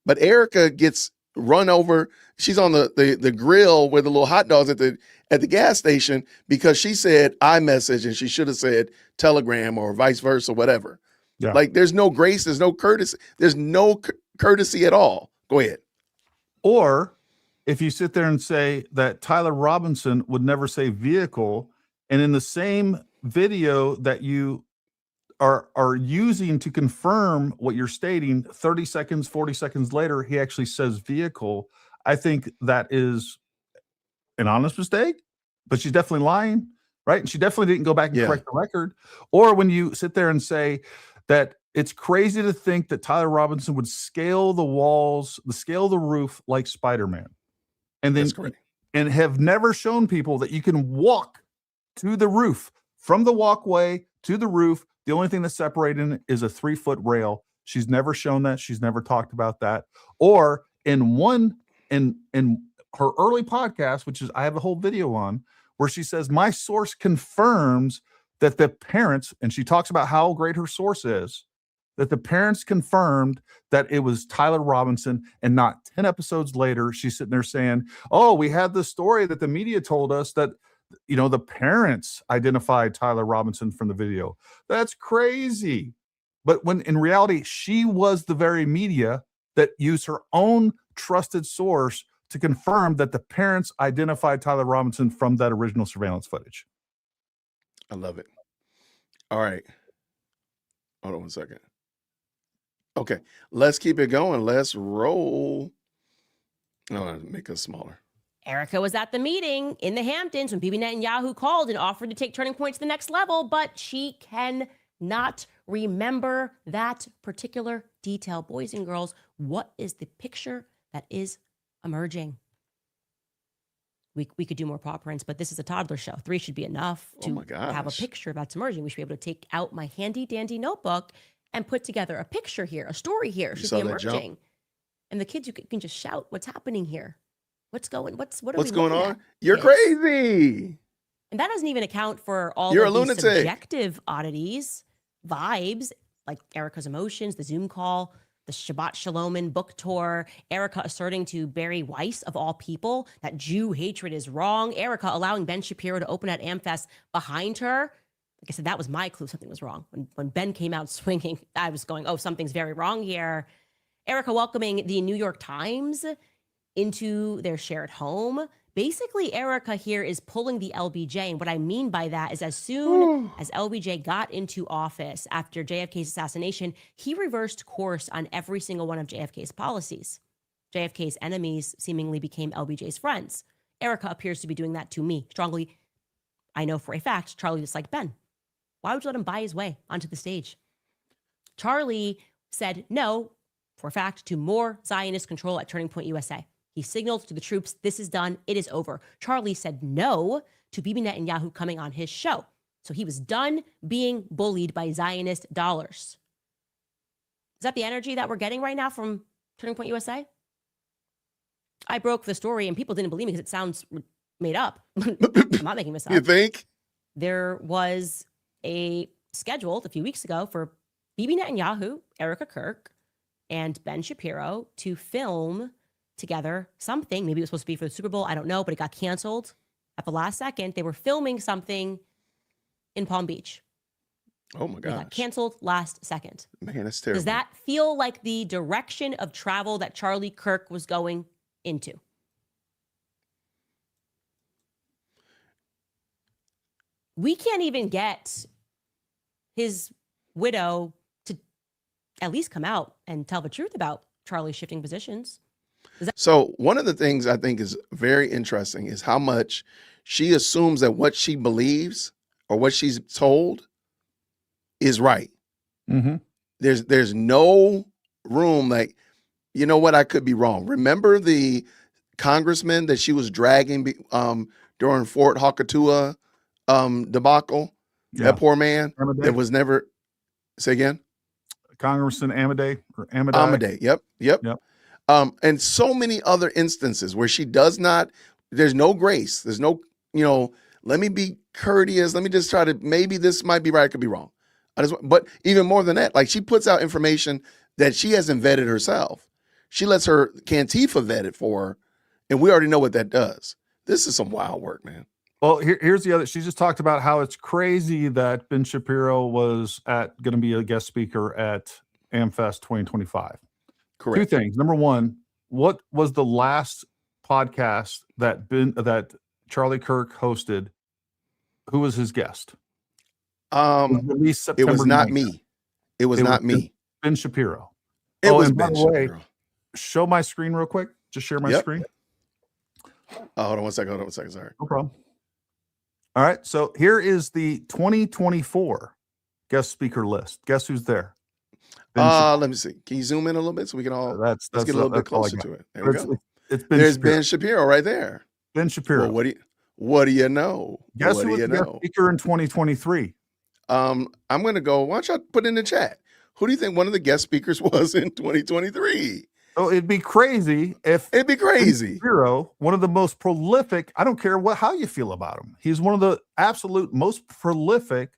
S1: But Erica gets run over. She's on the grill with the little hot dogs at the gas station because she said iMessage and she should have said Telegram or vice versa, whatever.
S2: Yeah.
S1: Like there's no grace, there's no courtesy, there's no courtesy at all. Go ahead.
S2: Or if you sit there and say that Tyler Robinson would never say vehicle, and in the same video that you are using to confirm what you're stating, 30 seconds, 40 seconds later, he actually says vehicle, I think that is an honest mistake, but she's definitely lying, right? And she definitely didn't go back and
S1: Yeah.
S2: correct the record. Or when you sit there and say that it's crazy to think that Tyler Robinson would scale the walls, scale the roof like Spider-Man. And then
S1: That's correct.
S2: and have never shown people that you can walk to the roof from the walkway to the roof. The only thing that's separating is a 3-foot rail. She's never shown that. She's never talked about that. Or in her early podcast, which is I have a whole video on, where she says, my source confirms that the parents, and she talks about how great her source is, that the parents confirmed that it was Tyler Robinson, and not 10 episodes later, she's sitting there saying, oh, we had this story that the media told us that, the parents identified Tyler Robinson from the video. That's crazy. But when in reality, she was the very media that used her own trusted source to confirm that the parents identified Tyler Robinson from that original surveillance footage.
S1: I love it. All right. Hold on 1 second. Okay, let's keep it going. Let's roll. No, make us smaller.
S5: Erica was at the meeting in the Hamptons when Bibi Netanyahu called and offered to take Turning Point to the next level, but she cannot remember that particular detail. Boys and girls, what is the picture that is emerging? We could do more paw prints, but this is a toddler show. 3 should be enough to have a picture that's emerging. We should be able to take out my handy dandy notebook and put together a picture here, a story here should be emerging. And the kids, you can just shout, what's happening here? What's going
S1: on? You're crazy.
S5: And that doesn't even account for all
S1: You're
S5: of
S1: a
S5: these
S1: lunatic.
S5: subjective oddities, vibes, like Erica's emotions, the Zoom call, the Shabbat Shalom book tour, Erica asserting to Barry Weiss, of all people, that Jew hatred is wrong, Erica allowing Ben Shapiro to open at AmFest behind her. Like I said, that was my clue something was wrong. When Ben came out swinging, I was going, oh, something's very wrong here. Erica welcoming the New York Times into their shared home. Basically, Erica here is pulling the LBJ. And what I mean by that is as soon as LBJ got into office after JFK's assassination, he reversed course on every single one of JFK's policies. JFK's enemies seemingly became LBJ's friends. Erica appears to be doing that to me strongly. I know for a fact Charlie disliked Ben. Why would you let him buy his way onto the stage? Charlie said no, for a fact, to more Zionist control at Turning Point USA. He signaled to the troops, this is done, it is over. Charlie said no to Bibi Netanyahu coming on his show. So he was done being bullied by Zionist dollars. Is that the energy that we're getting right now from Turning Point USA? I broke the story and people didn't believe me because it sounds made up. I'm not making this up.
S1: You think?
S5: There was a scheduled a few weeks ago for Bibi Netanyahu, Erica Kirk, and Ben Shapiro to film together something. Maybe it was supposed to be for the Super Bowl. I don't know, but it got canceled at the last second. They were filming something in Palm Beach.
S1: Oh my
S5: It got
S1: gosh.
S5: canceled last second.
S1: Man, that's terrible.
S5: Does that feel like the direction of travel that Charlie Kirk was going into? We can't even get his widow to at least come out and tell the truth about Charlie shifting positions.
S1: So one of the things I think is very interesting is how much she assumes that what she believes or what she's told is right.
S2: Mm-hmm.
S1: There's no room, like, you know what, I could be wrong. Remember the congressman that she was dragging during Fort Hakatua debacle?
S2: Yeah.
S1: That poor man
S2: Amadei.
S1: that was never, say again?
S2: Congressman Amadei or Amadei.
S1: Amadei. Yep.
S2: Yep.
S1: And so many other instances where she does not, there's no grace. There's no, let me be courteous. Let me just try to, maybe this might be right. I could be wrong. But even more than that, like, she puts out information that she hasn't vetted herself. She lets her Cantifa vet it for her. And we already know what that does. This is some wild work, man.
S2: Well, here's the other. She just talked about how it's crazy that Ben Shapiro was going to be a guest speaker at AmFest 2025.
S1: Correct.
S2: Two things. Number one, what was the last podcast that Charlie Kirk hosted? Who was his guest? Released
S1: It
S2: September
S1: was not
S2: 9th.
S1: me. It was not me.
S2: Ben Shapiro.
S1: It was
S2: and by
S1: Ben
S2: the way,
S1: Shapiro.
S2: show my screen real quick. Just share my
S1: Yep.
S2: screen.
S1: Hold on one second. Sorry.
S2: No problem. All right. So here is the 2024 guest speaker list. Guess who's there?
S1: Let me see. Can you zoom in a little bit so we can all let's get a little bit closer to it. There we go.
S2: It's Ben
S1: There's
S2: Shapiro.
S1: Ben Shapiro right there.
S2: Ben Shapiro.
S1: Well, what do you know?
S2: Guess
S1: what
S2: who
S1: do
S2: was
S1: you
S2: the guest
S1: know?
S2: speaker in 2023?
S1: I'm gonna go. Why don't y'all put in the chat? Who do you think one of the guest speakers was in 2023?
S2: Oh, it'd be crazy if
S1: It'd be crazy.
S2: Shapiro, one of the most prolific. I don't care how you feel about him. He's one of the absolute most prolific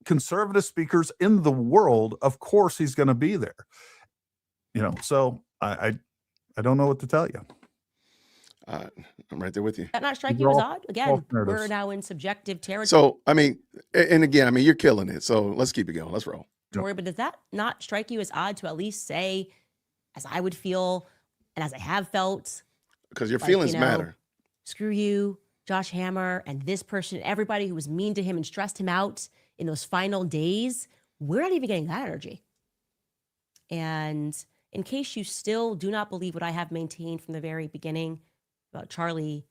S2: conservative speakers in the world. Of course, he's going to be there. So I don't know what to tell you.
S1: I'm right there with you.
S5: That not strike
S2: These
S5: you
S2: are
S5: as
S2: all
S5: odd? Again,
S2: false
S5: we're
S2: narratives.
S5: now in subjective territory.
S1: So, you're killing it. So let's keep it going. Let's roll.
S5: But does that not strike you as odd to at least say, as I would feel and as I have felt,
S1: Because your feelings matter.
S5: screw you, Josh Hammer, and this person, everybody who was mean to him and stressed him out in those final days? We're not even getting that energy. And in case you still do not believe what I have maintained from the very beginning about Charlie,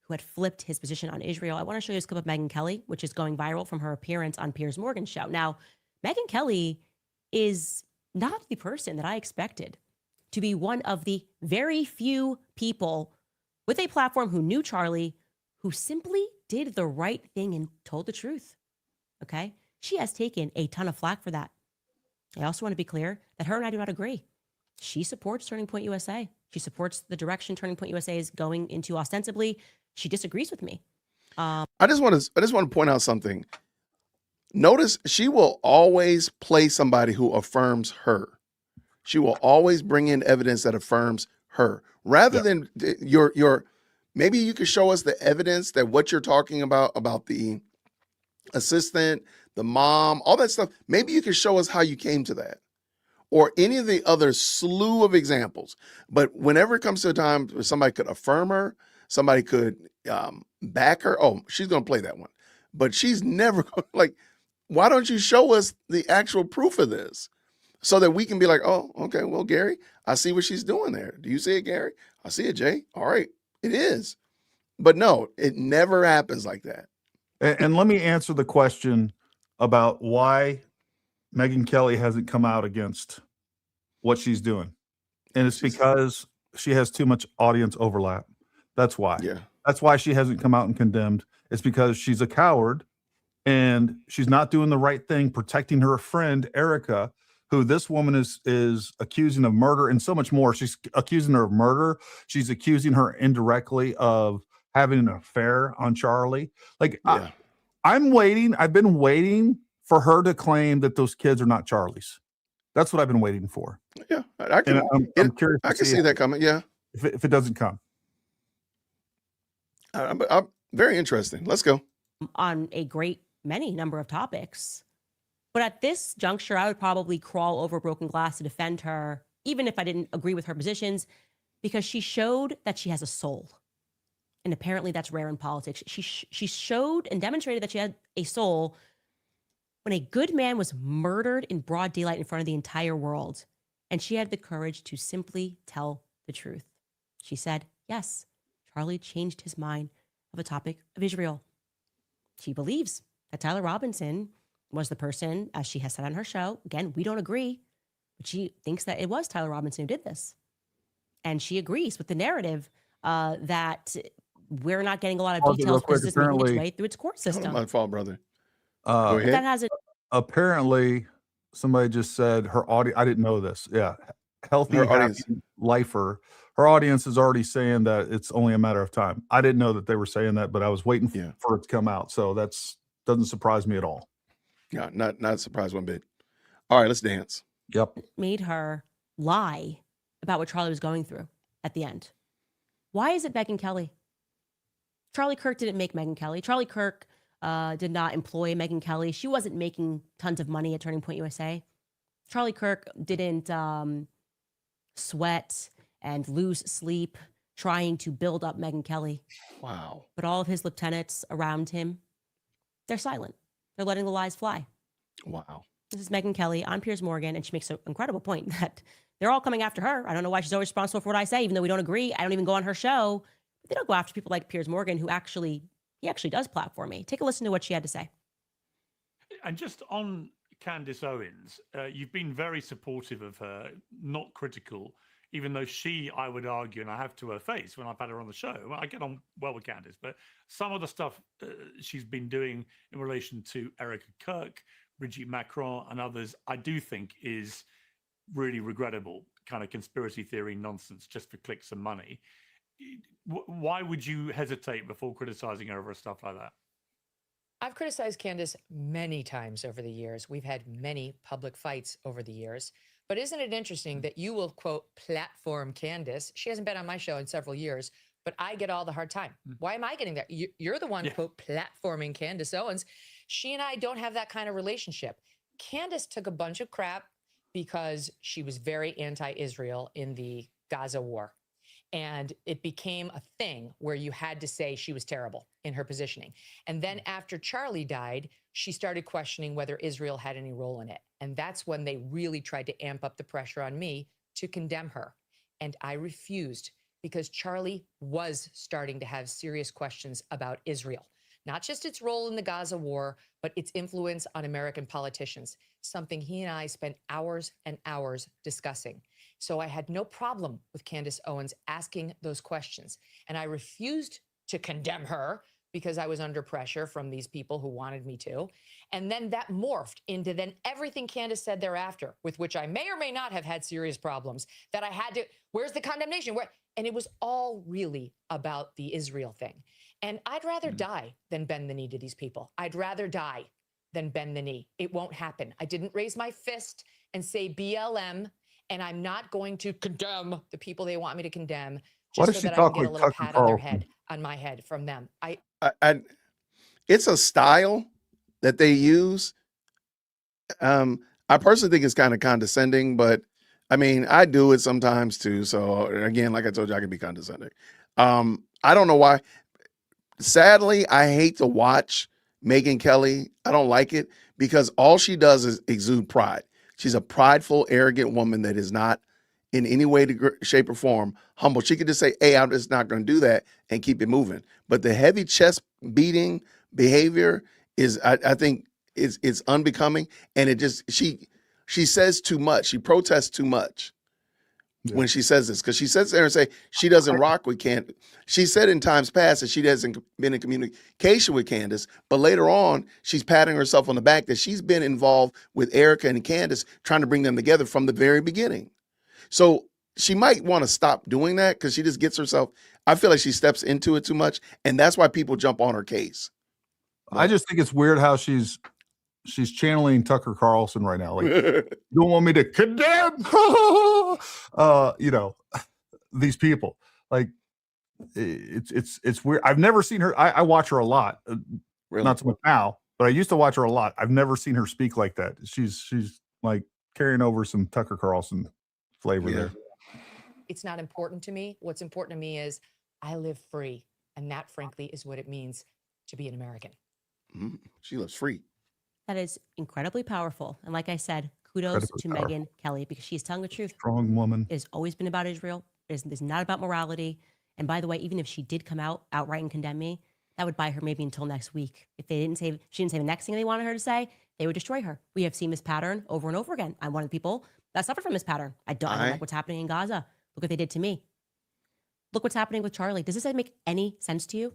S5: who had flipped his position on Israel, I want to show you this clip of Megyn Kelly, which is going viral from her appearance on Piers Morgan's show. Now, Megyn Kelly is not the person that I expected to be one of the very few people with a platform who knew Charlie, who simply did the right thing and told the truth. Okay? She has taken a ton of flack for that. I also want to be clear that her and I do not agree. She supports Turning Point USA. She supports the direction Turning Point USA is going into ostensibly. She disagrees with me.
S1: I just want to point out something. Notice she will always play somebody who affirms her. She will always bring in evidence that affirms her, rather than your. Maybe you could show us the evidence that what you're talking about the assistant, the mom, all that stuff. Maybe you could show us how you came to that, or any of the other slew of examples. But whenever it comes to a time where somebody could affirm her, somebody could back her. Oh, she's going to play that one, but she's never like. Why don't you show us the actual proof of this so that we can be like, oh, okay, well, Gary, I see what she's doing there. Do you see it, Gary? I see it, Jay. All right, it is. But no, it never happens like that.
S2: And let me answer the question about why Megyn Kelly hasn't come out against what she's doing. And it's because she has too much audience overlap. That's why.
S1: Yeah.
S2: That's why she hasn't come out and condemned. It's because she's a coward and she's not doing the right thing, protecting her friend Erica, who this woman is accusing of murder and so much more. She's accusing her of murder. She's accusing her indirectly of having an affair on Charlie. Like,
S1: Yeah.
S2: I'm waiting. I've been waiting for her to claim that those kids are not Charlie's. That's what I've been waiting for.
S1: Yeah. I can.
S2: I'm curious.
S1: I can see that coming. Yeah.
S2: If it doesn't come.
S1: I'm very interesting. Let's go.
S5: On a great many number of topics. But at this juncture, I would probably crawl over broken glass to defend her, even if I didn't agree with her positions, because she showed that she has a soul. And apparently that's rare in politics. She showed and demonstrated that she had a soul when a good man was murdered in broad daylight in front of the entire world. And she had the courage to simply tell the truth. She said, yes, Charlie changed his mind of a topic of Israel. She believes that Tyler Robinson was the person, as she has said on her show. Again, we don't agree, but she thinks that it was Tyler Robinson who did this. And she agrees with the narrative that we're not getting a lot of details because this is making its way through its court system.
S1: My fault, brother. Go ahead.
S5: That hasn't.
S2: Apparently, somebody just said her audience. I didn't know this. Yeah, healthy, happy lifer. Her audience is already saying that it's only a matter of time. I didn't know that they were saying that, but I was waiting for it to come out. So that's doesn't surprise me at all.
S1: Yeah, not surprised one bit. All right, let's dance.
S2: Yep.
S5: Made her lie about what Charlie was going through at the end. Why is it Megyn Kelly? Charlie Kirk didn't make Megyn Kelly. Charlie Kirk did not employ Megyn Kelly. She wasn't making tons of money at Turning Point USA. Charlie Kirk didn't sweat and lose sleep trying to build up Megyn Kelly.
S1: Wow.
S5: But all of his lieutenants around him, they're silent. They're letting the lies fly.
S1: Wow.
S5: This is Megyn Kelly. I'm Piers Morgan, and she makes an incredible point that they're all coming after her. I don't know why she's always responsible for what I say, even though we don't agree. I don't even go on her show. But they don't go after people like Piers Morgan, who actually does platform me. Take a listen to what she had to say.
S6: And just on Candace Owens, you've been very supportive of her, not critical, even though she, I would argue, and I have to her face when I've had her on the show, I get on well with Candace, but some of the stuff she's been doing in relation to Erica Kirk, Brigitte Macron, and others, I do think is really regrettable, kind of conspiracy theory nonsense just for clicks and money. Why would you hesitate before criticizing her over stuff like that?
S7: I've criticized Candace many times over the years. We've had many public fights over the years. But isn't it interesting that you will, quote, platform Candace? She hasn't been on my show in several years, but I get all the hard time. Why am I getting that? You're the one, quote, platforming Candace Owens. She and I don't have that kind of relationship. Candace took a bunch of crap because she was very anti-Israel in the Gaza war. And it became a thing where you had to say she was terrible in her positioning. And then after Charlie died, she started questioning whether Israel had any role in it. And that's when they really tried to amp up the pressure on me to condemn her. And I refused because Charlie was starting to have serious questions about Israel, not just its role in the Gaza war, but its influence on American politicians, something he and I spent hours and hours discussing. So I had no problem with Candace Owens asking those questions. And I refused to condemn her because I was under pressure from these people who wanted me to. And then that morphed into then everything Candace said thereafter, with which I may or may not have had serious problems, that I had to, where's the condemnation? And it was all really about the Israel thing. And I'd rather die than bend the knee to these people. I'd rather die than bend the knee. It won't happen. I didn't raise my fist and say BLM, and I'm not going to condemn the people they want me to condemn just so that I can get a little pat on their head, on my head from them.
S1: It's a style that they use. I personally think it's kind of condescending, but I mean, I do it sometimes too. So again, like I told you, I can be condescending. I don't know why. Sadly, I hate to watch Megyn Kelly. I don't like it because all she does is exude pride. She's a prideful, arrogant woman that is not in any way, shape, or form humble. She could just say, hey, I'm just not going to do that and keep it moving. But the heavy chest beating behavior is, I think, it's unbecoming. And it just, she says too much. She protests too much. when she says this, because she sits there and say she doesn't rock with Candace. She said in times past that she hasn't been in communication with Candace, but later on, she's patting herself on the back that she's been involved with Erica and Candace, trying to bring them together from the very beginning. So she might want to stop doing that because she just gets herself. I feel like she steps into it too much, and that's why people jump on her case.
S2: I just think it's weird how she's channeling Tucker Carlson right now. Like, you don't want me to condemn, you know, these people. Like, it's weird. I've never seen her. I watch her a lot,
S1: Really?
S2: not so much now, but I used to watch her a lot. I've never seen her speak like that. She's like carrying over some Tucker Carlson flavor there.
S7: It's not important to me. What's important to me is I live free, and that, frankly, is what it means to be an American.
S1: She lives free.
S5: That is incredibly powerful. And like I said, kudos to Megyn Kelly, because she's telling the truth.
S2: Strong woman.
S5: It has always been about Israel. It's not about morality. And by the way, even if she did come out outright and condemn me, that would buy her maybe until next week. If she didn't say the next thing they wanted her to say, they would destroy her. We have seen this pattern over and over again. I'm one of the people that suffered from this pattern. I don't like what's happening in Gaza. Look what they did to me. Look what's happening with Charlie. Does this make any sense to you?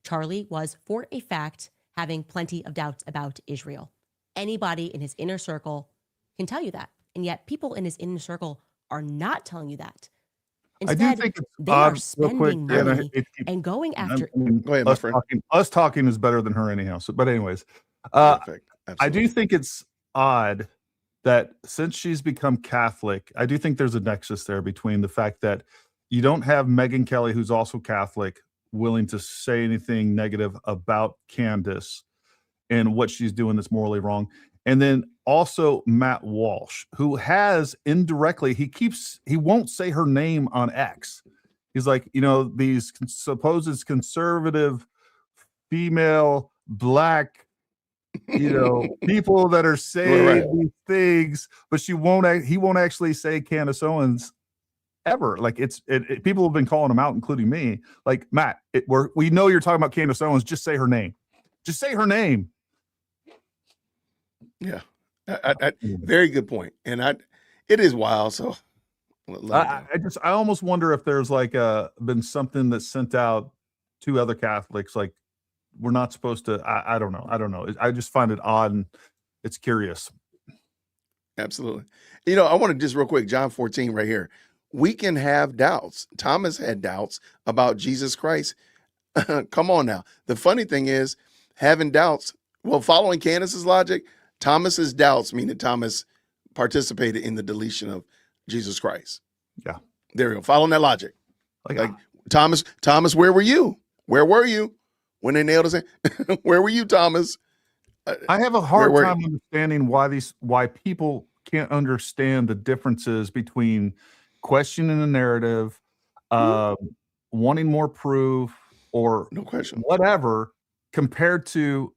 S5: Charlie was, for a fact, having plenty of doubts about Israel. Anybody in his inner circle can tell you that. And yet people in his inner circle are not telling you that. Instead,
S2: I do think
S5: they are spending money and going after.
S1: Go ahead, my friend.
S2: Us talking is better than her anyhow. So, but anyways,
S1: Perfect.
S2: I do think it's odd that since she's become Catholic, I do think there's a nexus there between the fact that you don't have Megyn Kelly, who's also Catholic, willing to say anything negative about Candace and what she's doing that's morally wrong. And then also Matt Walsh, who has indirectly, he won't say her name on X. He's like, you know, these supposed conservative female black, you know, people that are saying these things, but he won't actually say Candace Owens ever. Like people have been calling him out, including me. Like, Matt, we know you're talking about Candace Owens. Just say her name. Just say her name.
S1: Yeah, very good point. And it is wild. So
S2: I almost wonder if there's like been something that's sent out to other Catholics, like we're not supposed to. I don't know. I just find it odd, and it's curious.
S1: Absolutely. You know, I want to just real quick, John 14 right here. We can have doubts. Thomas had doubts about Jesus Christ. Come on now. The funny thing is, having doubts, well, following Candace's logic, Thomas's doubts mean that Thomas participated in the deletion of Jesus Christ.
S2: Yeah.
S1: There we go. Following that logic. Like Thomas, where were you? Where were you when they nailed us in? Where were you, Thomas?
S2: I have a hard time understanding why people can't understand the differences between questioning the narrative, wanting more proof, or
S1: no question,
S2: whatever, compared to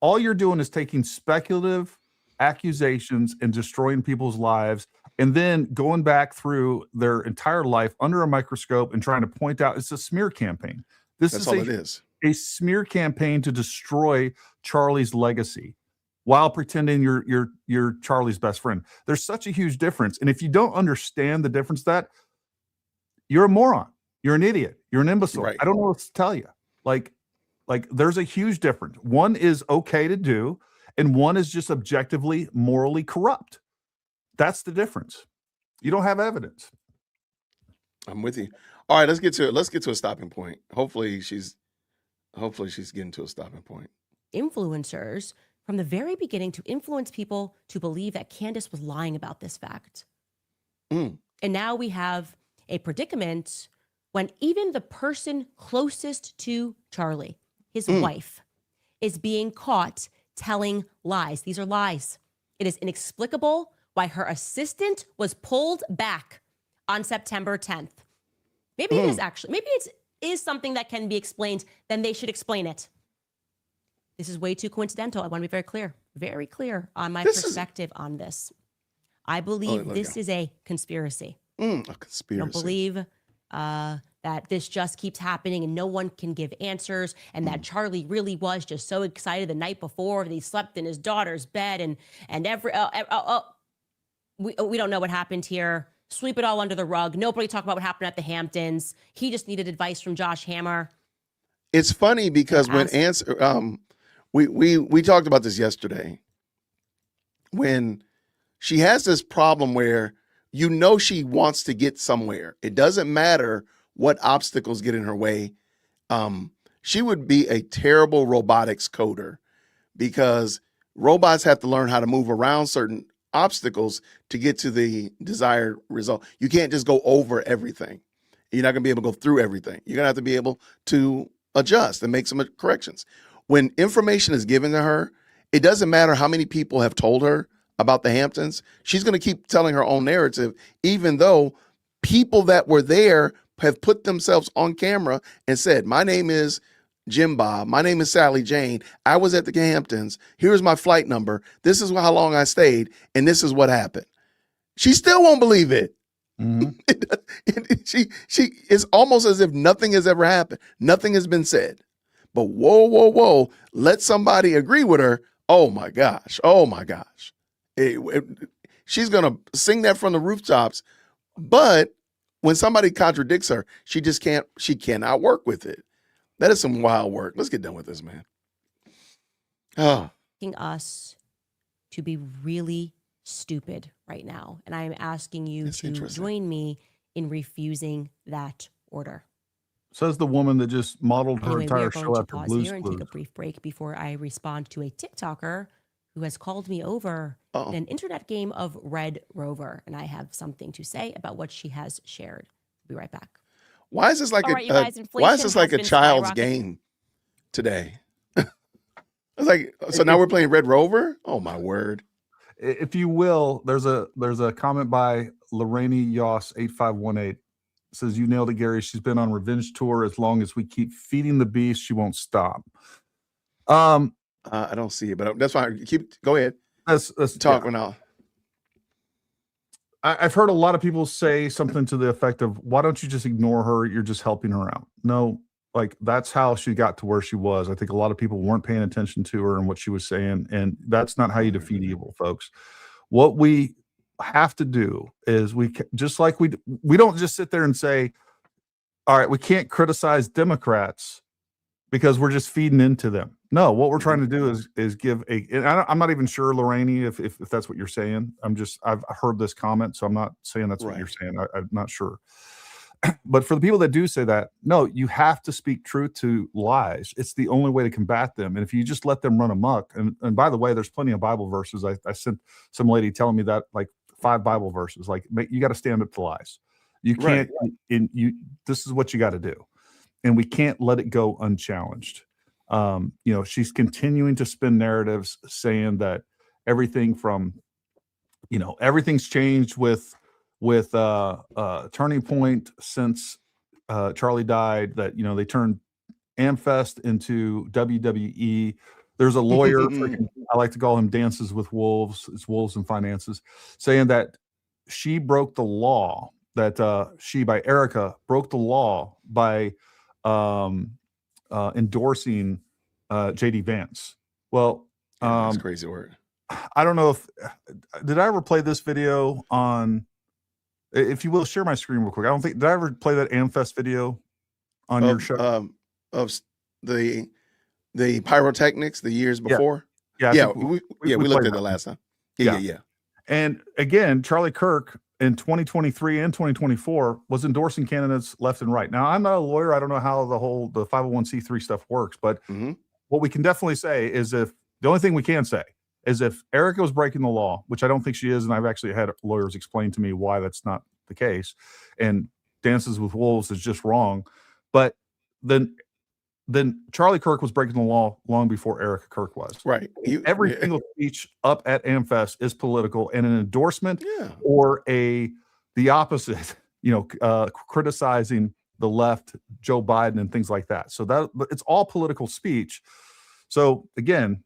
S2: all you're doing is taking speculative accusations and destroying people's lives, and then going back through their entire life under a microscope and trying to point out it's a smear campaign. That's all it is. A smear campaign to destroy Charlie's legacy while pretending you're Charlie's best friend. There's such a huge difference. And if you don't understand the difference, that you're a moron, you're an idiot, you're an imbecile. Right. I don't know what to tell you. Like there's a huge difference. One is okay to do, and one is just objectively morally corrupt. That's the difference. You don't have evidence.
S1: I'm with you. All right, let's get to it. Let's get to a stopping point. Hopefully she's getting to a stopping point.
S5: Influencers from the very beginning to influence people to believe that Candace was lying about this fact. And now we have a predicament when even the person closest to Charlie, his wife, is being caught telling lies. These are lies. It is inexplicable why her assistant was pulled back on September 10th. Maybe it is actually, maybe it is something that can be explained, then they should explain it. This is way too coincidental. I want to be very clear on my perspective on this. I believe this is a conspiracy.
S1: A conspiracy.
S5: I don't believe that this just keeps happening and no one can give answers, and that Charlie really was just so excited the night before that he slept in his daughter's bed, and we don't know what happened here. sweep it all under the rug. Nobody talk about what happened at the Hamptons. He just needed advice from Josh Hammer.
S1: It's funny because when we talked about this yesterday. When she has this problem where she wants to get somewhere. It doesn't matter what obstacles get in her way. She would be a terrible robotics coder because robots have to learn how to move around certain obstacles to get to the desired result. You can't just go over everything. You're not going to be able to go through everything. You're going to have to be able to adjust and make some corrections. When information is given to her, it doesn't matter how many people have told her about the Hamptons. She's going to keep telling her own narrative, even though people that were there have put themselves on camera and said, my name is Jim Bob. My name is Sally Jane. I was at the Hamptons. Here's my flight number. This is how long I stayed. And this is what happened. She still won't believe it. Mm-hmm. she it's almost as if nothing has ever happened. Nothing has been said. But whoa. Let somebody agree with her. Oh my gosh. She's going to sing that from the rooftops. But when somebody contradicts her, she cannot work with it. That is some wild work. Let's get done with this, man. Oh.
S5: Asking us to be really stupid right now. And I'm asking you to join me in refusing that order.
S2: Says the woman that just modeled her
S5: anyway,
S2: entire
S5: show
S2: show after
S5: pause
S2: Blue's
S5: here and take a brief break before I respond to a TikToker who has called me over in an internet game of Red Rover. And I have something to say about what she has shared. We'll be right back.
S1: Why is this like a child's game today? It's like, so now we're playing Red Rover? Oh my word.
S2: If you will, there's a comment by Lorraine Yoss 8518. It says, you nailed it, Gary. She's been on revenge tour. As long as we keep feeding the beast, she won't stop.
S1: I don't see it, but that's fine. Go ahead.
S2: Let's
S1: talk now.
S2: I've heard a lot of people say something to the effect of, why don't you just ignore her? You're just helping her out. No, like that's how she got to where she was. I think a lot of people weren't paying attention to her and what she was saying. And that's not how you defeat evil, folks. What we have to do is we don't just sit there and say, all right, we can't criticize Democrats because we're just feeding into them. No, what we're trying to do is give I'm not even sure, Lorraine, if that's what you're saying. I've heard this comment, so I'm not saying that's what you're saying. I'm not sure. But for the people that do say that, no, you have to speak truth to lies. It's the only way to combat them. And if you just let them run amok, and by the way, there's plenty of Bible verses. I sent some lady telling me that, like 5 Bible verses, like you got to stand up to lies. You can't, this is what you got to do. And we can't let it go unchallenged. She's continuing to spin narratives saying that everything's changed with Turning Point since Charlie died, that they turned Amfest into WWE. There's a lawyer, I like to call him Dances with Wolves, it's Wolves and Finances, saying that she broke the law, that Erica broke the law by endorsing JD Vance. Well,
S1: that's crazy word.
S2: I don't know did I ever play this video on, if you will, share my screen real quick. Did I ever play that Amfest video on your show?
S1: Of the pyrotechnics the years before?
S2: Yeah.
S1: We looked at it last time. Yeah.
S2: And again, Charlie Kirk in 2023 and 2024 was endorsing candidates left and right. Now, I'm not a lawyer. I don't know how the 501c3 stuff works, but what we can definitely say is the only thing we can say is if Erica was breaking the law, which I don't think she is, and I've actually had lawyers explain to me why that's not the case, and Dances with Wolves is just wrong, but then Charlie Kirk was breaking the law long before Erica Kirk was.
S1: Right.
S2: Every single speech up at Amfest is political, and an endorsement or the opposite, criticizing the left, Joe Biden and things like that. So that it's all political speech. So again,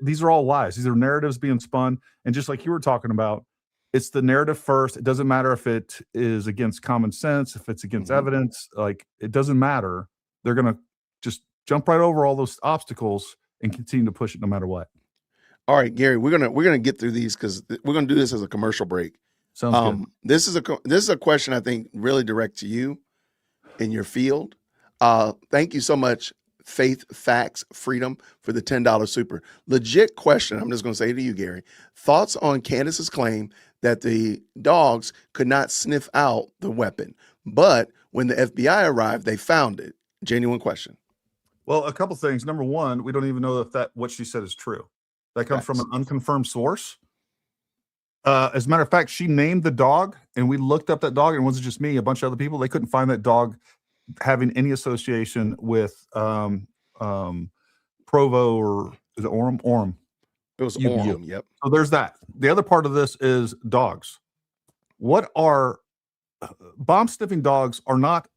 S2: these are all lies. These are narratives being spun. And just like you were talking about, it's the narrative first. It doesn't matter if it is against common sense, if it's against evidence, like it doesn't matter. They're going to just jump right over all those obstacles and continue to push it no matter what.
S1: All right, Gary, we're gonna get through these because we're gonna do this as a commercial break.
S2: Sounds good.
S1: This is a question I think really direct to you in your field. Thank you so much, Faith, Facts, Freedom, for the $10 super. Legit question. I'm just going to say to you, Gary. Thoughts on Candace's claim that the dogs could not sniff out the weapon, but when the FBI arrived, they found it. Genuine question.
S2: Well, a couple things. Number one, we don't even know if what she said is true. That comes from an unconfirmed source. As a matter of fact, she named the dog, and we looked up that dog, and it wasn't just me, a bunch of other people. They couldn't find that dog having any association with Provo, or is it Orem? Orem.
S1: It was
S2: UBU.
S1: Orem, yep.
S2: So there's that. The other part of this is dogs. What are bomb sniffing dogs are not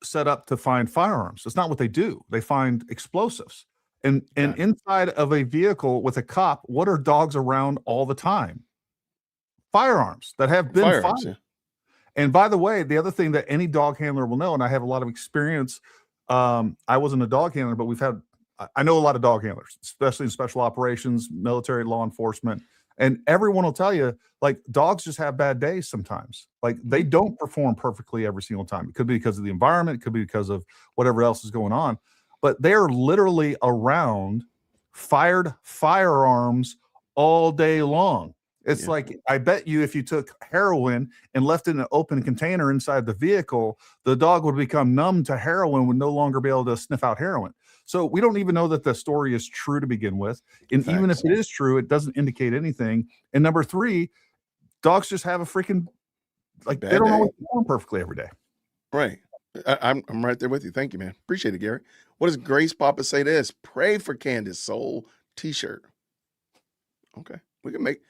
S2: set up to find firearms. That's not what they do. They find explosives. And inside of a vehicle with a cop, what are dogs around all the time? Firearms that have been fired. Yeah. And by the way, the other thing that any dog handler will know, and I have a lot of experience, I wasn't a dog handler, but I know a lot of dog handlers, especially in special operations, military, law enforcement, and everyone will tell you, like, dogs just have bad days sometimes. Like, they don't perform perfectly every single time. It could be because of the environment. It could be because of whatever else is going on. But they're literally around fired firearms all day long. It's like, I bet you if you took heroin and left it in an open container inside the vehicle, the dog would become numb to heroin, would no longer be able to sniff out heroin. So we don't even know that the story is true to begin with. And even if it is true, it doesn't indicate anything. And number three, dogs just have a freaking, like, they don't always perform perfectly every day.
S1: Right. I'm right there with you. Thank you, man. Appreciate it, Gary. What does Grace Papa say to this? Pray for Candace Soul t-shirt. Okay. We can make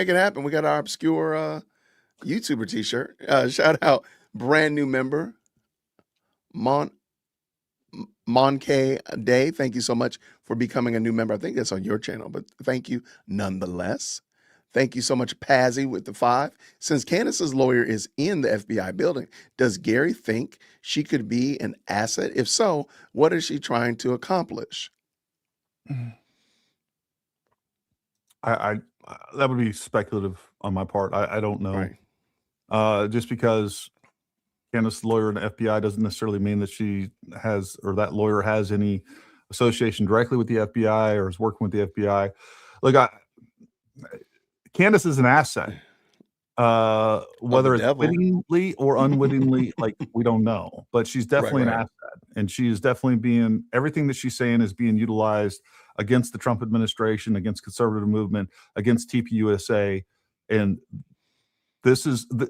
S1: it happen. We got our obscure YouTuber t-shirt. Shout out brand new member, Monk Day. Thank you so much for becoming a new member. I think that's on your channel, but thank you nonetheless. Thank you so much, Pazzy, with the 5. Since Candace's lawyer is in the FBI building, does Gary think she could be an asset? If so, what is she trying to accomplish?
S2: That would be speculative on my part. I don't know. Right. Just because Candace's lawyer in the FBI doesn't necessarily mean that she has, or that lawyer has, any association directly with the FBI or is working with the FBI. Look, Candace is an asset, whether it's wittingly or unwittingly, like, we don't know, but she's definitely an asset, and she is definitely everything that she's saying is being utilized against the Trump administration, against conservative movement, against TPUSA. And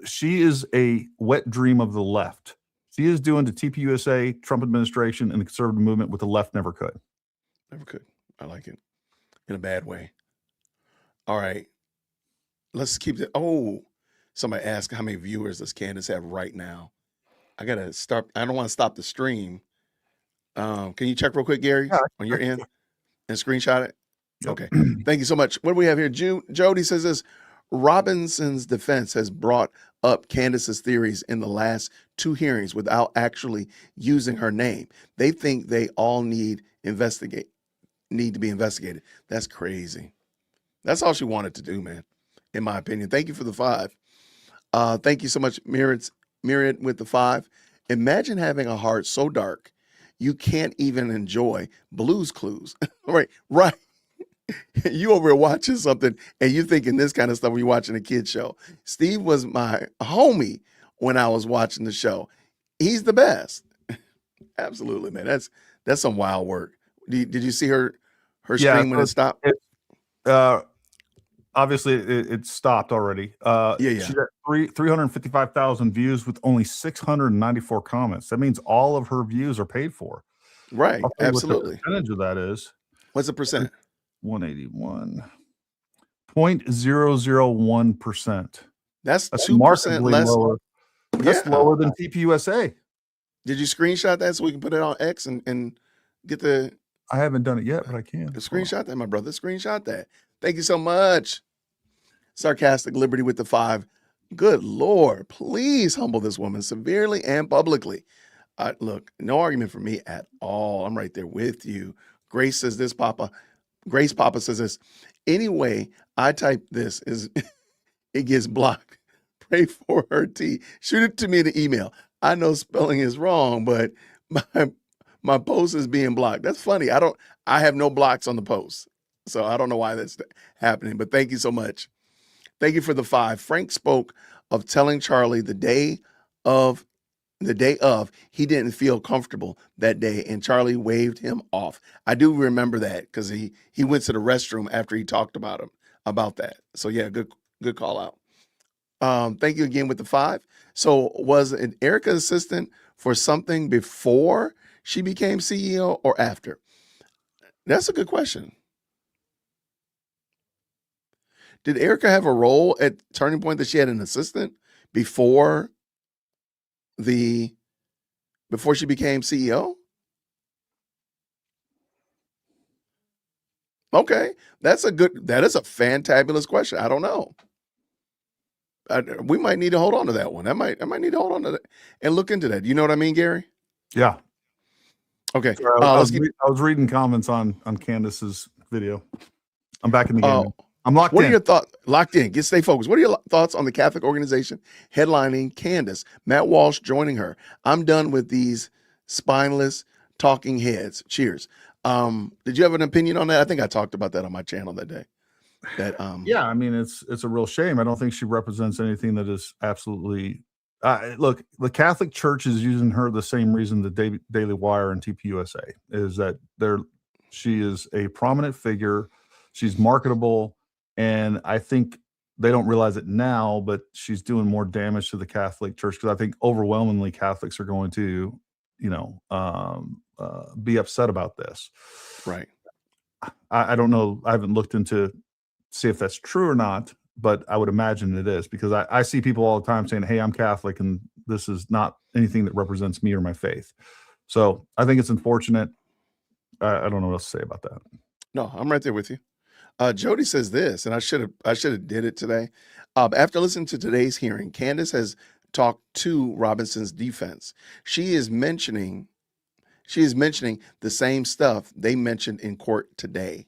S2: she is a wet dream of the left. She is doing to TPUSA, Trump administration, and the conservative movement what the left never could.
S1: Never could. I like it. In a bad way. All right. Let's keep it. Oh, somebody asked how many viewers does Candace have right now? I got to start. I don't want to stop the stream. Can you check real quick, Gary, on your end and screenshot it? Yep. Okay. Thank you so much. What do we have here? Jody says this. Robinson's defense has brought up Candace's theories in the last 2 hearings without actually using her name. They think they all need to be investigated. That's crazy. That's all she wanted to do, man, in my opinion. Thank you for the 5. Thank you so much, Myriad with the 5. Imagine having a heart so dark you can't even enjoy Blue's Clues. Right. You over here watching something and you thinking this kind of stuff when you're watching a kid show. Steve was my homie when I was watching the show. He's the best. Absolutely, man. That's some wild work. Did you see her stream when it stopped?
S2: Obviously it stopped already. She got 355,000 views with only 694 comments. That means all of her views are paid for.
S1: Right. Absolutely.
S2: What the percentage of that is?
S1: What's the percent?
S2: 181.001%.
S1: That's 2% less.
S2: Lower. That's lower than TPUSA.
S1: Did you screenshot that so we can put it on X and get the?
S2: I haven't done it yet, but I can.
S1: Screenshot that, my brother. Screenshot that. Thank you so much. Sarcastic Liberty with the 5. Good Lord, please humble this woman severely and publicly. Look, no argument for me at all. I'm right there with you. Grace says this, Papa. Grace Papa says this. Anyway, I type this it gets blocked. pray for her tea. Shoot it to me in the email. I know spelling is wrong, but my post is being blocked. That's funny. I have no blocks on the post. So I don't know why that's happening, but thank you so much. Thank you for the 5. Frank spoke of telling Charlie the day of he didn't feel comfortable that day, and Charlie waved him off. I do remember that because he went to the restroom after he talked about that. So yeah, good call out. Thank you again with the 5. So was an Erica assistant for something before she became CEO or after? That's a good question. Did Erica have a role at Turning Point that she had an assistant before she became CEO? Okay, that is a fantabulous question. I don't know. We might need to hold on to that one. I might need to hold on to that and look into that. You know what I mean, Gary?
S2: Yeah.
S1: Okay.
S2: Sorry, I was reading comments on Candace's video. I'm back in the game. I'm locked in.
S1: What are your thoughts? Locked in. Stay focused. What are your thoughts on the Catholic organization headlining Candace? Matt Walsh joining her. I'm done with these spineless talking heads. Cheers. Did you have an opinion on that? I think I talked about that on my channel that day.
S2: Yeah, I mean, it's a real shame. I don't think she represents anything that is absolutely. Look, the Catholic Church is using her the same reason the Daily Wire and TPUSA is that she is a prominent figure. She's marketable. And I think they don't realize it now, but she's doing more damage to the Catholic Church because I think overwhelmingly Catholics are going to, be upset about this.
S1: Right.
S2: I don't know. I haven't looked into see if that's true or not, but I would imagine it is because I see people all the time saying, "Hey, I'm Catholic, and this is not anything that represents me or my faith." So I think it's unfortunate. I don't know what else to say about that.
S1: No, I'm right there with you. Jody says this, and I should have did it today. After listening to today's hearing, Candace has talked to Robinson's defense. She is mentioning the same stuff they mentioned in court today,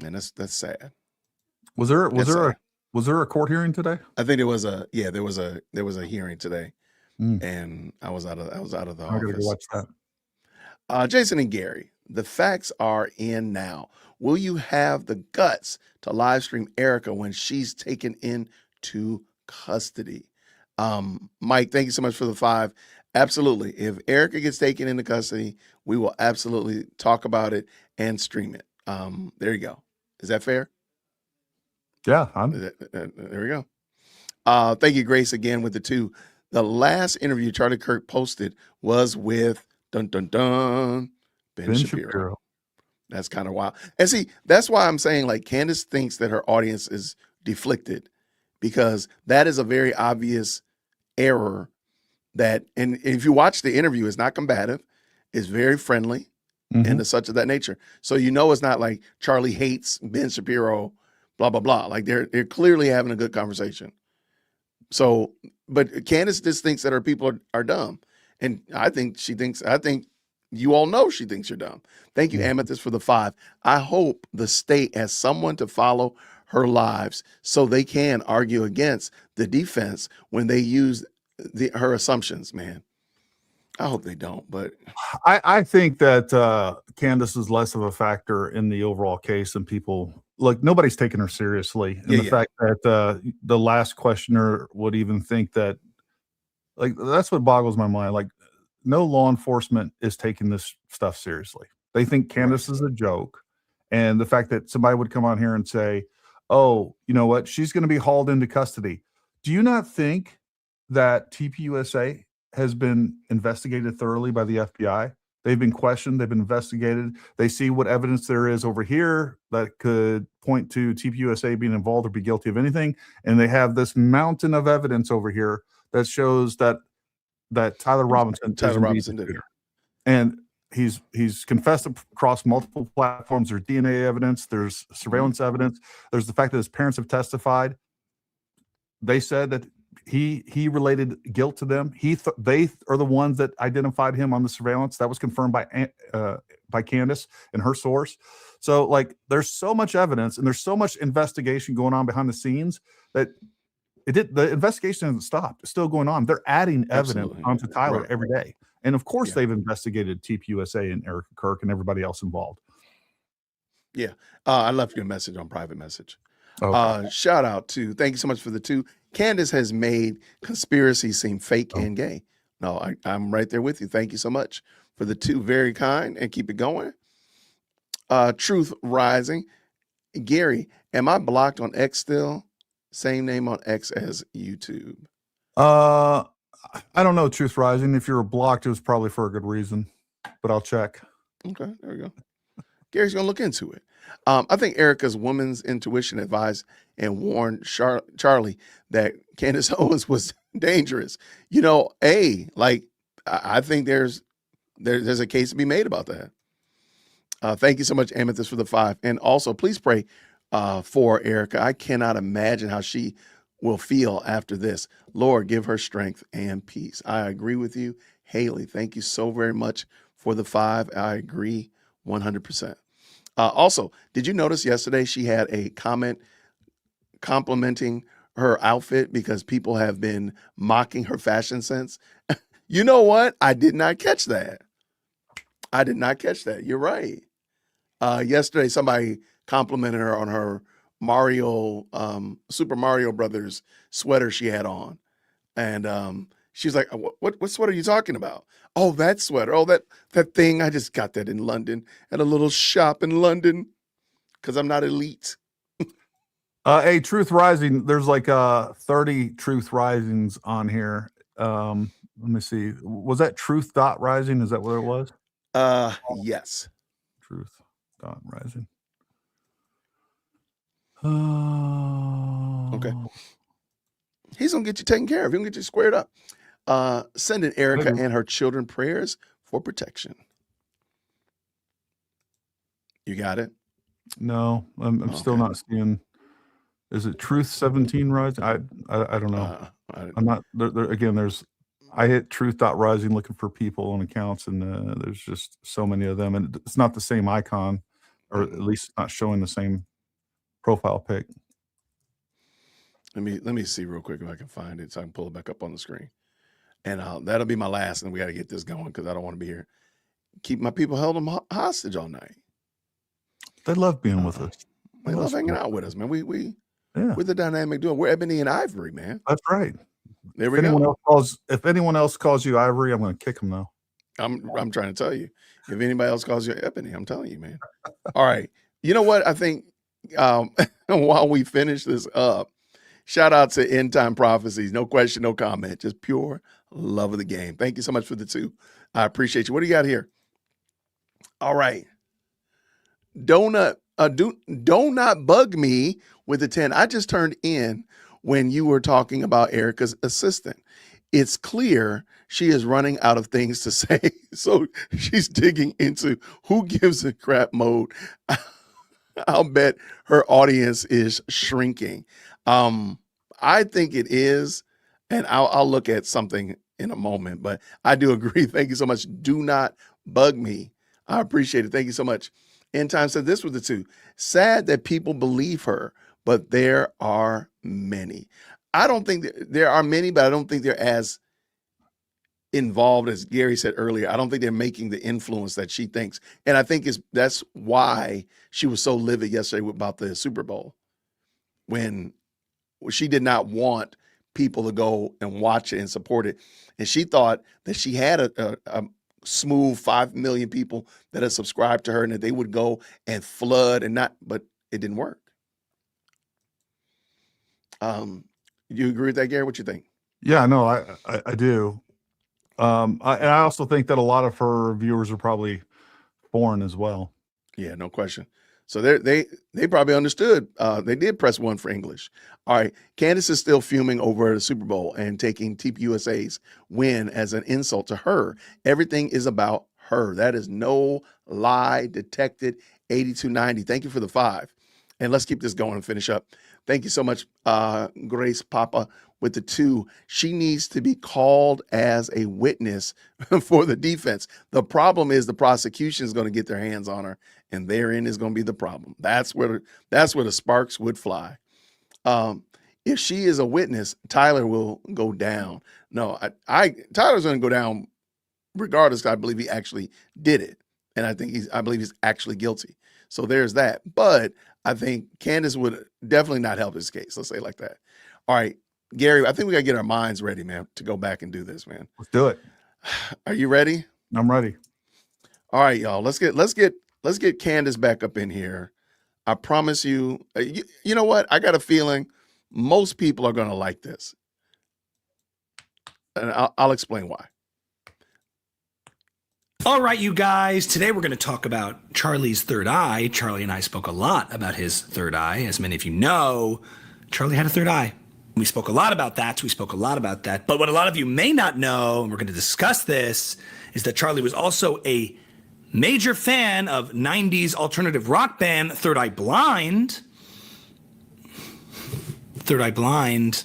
S1: and that's sad.
S2: Was there a court hearing today?
S1: I think there was a hearing today, and I was out of the office.
S2: I gotta go watch that.
S1: Jason and Gary, the facts are in now. Will you have the guts to live stream Erica when she's taken into custody? Mike, thank you so much for the 5. Absolutely. If Erica gets taken into custody, we will absolutely talk about it and stream it. There you go. Is that fair?
S2: Yeah.
S1: There we go. Thank you, Grace, again with the 2. The last interview Charlie Kirk posted was with Ben Shapiro. That's kind of wild. And see, that's why I'm saying like Candace thinks that her audience is deflected because that is a very obvious error and if you watch the interview, it's not combative. It's very friendly and such of that nature. So it's not like Charlie hates Ben Shapiro, blah, blah, blah. Like they're clearly having a good conversation. So, but Candace just thinks that her people are dumb. And I think you all know she thinks you're dumb. Thank you, Amethyst, for the 5. I hope the state has someone to follow her lives so they can argue against the defense when they use her assumptions, man. I hope they don't, but
S2: I think that Candace is less of a factor in the overall case than people. Look, nobody's taking her seriously. And the fact that the last questioner would even think that, like, that's what boggles my mind. Like, no law enforcement is taking this stuff seriously. They think Candace is a joke. And the fact that somebody would come on here and say, oh, you know what? She's going to be hauled into custody. Do you not think that TPUSA has been investigated thoroughly by the FBI? They've been questioned. They've been investigated. They see what evidence there is over here that could point to TPUSA being involved or be guilty of anything. And they have this mountain of evidence over here that shows that Tyler Robinson did it. And he's confessed across multiple platforms. There's DNA evidence. There's surveillance evidence. There's the fact that his parents have testified. They said that he related guilt to them. They are the ones that identified him on the surveillance. That was confirmed by Candace and her source. So, like, there's so much evidence and there's so much investigation going on behind the scenes that The investigation hasn't stopped. It's still going on. They're adding evidence
S1: Absolutely.
S2: onto Tyler
S1: Right.
S2: every day. And of course
S1: Yeah.
S2: they've investigated TPUSA and Erica Kirk and everybody else involved.
S1: Yeah. I left you a message on private message.
S2: Okay.
S1: Shout out to, thank you so much for the 2. Candace has made conspiracy seem fake and gay. No, I'm right there with you. Thank you so much for the 2. Very kind, and keep it going. Truth Rising. Gary, am I blocked on X still? Same name on X as YouTube.
S2: I don't know, Truth Rising. If you're blocked, it was probably for a good reason, but I'll check.
S1: Okay, there we go. Gary's going to look into it. I think Erica's woman's intuition advised and warned Charlie that Candace Owens was dangerous. You know, I think there's a case to be made about that. Thank you so much, Amethyst, for the 5. And also, please pray for Erica. I cannot imagine how she will feel after this. Lord, give her strength and peace. I agree with you. Haley, thank you so very much for the 5. I agree 100%. Also, did you notice yesterday she had a comment complimenting her outfit because people have been mocking her fashion sense? You know what? I did not catch that. You're right. Yesterday, somebody complimented her on her Super Mario Brothers sweater she had on. And she's like, what sweater are you talking about? Oh, that sweater. Oh, that thing. I just got that in London at a little shop in London because I'm not elite.
S2: Hey, Truth Rising, there's like 30 Truth Risings on here. Let me see. Was that Truth.Rising? Is that what it was?
S1: Yes.
S2: Truth.Rising.
S1: Okay. He's going to get you taken care of. He'll get you squared up. Sending Erica and her children prayers for protection. You got it?
S2: No, I'm still not seeing. Is it Truth 17 Rising? I don't know. I'm not there. Again, I hit Truth.Rising looking for people on accounts, and there's just so many of them, and it's not the same icon, or at least not showing the same profile pic.
S1: Let me see real quick if I can find it so I can pull it back up on the screen. And that'll be my last, and we got to get this going because I don't want to be here. Keep my people held them hostage all night.
S2: They love being with us.
S1: They love hanging out with us, man. We're the dynamic duo. We're ebony and ivory, man.
S2: That's right.
S1: There we go.
S2: If anyone else calls you Ivory, I'm going to kick them though.
S1: I'm trying to tell you. If anybody else calls you ebony, I'm telling you, man. All right. You know what? I think while we finish this up, shout out to End Time Prophecies. No question, no comment. Just pure love of the game. Thank you so much for the 2. I appreciate you. What do you got here? All right. Do not bug me with the 10. I just turned in when you were talking about Erica's assistant. It's clear she is running out of things to say. So she's digging into who gives a crap mode. I'll bet her audience is shrinking. I think it is, and I'll look at something in a moment, but I do agree. Thank you so much. Do not bug me. I appreciate it. Thank you so much. End Time said this was the 2. Sad that people believe her, but there are many. I don't think there are many, but I don't think they're as involved as Gary said earlier. I don't think they're making the influence that she thinks. And I think that's why she was so livid yesterday about the Super Bowl, when she did not want people to go and watch it and support it. And she thought that she had a smooth 5 million people that had subscribed to her and that they would go and flood but it didn't work. You agree with that, Gary? What you think?
S2: Yeah, no, I do. I also think that a lot of her viewers are probably foreign as well.
S1: Yeah, no question. So they probably understood. They did press 1 for English. All right. Candace is still fuming over the Super Bowl and taking TPUSA's win as an insult to her. Everything is about her. That is no lie detected. 8290. Thank you for the 5. And let's keep this going and finish up. Thank you so much, Grace Papa, with the 2. She needs to be called as a witness for the defense. The problem is the prosecution is going to get their hands on her, and therein is going to be the problem. That's where the sparks would fly. if she is a witness, Tyler will go down. No, Tyler's going to go down regardless. I believe he actually did it, and I believe he's actually guilty. So there's that. But I think Candace would definitely not help his case. Let's say it like that. All right, Gary, I think we got to get our minds ready, man, to go back and do this, man.
S2: Let's do it.
S1: Are you ready?
S2: I'm ready.
S1: All right, y'all. Let's get Candace back up in here. I promise you. You know what? I got a feeling most people are going to like this, and I'll explain why.
S8: All right, you guys, today we're going to talk about Charlie's third eye. Charlie and I spoke a lot about his third eye. As many of you know, Charlie had a third eye. We spoke a lot about that. But what a lot of you may not know, and we're going to discuss this, is that Charlie was also a major fan of 90s alternative rock band Third Eye Blind. Third Eye Blind.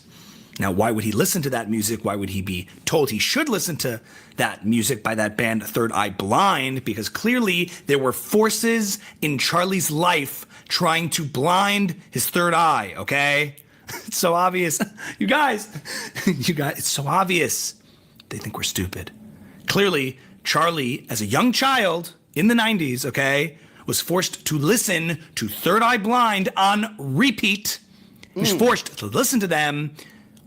S8: Now, why would he listen to that music? Why would he be told he should listen to that music by that band Third Eye Blind? Because clearly there were forces in Charlie's life trying to blind his third eye, okay? It's so obvious. You guys, it's so obvious. They think we're stupid. Clearly, Charlie, as a young child in the 90s, okay, was forced to listen to Third Eye Blind on repeat. He was forced to listen to them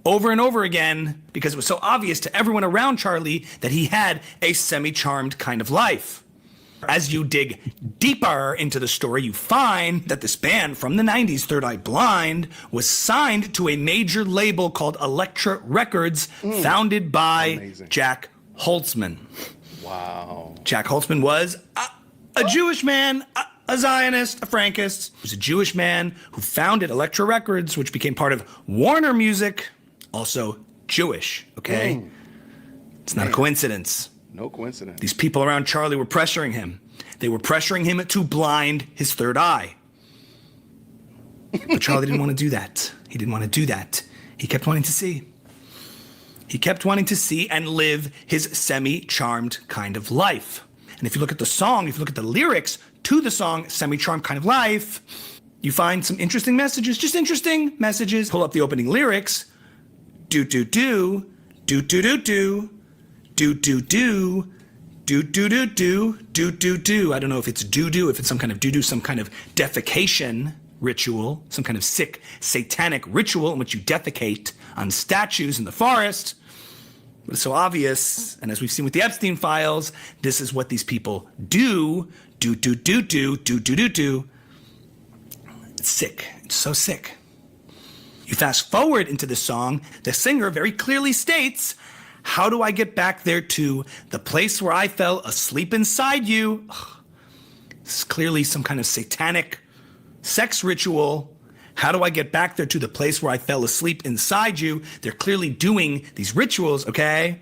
S8: over and over again because it was so obvious to everyone around Charlie that he had a semi-charmed kind of life. As you dig deeper into the story, you find that this band from the 90s, Third Eye Blind, was signed to a major label called Elektra Records, founded by Jack Holtzman.
S1: Wow.
S8: Jack Holtzman was a Jewish man, a Zionist, a Frankist. He was a Jewish man who founded Elektra Records, which became part of Warner Music, also Jewish, okay? It's not a coincidence.
S1: No coincidence.
S8: These people around Charlie were pressuring him. They were pressuring him to blind his third eye. But Charlie didn't want to do that. He didn't want to do that. He kept wanting to see. He kept wanting to see and live his semi-charmed kind of life. And if you look at the song, if you look at the lyrics to the song Semi-Charmed Kind of Life, you find some interesting messages, just interesting messages. Pull up the opening lyrics. Do-do-do, do-do-do-do, do-do-do, do-do-do-do, do-do-do. I don't know if it's do-do, if it's some kind of do-do, some kind of defecation ritual, some kind of sick satanic ritual in which you defecate on statues in the forest. But it's so obvious, and as we've seen with the Epstein files, this is what these people do. Do-do-do-do, It's sick. It's so sick. You fast forward into the song, the singer very clearly states, how do I get back there to the place where I fell asleep inside you? Ugh. This is clearly some kind of satanic sex ritual. How do I get back there to the place where I fell asleep inside you? They're clearly doing these rituals, okay?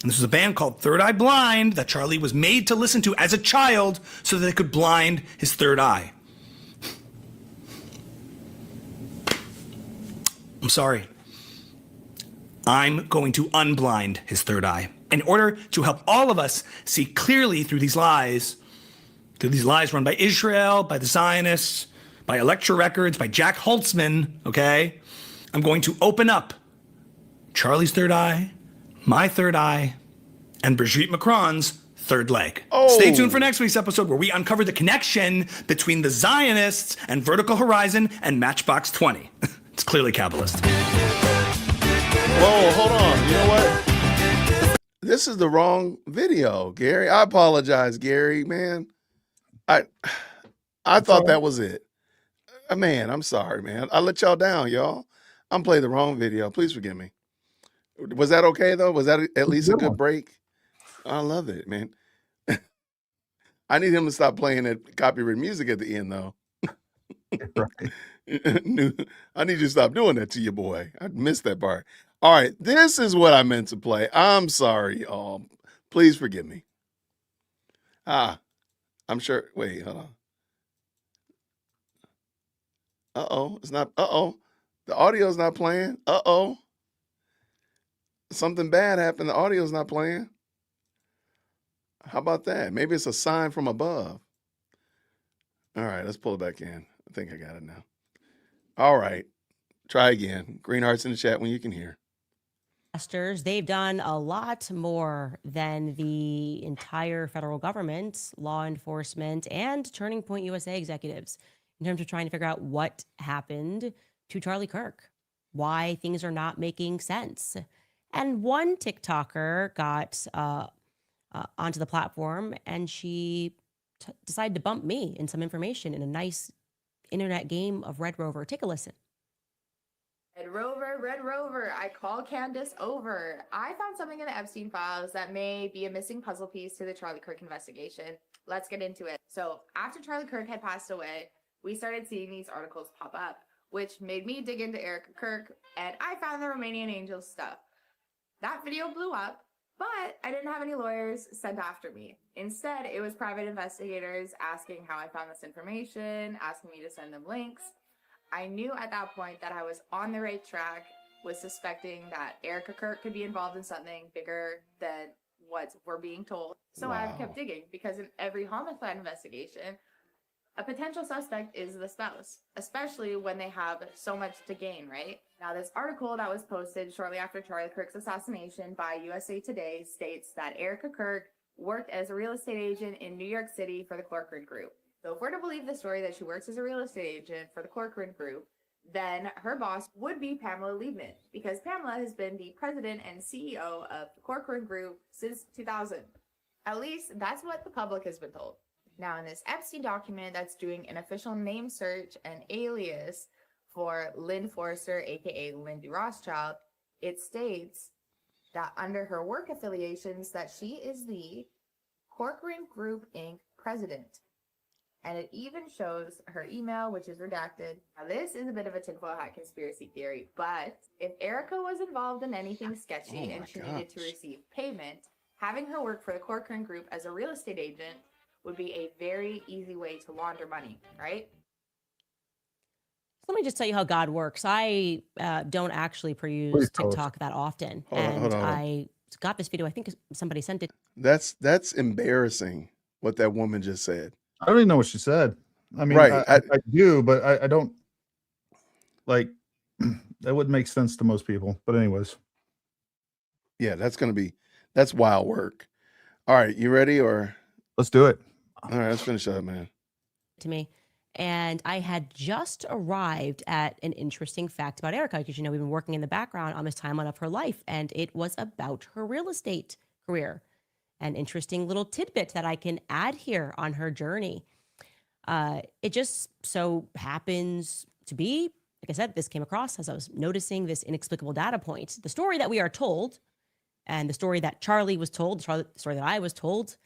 S8: And this was a band called Third Eye Blind that Charlie was made to listen to as a child so that they could blind his third eye. I'm sorry. I'm going to unblind his third eye in order to help all of us see clearly through these lies run by Israel, by the Zionists, by Elektra Records, by Jack Holtzman, okay? I'm going to open up Charlie's third eye, my third eye, and Brigitte Macron's third leg.
S1: Oh.
S8: Stay tuned for next week's episode where we uncover the connection between the Zionists and Vertical Horizon and Matchbox 20. It's clearly Kabbalist.
S1: Whoa, hold on. You know what? This is the wrong video, Gary. I apologize, Gary, man. I thought that was it. Man, I'm sorry, man. I let y'all down, y'all. I'm playing the wrong video. Please forgive me. Was that okay, though? Was that at least a good break? I love it, man. I need him to stop playing that copyright music at the end, though.
S2: Right.
S1: I need you to stop doing that to your boy. I missed that part. All right, this is what I meant to play. I'm sorry, y'all. Please forgive me. I'm sure. Wait, hold on. Uh-oh, it's not. Uh-oh, the audio's not playing. Uh-oh, something bad happened. The audio's not playing. How about that? Maybe it's a sign from above. All right, let's pull it back in. I think I got it now. All right. Try again. Green hearts in the chat when you can hear.
S5: They've done a lot more than the entire federal government, law enforcement, and Turning Point USA executives in terms of trying to figure out what happened to Charlie Kirk, why things are not making sense. And one TikToker got onto the platform, and she decided to bump me in some information in a nice internet game of Red Rover. Take a listen.
S9: Red Rover, I call Candace over. I found something in the Epstein files that may be a missing puzzle piece to the Charlie Kirk investigation. Let's get into it. So after Charlie Kirk had passed away, we started seeing these articles pop up, which made me dig into Erica Kirk, and I found the Romanian Angels stuff. That video blew up, but I didn't have any lawyers sent after me. Instead, it was private investigators asking how I found this information, asking me to send them links. I knew at that point that I was on the right track, was suspecting that Erica Kirk could be involved in something bigger than what we're being told. So I kept digging, because in every homicide investigation, a potential suspect is the spouse, especially when they have so much to gain, right? Now, this article that was posted shortly after Charlie Kirk's assassination by USA Today states that Erica Kirk worked as a real estate agent in New York City for the Corcoran Group. So if we're to believe the story that she works as a real estate agent for the Corcoran Group, then her boss would be Pamela Liebman, because Pamela has been the president and CEO of the Corcoran Group since 2000. At least that's what the public has been told. Now, in this Epstein document that's doing an official name search and alias for Lynn Forster, aka Lindy Rothschild, it states that under her work affiliations that she is the Corcoran Group Inc. president. And it even shows her email, which is redacted. Now, this is a bit of a tinfoil hat conspiracy theory, but if Erica was involved in anything sketchy and she needed to receive payment, having her work for the Corcoran Group as a real estate agent would be a very easy way to launder money, right?
S5: Let me just tell you how God works. I don't actually peruse TikTok that often.
S1: Hold on.
S5: I got this video. I think somebody sent it.
S1: That's embarrassing what that woman just said.
S2: I don't even know what she said. I mean,
S1: Right.
S2: I do, but I don't like that wouldn't make sense to most people. But anyways.
S1: Yeah, that's wild work. All right, you ready or?
S2: Let's do it.
S1: All right, let's finish up, man.
S5: To me. And I had just arrived at an interesting fact about Erica, because, we've been working in the background on this timeline of her life, and it was about her real estate career. An interesting little tidbit that I can add here on her journey. It just so happens to be, like I said, this came across as I was noticing this inexplicable data point. The story that we are told, and the story that Charlie was told, the story that I was told,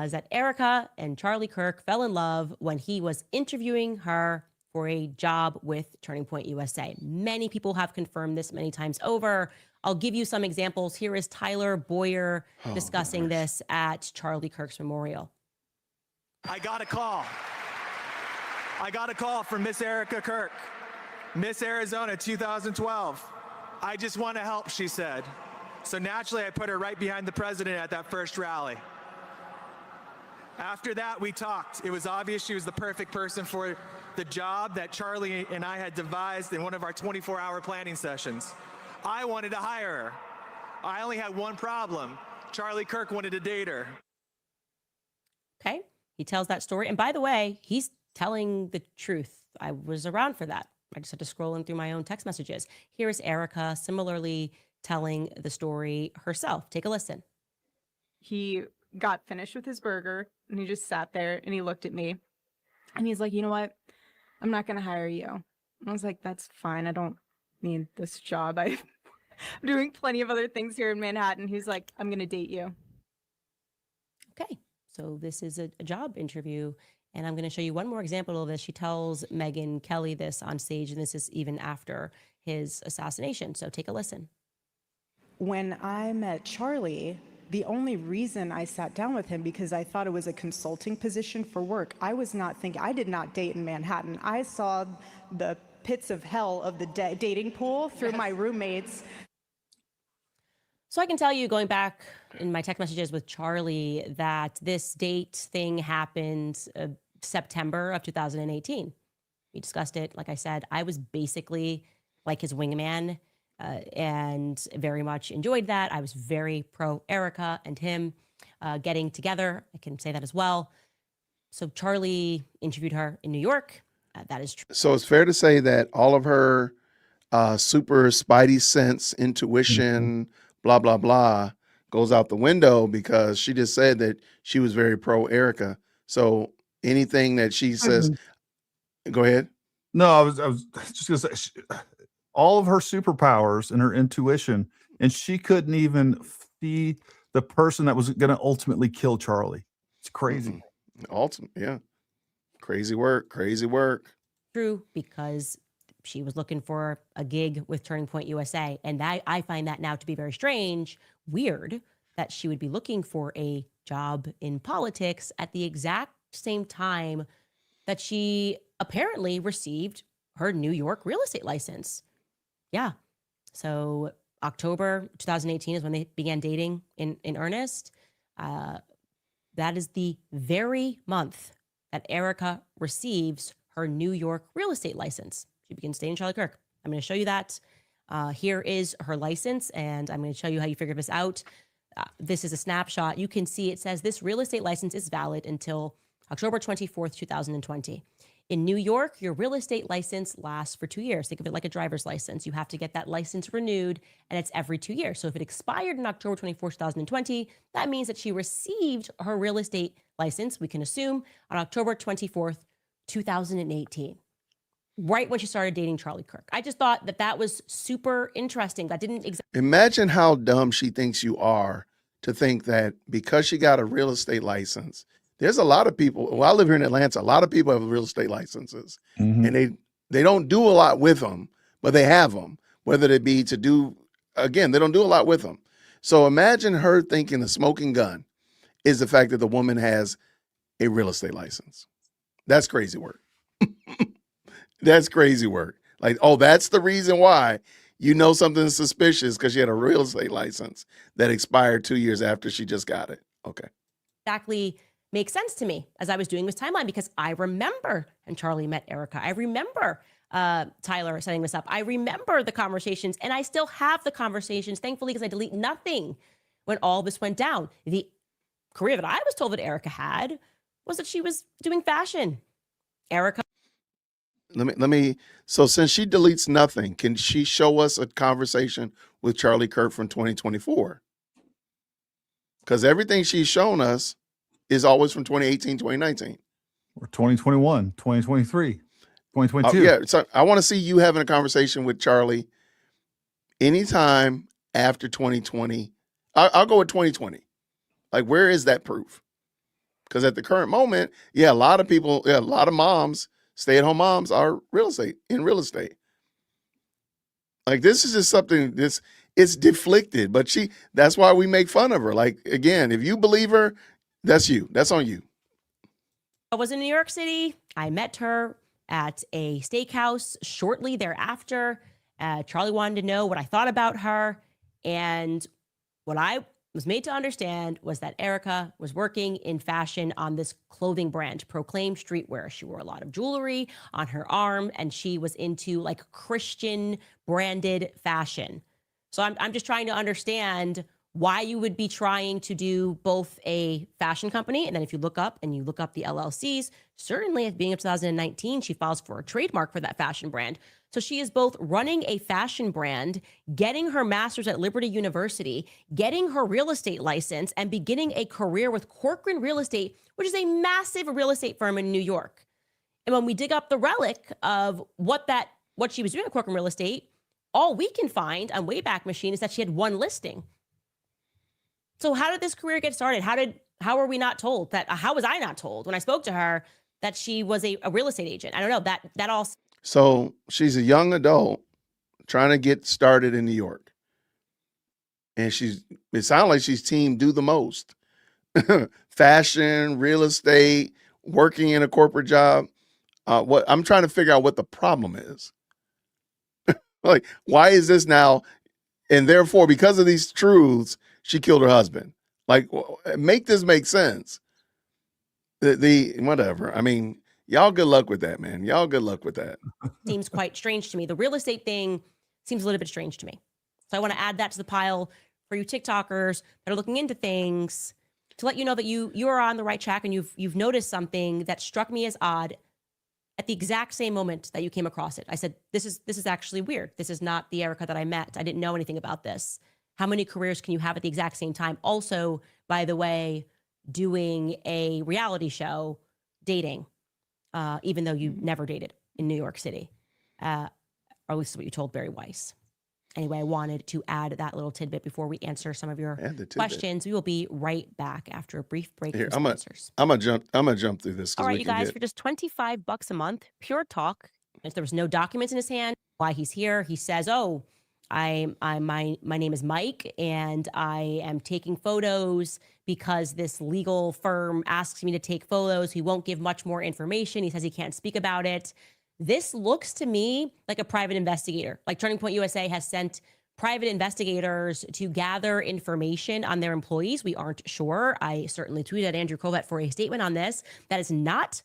S5: is that Erica and Charlie Kirk fell in love when he was interviewing her for a job with Turning Point USA. Many people have confirmed this many times over. I'll give you some examples. Here is Tyler Boyer discussing this at Charlie Kirk's memorial.
S10: I got a call. From Miss Erica Kirk, Miss Arizona 2012. I just want to help, she said. So naturally, I put her right behind the president at that first rally. After that, we talked. It was obvious she was the perfect person for the job that Charlie and I had devised in one of our 24-hour planning sessions. I wanted to hire her. I only had one problem. Charlie Kirk wanted to date her.
S5: Okay, he tells that story. And by the way, he's telling the truth. I was around for that. I just had to scroll in through my own text messages. Here is Erica similarly telling the story herself. Take a listen.
S11: He got finished with his burger and he just sat there and he looked at me and he's like, you know what? I'm not going to hire you. And I was like, that's fine. I don't need this job. I'm doing plenty of other things here in Manhattan. He's like, I'm going to date you.
S5: Okay, so this is a job interview. And I'm going to show you one more example of this. She tells Megyn Kelly this on stage, and this is even after his assassination. So take a listen.
S12: When I met Charlie, the only reason I sat down with him because I thought it was a consulting position for work. I did not date in Manhattan. I saw the pits of hell of the dating pool through my roommates.
S5: So I can tell you, going back in my text messages with Charlie, that this date thing happened September of 2018. We discussed it. Like I said, I was basically like his wingman, and very much enjoyed that. I was very pro Erica and him getting together. I can say that as well. So Charlie interviewed her in New York. That is true.
S1: So it's fair to say that all of her super spidey sense, intuition, blah, blah, blah, goes out the window because she just said that she was very pro Erica. So anything that she says, go ahead.
S2: No, I was just gonna say all of her superpowers and her intuition, and she couldn't even see the person that was going to ultimately kill Charlie. It's crazy.
S1: Yeah. Crazy work.
S5: True, because she was looking for a gig with Turning Point USA. And I find that now to be very strange, weird, that she would be looking for a job in politics at the exact same time that she apparently received her New York real estate license. Yeah. So October 2018 is when they began dating in earnest. That is the very month that Erica receives her New York real estate license. She begins dating Charlie Kirk. I'm going to show you that. Here is her license, and I'm going to show you how you figure this out. This is a snapshot. You can see it says this real estate license is valid until October 24th, 2020. In New York, your real estate license lasts for 2 years. Think of it like a driver's license. You have to get that license renewed, and it's every 2 years. So if it expired on October 24th, 2020, that means that she received her real estate license, we can assume, on October 24th, 2018. Right when she started dating Charlie Kirk. I just thought that was super interesting. That didn't exactly.
S1: Imagine how dumb she thinks you are to think that because she got a real estate license, there's a lot of people. Well, I live here in Atlanta. A lot of people have real estate licenses, and they don't do a lot with them, but they have them. Whether it be to do, again, they don't do a lot with them. So imagine her thinking the smoking gun is the fact that the woman has a real estate license. That's crazy work. That's crazy work. Like, oh, that's the reason why you know something's suspicious, because she had a real estate license that expired 2 years after she just got it. Okay.
S5: Exactly makes sense to me as I was doing this timeline, because I remember and Charlie met Erica. I remember Tyler setting this up. I remember the conversations, and I still have the conversations, thankfully, because I delete nothing when all this went down. The career that I was told that Erica had was that she was doing fashion. Erica.
S1: Let me. So since she deletes nothing, can she show us a conversation with Charlie Kirk from 2024? Because everything she's shown us is always from 2018, 2019.
S2: Or 2021, 2023, 2022.
S1: Yeah. So I want to see you having a conversation with Charlie anytime after 2020. I'll go with 2020. Like, where is that proof? Because at the current moment, yeah, a lot of people, a lot of moms, stay-at-home moms are in real estate. Like, this is just something it's deflected, but that's why we make fun of her. Like, again, if you believe her, that's you. That's on you.
S5: I was in New York City. I met her at a steakhouse shortly thereafter. Charlie wanted to know what I thought about her. And what I was made to understand was that Erica was working in fashion on this clothing brand, Proclaim Streetwear. She wore a lot of jewelry on her arm, and she was into like Christian branded fashion. So I'm just trying to understand why you would be trying to do both a fashion company, and then if you look up the LLCs, certainly at being of 2019, she files for a trademark for that fashion brand. So she is both running a fashion brand, getting her master's at Liberty University, getting her real estate license, and beginning a career with Corcoran Real Estate, which is a massive real estate firm in New York. And when we dig up the relic of what she was doing at Corcoran Real Estate, all we can find on Wayback Machine is that she had one listing. So how did this career get started? How were we not told that? How was I not told when I spoke to her that she was a real estate agent? I don't know, that all.
S1: So she's a young adult trying to get started in New York. And it sounds like she's team do the most. Fashion, real estate, working in a corporate job. What I'm trying to figure out what the problem is. Like, why is this now? And therefore, because of these truths, she killed her husband. Like, make this make sense. The whatever. I mean, y'all good luck with that, man. Y'all good luck with that.
S5: Seems quite strange to me. The real estate thing seems a little bit strange to me. So I want to add that to the pile for you TikTokers that are looking into things, to let you know that you are on the right track, and you've noticed something that struck me as odd at the exact same moment that you came across it. I said, this is actually weird. This is not the Erica that I met. I didn't know anything about this. How many careers can you have at the exact same time? Also, by the way, doing a reality show, dating, even though you never dated in New York City, or at least what you told Barry Weiss. Anyway, I wanted to add that little tidbit before we answer some of your questions. We will be right back after a brief break
S1: Here,
S5: from sponsors.
S1: I'm gonna jump through this.
S5: All right, you guys, for just $25 a month, Pure Talk. If there was no documents in his hand, why he's here, he says, "Oh, my name is Mike, and I am taking photos because this legal firm asks me to take photos. He won't give much more information. He says he can't speak about it." This looks to me like a private investigator. Like Turning Point USA has sent private investigators to gather information on their employees. We aren't sure. I certainly tweeted at Andrew Kovett for a statement on this. That is not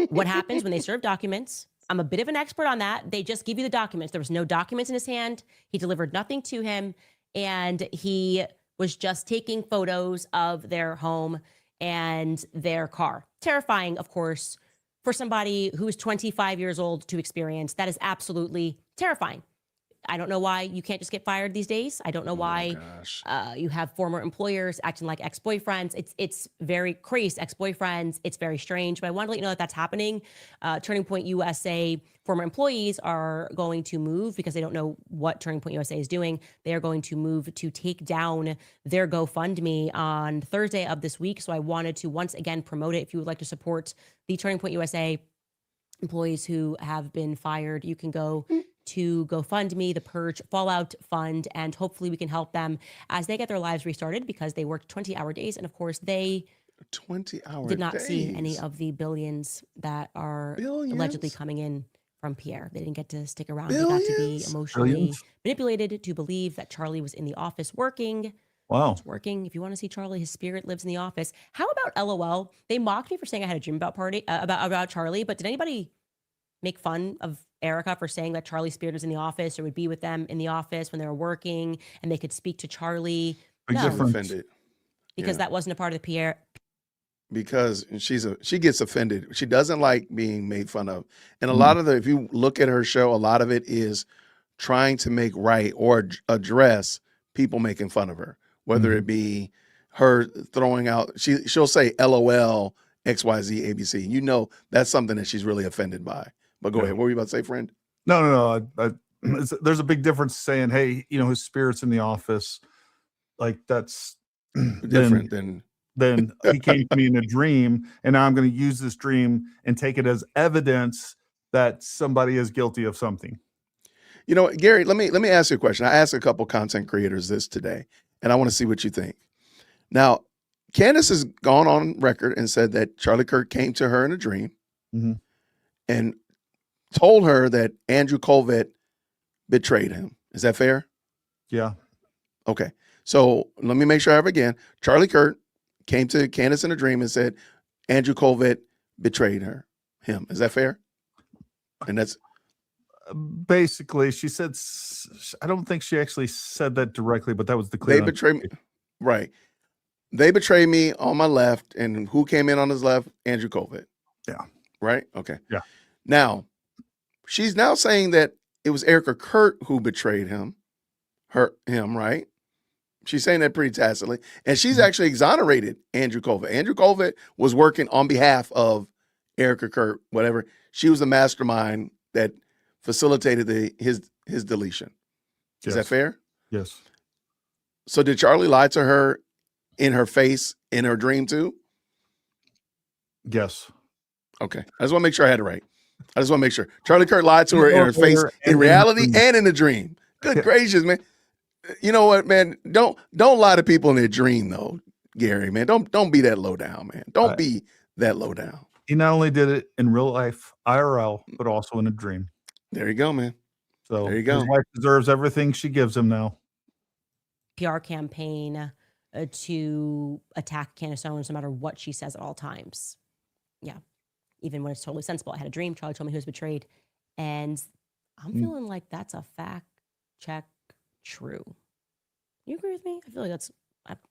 S5: what happens when they serve documents. I'm a bit of an expert on that. They just give you the documents. There was no documents in his hand. He delivered nothing to him. And he was just taking photos of their home and their car. Terrifying, of course, for somebody who is 25 years old to experience. That is absolutely terrifying. I don't know why you can't just get fired these days. I don't know why you have former employers acting like ex-boyfriends. It's very crazy, ex-boyfriends. It's very strange, but I want to let you know that that's happening. Turning Point USA former employees are going to move because they don't know what Turning Point USA is doing. They are going to move to take down their GoFundMe on Thursday of this week. So I wanted to once again promote it. If you would like to support the Turning Point USA employees who have been fired, you can go to GoFundMe, the Purge Fallout Fund, and hopefully we can help them as they get their lives restarted, because they worked 20-hour days, and of course they
S1: 20-hour
S5: did not
S1: days.
S5: see any of the billions that are allegedly coming in from Pierre. They didn't get to stick around. They got to be emotionally manipulated to believe that Charlie was in the office working.
S2: Wow.
S5: It's working. If you want to see Charlie, his spirit lives in the office. How about LOL? They mocked me for saying I had a dream about Charlie, but did anybody make fun of Erica for saying that Charlie's spirit was in the office or would be with them in the office when they were working and they could speak to Charlie?
S2: Big difference.
S1: Offended.
S5: Because that wasn't a part of the Pierre.
S1: Because she gets offended. She doesn't like being made fun of. And a lot of if you look at her show, a lot of it is trying to make right or address people making fun of her, whether it be her throwing out, she'll say LOL, XYZ, ABC. You know, that's something that she's really offended by. But go ahead. What were you about to say, friend?
S2: No. There's a big difference saying, hey, his spirit's in the office. Like that's
S1: different than
S2: he came to me in a dream, and now I'm going to use this dream and take it as evidence that somebody is guilty of something.
S1: Gary, let me ask you a question. I asked a couple content creators this today, and I want to see what you think. Now, Candace has gone on record and said that Charlie Kirk came to her in a dream and told her that Andrew Kovett betrayed him. Is that fair?
S2: Yeah.
S1: Okay. So let me make sure I have it again. Charlie Kirk came to Candace in a dream and said Andrew Kovett betrayed him. Is that fair? And that's
S2: basically, she said, I don't think she actually said that directly, but that was the clear.
S1: They betrayed me. Right. They betrayed me on my left, and who came in on his left? Andrew Kovett.
S2: Yeah.
S1: Right? Okay.
S2: Yeah.
S1: Now, she's now saying that it was Erica Kurt who betrayed him, right? She's saying that pretty tacitly. And she's actually exonerated Andrew Kovett. Andrew Kovett was working on behalf of Erica Kurt, whatever. She was the mastermind that facilitated his deletion. Is that fair?
S2: Yes.
S1: So did Charlie lie to her in her face in her dream too?
S2: Yes.
S1: Okay. I just want to make sure I had it right. I just want to make sure. Charlie Kirk lied to her in her face in reality and in a dream. Good gracious, man. You know what, man? Don't lie to people in their dream though, Gary, man. Don't be that low down, man. Don't be that low down.
S2: He not only did it in real life, IRL, but also in a dream.
S1: There you go, man.
S2: So
S1: there you go.
S2: His wife deserves everything she gives him now.
S5: PR campaign to attack Candace Owens no matter what she says at all times. Yeah. Even when it's totally sensible. I had a dream. Charlie told me he was betrayed. And I'm feeling like that's a fact check true. You agree with me? I feel like that's,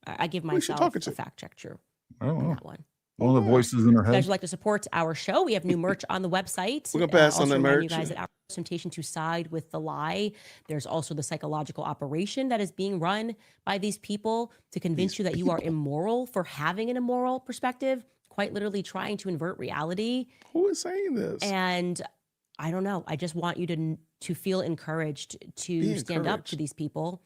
S5: I give
S1: Who is she
S5: myself
S1: talking
S5: a
S1: to?
S5: fact check true
S2: I don't
S5: on
S2: know.
S5: that one.
S2: One of the voices in her
S5: If you guys
S2: head.
S5: would like to support our show, we have new merch on the website.
S1: We're gonna pass on
S5: also
S1: that
S5: remind you
S1: merch.
S5: guys that our temptation to side with the lie. There's also the psychological operation that is being run by these people to convince you that you are immoral for having an immoral perspective, quite literally trying to invert reality.
S1: Who is saying this?
S5: And I don't know. I just want you to feel encouraged to
S1: Be
S5: stand up to
S1: encouraged.
S5: these people,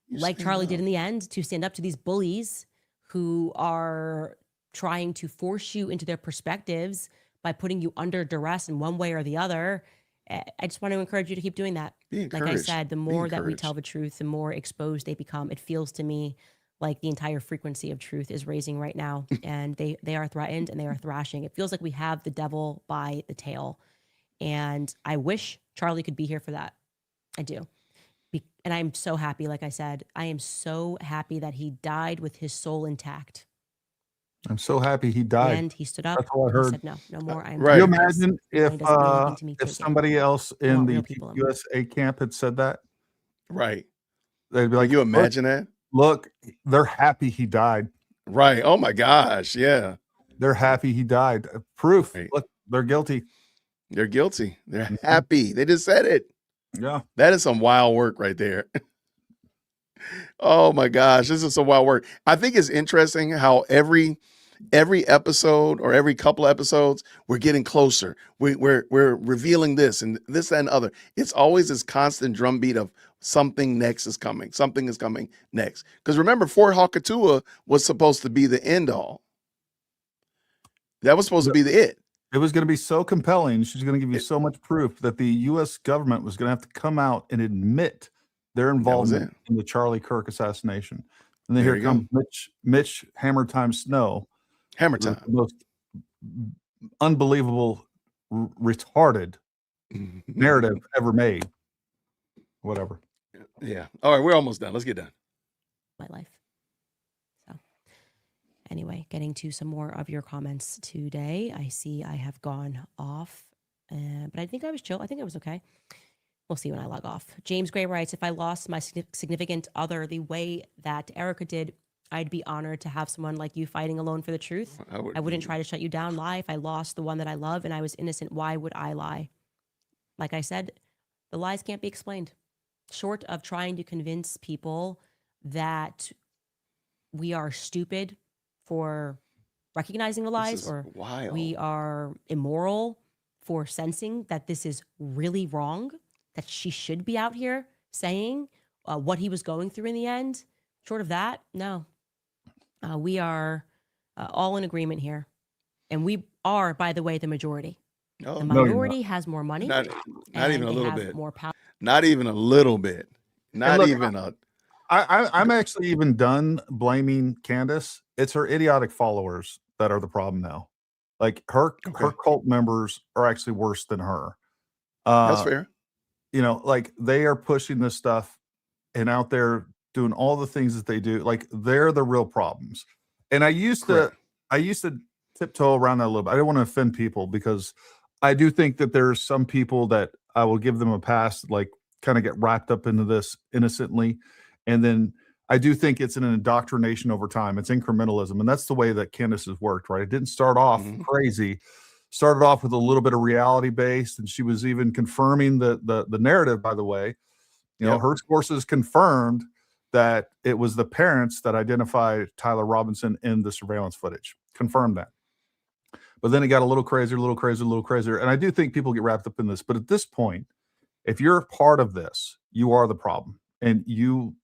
S1: You
S5: like
S1: stand
S5: Charlie did
S1: up.
S5: in the end, to stand up to these bullies who are trying to force you into their perspectives by putting you under duress in one way or the other. I just want to encourage you to keep doing that.
S1: Be
S5: Like I
S1: encouraged.
S5: said, the
S1: Be
S5: more that we
S1: encouraged.
S5: tell the truth, the more exposed they become. It feels to me like the entire frequency of truth is raising right now, and they are threatened and they are thrashing. It feels like we have the devil by the tail, and I wish Charlie could be here for that. I do. And I'm so happy, like I said, I am so happy that he died with his soul intact.
S2: I'm so happy he died.
S5: And he stood up.
S2: That's all I
S5: and he
S2: heard.
S5: said, no more. I'm
S1: Right.
S2: Can you
S5: done with this.
S2: imagine
S5: Lying
S2: if
S5: doesn't mean anything to me. Take it.
S2: somebody else
S5: I
S2: in
S5: want
S2: the
S5: real people in my life.
S2: USA camp had said that?
S1: Right.
S2: They'd be
S1: Can
S2: like,
S1: you imagine that?
S2: Look, they're happy he died.
S1: Right. Oh my gosh. Yeah.
S2: They're happy he died. Proof.
S1: Right.
S2: Look, they're guilty.
S1: They're guilty. They're
S2: Mhm.
S1: happy. They just said it.
S2: Yeah.
S1: That is some wild work right there. Oh my gosh, this is some wild work. I think it's interesting how every episode or every couple of episodes we're getting closer. We're revealing this and this and other. It's always this constant drumbeat of something next is coming. Something is coming next. Because remember, Fort Hakatua was supposed to be the end all. That was supposed to be the it.
S2: It was going to be so compelling. She's going to give you so much proof that the U.S. government was going to have to come out and admit their involvement in the Charlie Kirk assassination. And then
S1: There
S2: here
S1: you
S2: comes Mitch Hammer Time Snow.
S1: Hammer
S2: the
S1: time.
S2: most unbelievable, retarded narrative ever made. Whatever.
S1: Yeah. All right, we're almost done. Let's get done.
S5: My life. So anyway, getting to some more of your comments today. I see I have gone off, but I think I was chill. I think I was okay. We'll see when I log off. James Gray writes, if I lost my significant other the way that Erica did, I'd be honored to have someone like you fighting alone for the truth. I wouldn't try to shut you down, lie. If I lost the one that I love and I was innocent, why would I lie? Like I said, the lies can't be explained. Short of trying to convince people that we are stupid for recognizing the lies, or
S1: wild.
S5: we are immoral for sensing that this is really wrong, that she should be out here saying what he was going through in the end. Short of that, no. We are all in agreement here. And we are, by the way, the majority.
S1: Oh,
S5: The
S1: no, you're
S5: minority has more money.
S1: Not
S5: and
S1: even a
S5: they
S1: little
S5: have
S1: bit.
S5: more power.
S1: Not even a little bit. Not
S2: look,
S1: even a.
S2: I'm actually even done blaming Candace. It's her idiotic followers that are the problem now. Like her cult members are actually worse than her.
S1: That's fair.
S2: You know, like they are pushing this stuff and out there doing all the things that they do. Like they're the real problems. And I used to tiptoe around that a little bit. I don't want to offend people because I do think that there's some people that I will give them a pass, like kind of get wrapped up into this innocently. And then I do think it's an indoctrination over time. It's incrementalism. And that's the way that Candace has worked, right? It didn't start off crazy. Started off with a little bit of reality based, and she was even confirming the narrative, by the way. You know, her sources confirmed that it was the parents that identified Tyler Robinson in the surveillance footage. Confirmed that. But then it got a little crazier, a little crazier, a little crazier. And I do think people get wrapped up in this. But at this point, if you're a part of this, you are the problem. And you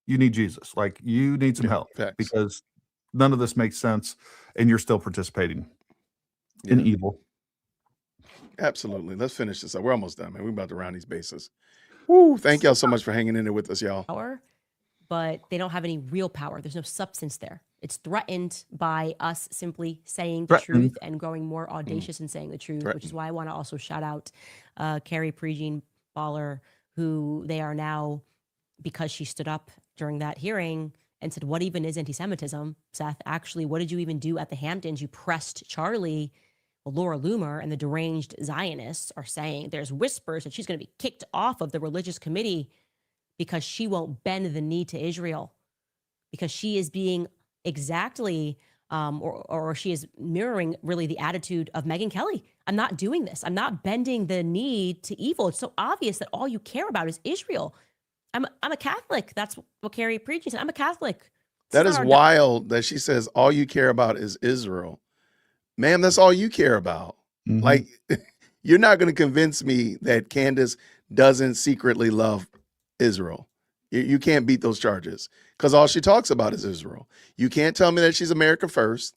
S2: need Jesus. Like you need some help because none of this makes sense and you're still participating in evil.
S1: Absolutely. Let's finish this up. We're almost done, man. We're about to round these bases. Woo! Thank y'all so much for hanging in there with us, y'all.
S5: Power, but they don't have any real power. There's no substance there. It's threatened by us simply saying the truth and growing more audacious in saying the truth, which is why I want to also shout out Carrie Prejean Baller, who they are now, because she stood up during that hearing and said, what even is anti-Semitism, Seth? Actually, what did you even do at the Hamptons? You pressed Charlie. Well, Laura Loomer and the deranged Zionists are saying there's whispers that she's going to be kicked off of the religious committee. because she won't bend the knee to Israel, because she is being exactly, or she is mirroring really the attitude of Megyn Kelly. I'm not doing this. I'm not bending the knee to evil. It's so obvious that all you care about is Israel. I'm a Catholic. That's what Carrie preaches. I'm a Catholic.
S1: That is wild that she says all you care about is Israel. Ma'am, that's all you care about.
S2: Mhm.
S1: Like, you're not going to convince me that Candace doesn't secretly love Israel. You can't beat those charges because all she talks about is Israel. You can't tell me that she's America first.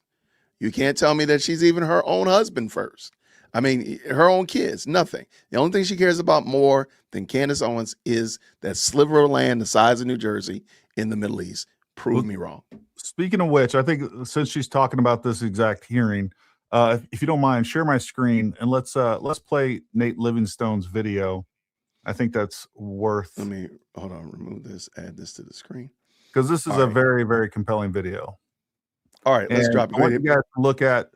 S1: You can't tell me that she's even her own husband first. I mean, her own kids, nothing. The only thing she cares about more than Candace Owens is that sliver of land the size of New Jersey in the Middle East. Prove me wrong.
S2: Speaking of which, I think since she's talking about this exact hearing, if you don't mind, share my screen and let's play Nate Livingstone's video. I think that's worth.
S1: Let me hold on, remove this, add this to the screen.
S2: Because this is
S1: All
S2: a
S1: right.
S2: very, very compelling video.
S1: All right, let's
S2: And
S1: drop it.
S2: I want you guys to look at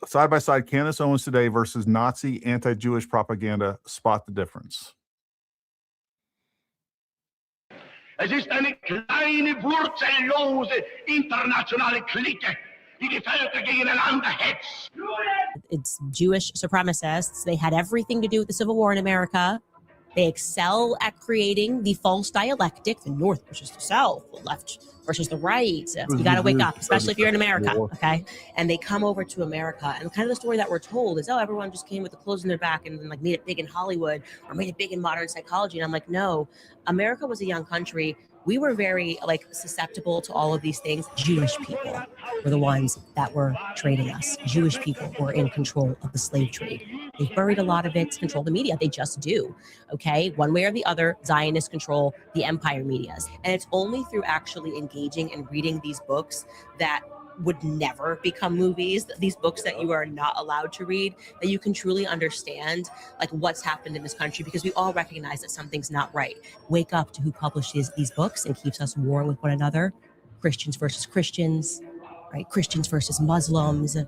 S2: side by side Candace Owens today versus Nazi anti-Jewish propaganda. Spot the difference.
S13: Es ist eine kleine, wurzellose internationale Clique, die die Völker gegeneinander hetzt.
S5: It's Jewish supremacists. They had everything to do with the Civil War in America. They excel at creating the false dialectic, the North versus the South, the left versus the right. You got to wake up, especially if you're in America, okay? And they come over to America, and kind of the story that we're told is, oh, everyone just came with the clothes in their back and like made it big in Hollywood or made it big in modern psychology. And I'm like, no, America was a young country. We were very like susceptible to all of these things. Jewish people were the ones that were trading us. Jewish people were in control of the slave trade. They buried a lot of it, control the media. They just do. Okay, one way or the other, Zionists control the empire medias. And it's only through actually engaging and reading these books that would never become movies, these books that you are not allowed to read, that you can truly understand like what's happened in this country, because we all recognize that something's not right. Wake up to who publishes these books and keeps us warring with one another. Christians versus Christians, right? Christians versus Muslims.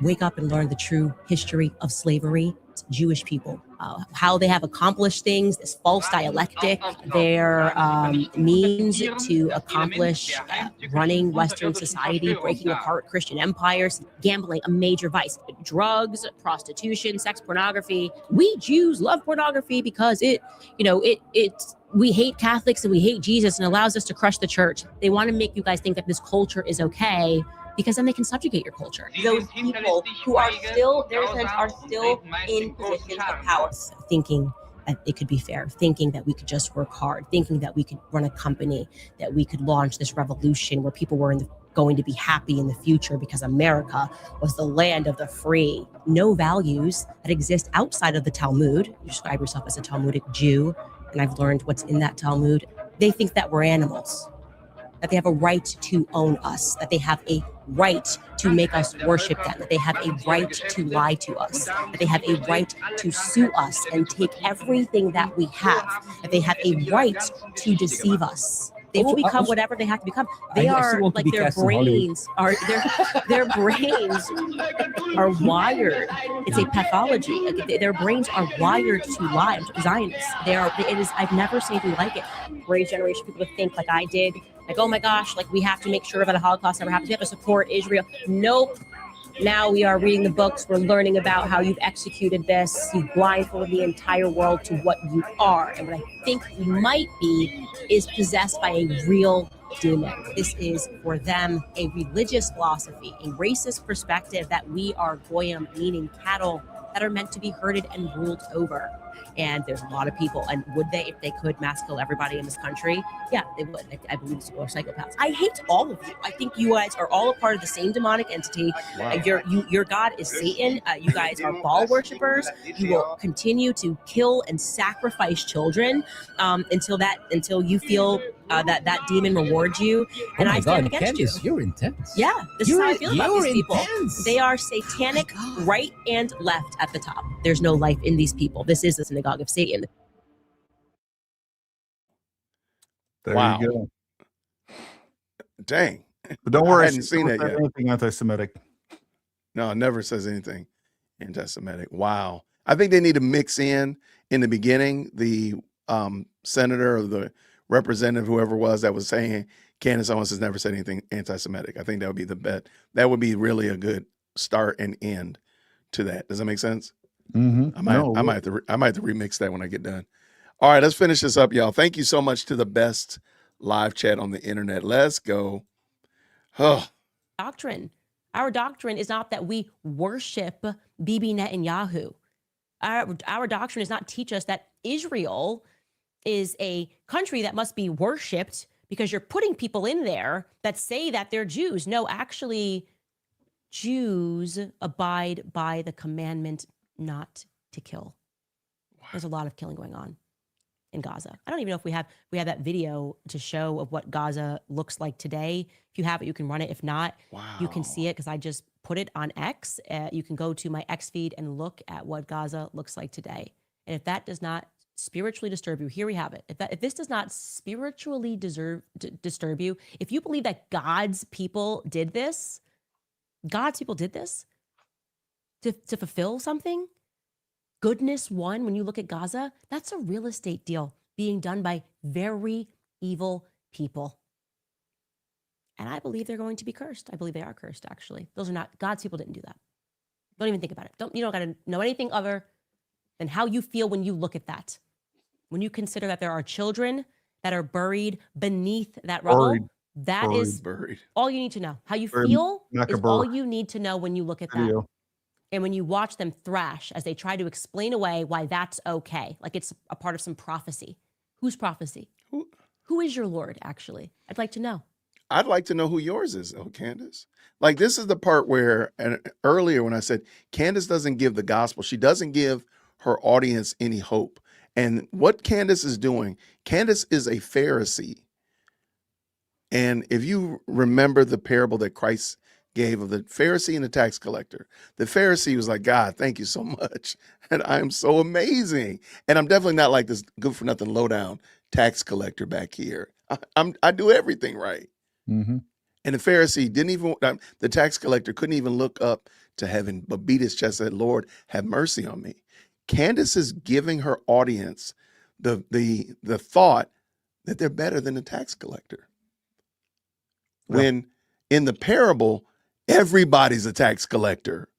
S5: Wake up and learn the true history of slavery. It's Jewish people, how they have accomplished things, this false dialectic, their means to accomplish running Western society, breaking apart Christian empires, gambling, a major vice, drugs, prostitution, sex pornography. We Jews love pornography because we hate Catholics and we hate Jesus and allows us to crush the church. They want to make you guys think that this culture is okay, because then they can subjugate your culture. Those people who are still, are still in positions of power, thinking that it could be fair, thinking that we could just work hard, thinking that we could run a company, that we could launch this revolution where people were going to be happy in the future because America was the land of the free. No values that exist outside of the Talmud. You describe yourself as a Talmudic Jew, and I've learned what's in that Talmud. They think that we're animals, that they have a right to own us, that they have a right to make us worship them, that they have a right to lie to us, that they have a right to sue us and take everything that we have, that they have a right to deceive us. They will become whatever they have to become. They are like their brains are wired. It's a pathology. Like, their brains are wired to lie. Zionists. I've never seen anything like it. Raise generation people to think like I did. Like, oh my gosh, like we have to make sure that a Holocaust never happens. We have to support Israel. Nope. Now we are reading the books. We're learning about how you've executed this. You've blindfolded the entire world to what you are. And what I think you might be is possessed by a real demon. This is for them a religious philosophy, a racist perspective that we are goyim, meaning cattle that are meant to be herded and ruled over. And there's a lot of people, and would they, if they could, mass kill everybody in this country? Yeah, they would. I believe these people are psychopaths. I hate all of you. I think you guys are all a part of the same demonic entity.
S1: Wow.
S5: Your God is Satan. You guys are Baal worshipers. You will continue to kill and sacrifice children until you feel that demon rewards you. And I stand against
S14: Candace,
S5: you.
S14: You're intense.
S5: Yeah, this is how I feel about these people.
S14: Intense.
S5: They are satanic, right and left at the top. There's no life in these people. This is the synagogue of Satan.
S2: There
S1: Wow.
S2: you go.
S1: Dang.
S2: But don't
S1: I
S2: worry,
S1: hadn't seen that yet.
S2: Anything anti-Semitic.
S1: No, it never says anything anti-Semitic. Wow. I think they need to mix in the beginning, the senator or the representative, whoever it was, that was saying Candace Owens has never said anything anti-Semitic. I think that would be the bet. That would be really a good start and end to that. Does that make sense?
S2: Mm-hmm.
S1: I might have to remix that when I get done. All right, let's finish this up, y'all. Thank you so much to the best live chat on the internet. Let's go. Oh.
S5: Doctrine. Our doctrine is not that we worship Bibi Netanyahu. Our doctrine does not teach us that Israel is a country that must be worshipped because you're putting people in there that say that they're Jews. No, actually, Jews abide by the commandment not to kill. There's a lot of killing going on in Gaza. I don't even know if we have that video to show of what Gaza looks like today. If you have it, you can run it. If not, you can see it because I just put it on X. You can go to my X feed and look at what Gaza looks like today. And if that does not spiritually disturb you, here we have it. If this does not spiritually disturb you, if you believe that God's people did this to fulfill something, goodness won. When you look at Gaza, that's a real estate deal being done by very evil people. And I believe they're going to be cursed. I believe they are cursed, actually. Those are not, God's people didn't do that. Don't even think about it. You don't got to know anything other than how you feel when you look at that. When you consider that there are children that are buried beneath that rubble, that is all you need to know. How you feel is all you need to know when you look at that. And when you watch them thrash as they try to explain away why that's okay, like it's a part of some prophecy. Whose prophecy? Who is your Lord, actually? I'd like to know.
S1: I'd like to know who yours is, though, Candace. Like, this is the part where, and earlier when I said Candace doesn't give the gospel, she doesn't give her audience any hope. And what Candace is doing, Candace is a Pharisee. And if you remember the parable that Christ gave of the Pharisee and the tax collector, the Pharisee was like, God, thank you so much. And I'm so amazing. And I'm definitely not like this good for nothing low down tax collector back here. I do everything right.
S2: Mm-hmm.
S1: And the Pharisee didn't even, the tax collector couldn't even look up to heaven, but beat his chest and said, Lord, have mercy on me. Candace is giving her audience the thought that they're better than the tax collector. Yeah. When in the parable, everybody's a tax collector.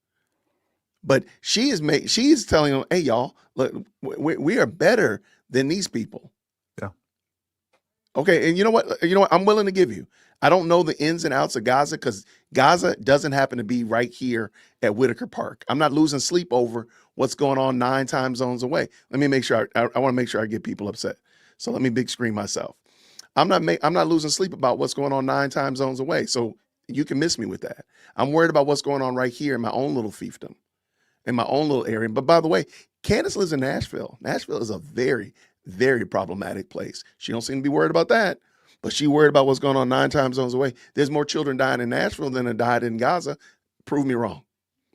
S1: But she is telling them, hey, y'all, look, we are better than these people.
S2: Yeah.
S1: Okay, and you know what? I'm willing to give you. I don't know the ins and outs of Gaza because Gaza doesn't happen to be right here at Whitaker Park. I'm not losing sleep over what's going on 9 time zones away. Let me make sure. I want to make sure I get people upset. So let me big screen myself. I'm not losing sleep about what's going on 9 time zones away. So you can miss me with that. I'm worried about what's going on right here in my own little fiefdom, in my own little area. But by the way, Candace lives in Nashville. Nashville is a very, very problematic place. She don't seem to be worried about that. But she worried about what's going on 9 time zones away. There's more children dying in Nashville than have died in Gaza. Prove me wrong.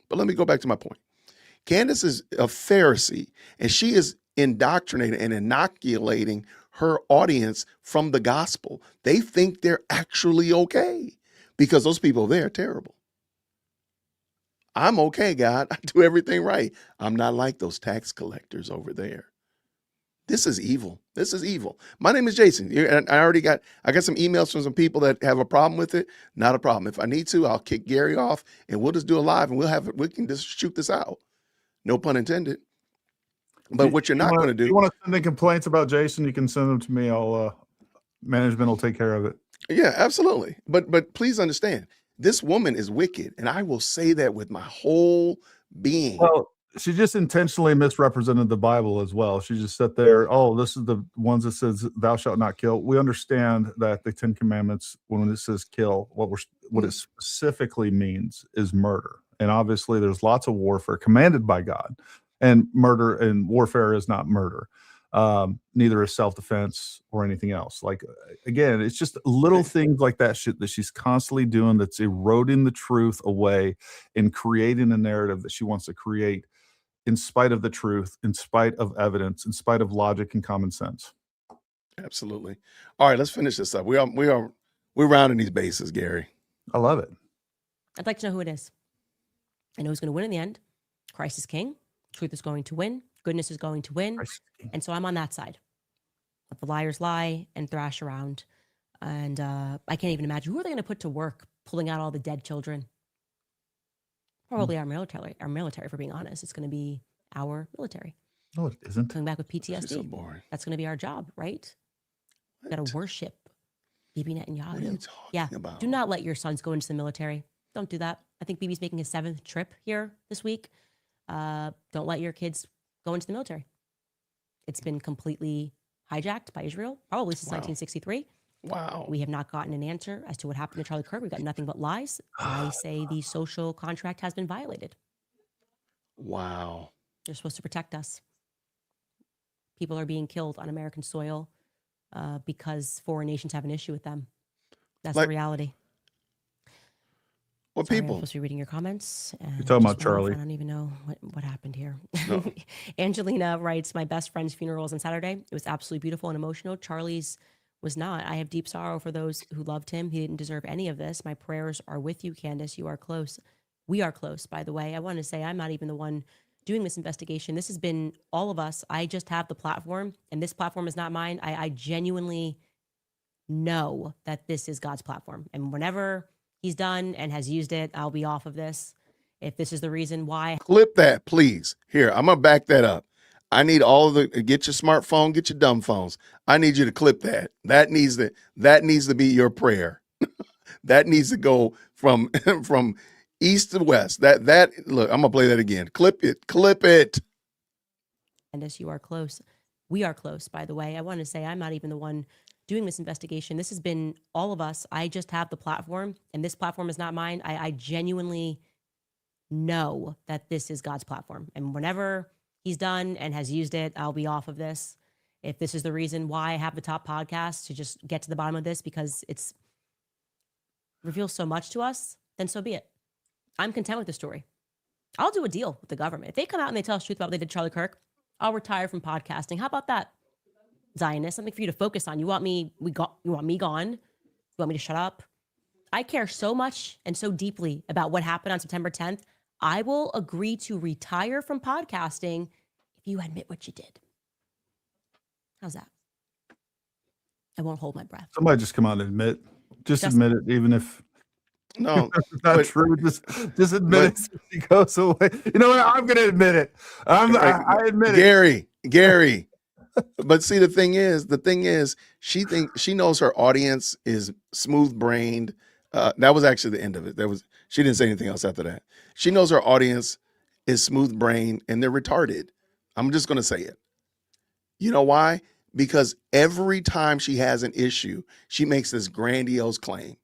S1: But let me go back to my point. Candace is a Pharisee, and she is indoctrinating and inoculating her audience from the gospel. They think they're actually okay because those people there are terrible. I'm okay, God. I do everything right. I'm not like those tax collectors over there. This is evil. This is evil. My name is Jason. And I got some emails from some people that have a problem with it. Not a problem. If I need to, I'll kick Gary off and we'll just do a live and we can just shoot this out. No pun intended. But what you're not going to do.
S2: If you want to send in complaints about Jason, you can send them to me. Management will take care of it.
S1: Yeah, absolutely. But please understand, this woman is wicked. And I will say that with my whole being.
S2: Well, she just intentionally misrepresented the Bible as well. She just sat there, this is the ones that says thou shalt not kill. We understand that the 10 Commandments, when it says kill, what it specifically means is murder. And obviously there's lots of warfare commanded by God, and murder and warfare is not murder. Neither is self-defense or anything else. Like, again, it's just little things like that shit that she's constantly doing that's eroding the truth away and creating a narrative that she wants to create in spite of the truth, in spite of evidence, in spite of logic and common sense.
S1: Absolutely. All right, let's finish this up. We're rounding these bases, Gary.
S2: I love it.
S5: I'd like to know who it is. I know who's going to win in the end. Christ is king. Truth is going to win. Goodness is going to win. And so I'm on that side. Let the liars lie and thrash around. And I can't even imagine, who are they going to put to work pulling out all the dead children? Probably our military. Our military, if we're being honest. It's going to be our military.
S2: No, it isn't.
S5: Coming back with
S1: She's so
S5: PTSD.
S1: boring.
S5: That's going to be our job, right? Got to worship Bibi Netanyahu.
S1: What are you talking
S5: Yeah.
S1: about?
S5: Do not let your sons go into the military. Don't do that. I think Bibi's making his 7th trip here this week. Don't let your kids go into the military. It's been completely hijacked by Israel, probably since 1963.
S1: Wow.
S5: We have not gotten an answer as to what happened to Charlie Kirk. We've got nothing but lies. I say the social contract has been violated.
S1: Wow.
S5: They're supposed to protect us. People are being killed on American soil because foreign nations have an issue with them. That's the reality.
S1: What
S5: Sorry,
S1: people?
S5: I'm supposed to be reading your comments.
S2: You're talking about
S5: just went off.
S2: Charlie.
S5: I don't even know what happened here.
S1: No.
S5: Angelina writes, my best friend's funeral was on Saturday. It was absolutely beautiful and emotional. Charlie's was not. I have deep sorrow for those who loved him. He didn't deserve any of this. My prayers are with you, Candace. You are close. We are close, by the way. I want to say I'm not even the one doing this investigation. This has been all of us. I just have the platform, and this platform is not mine. I genuinely know that this is God's platform. And whenever he's done and has used it, I'll be off of this. If this is the reason why.
S1: Clip that, please. Here, I'm going to back that up. I need all of the, get your smartphone, get your dumb phones. I need you to clip that. That needs to be your prayer. That needs to go from east to west. Look, I'm going to play that again. Clip it.
S5: Candace, you are close. We are close, by the way. I want to say I'm not even the one doing this investigation. This has been all of us. I just have the platform, and this platform is not mine. I genuinely know that this is God's platform. And whenever he's done and has used it, I'll be off of this. If this is the reason why I have the top podcast, to just get to the bottom of this because it's reveals so much to us, then so be it. I'm content with the story. I'll do a deal with the government. If they come out and they tell us the truth about what they did to Charlie Kirk, I'll retire from podcasting. How about that? Zionist, something for you to focus on. You want me gone? You want me to shut up? I care so much and so deeply about what happened on September 10th. I will agree to retire from podcasting if you admit what you did. How's that? I won't hold my breath.
S2: Somebody just come out and admit it, even if
S1: No,
S2: it's not true. Just admit it. So she goes away. You know what? I'm going to admit it. I admit it.
S1: Gary. But see, the thing is, she knows her audience is smooth brained. That was actually the end of it. She didn't say anything else after that. She knows her audience is smooth brained and they're retarded. I'm just going to say it. You know why? Because every time she has an issue, she makes this grandiose claim.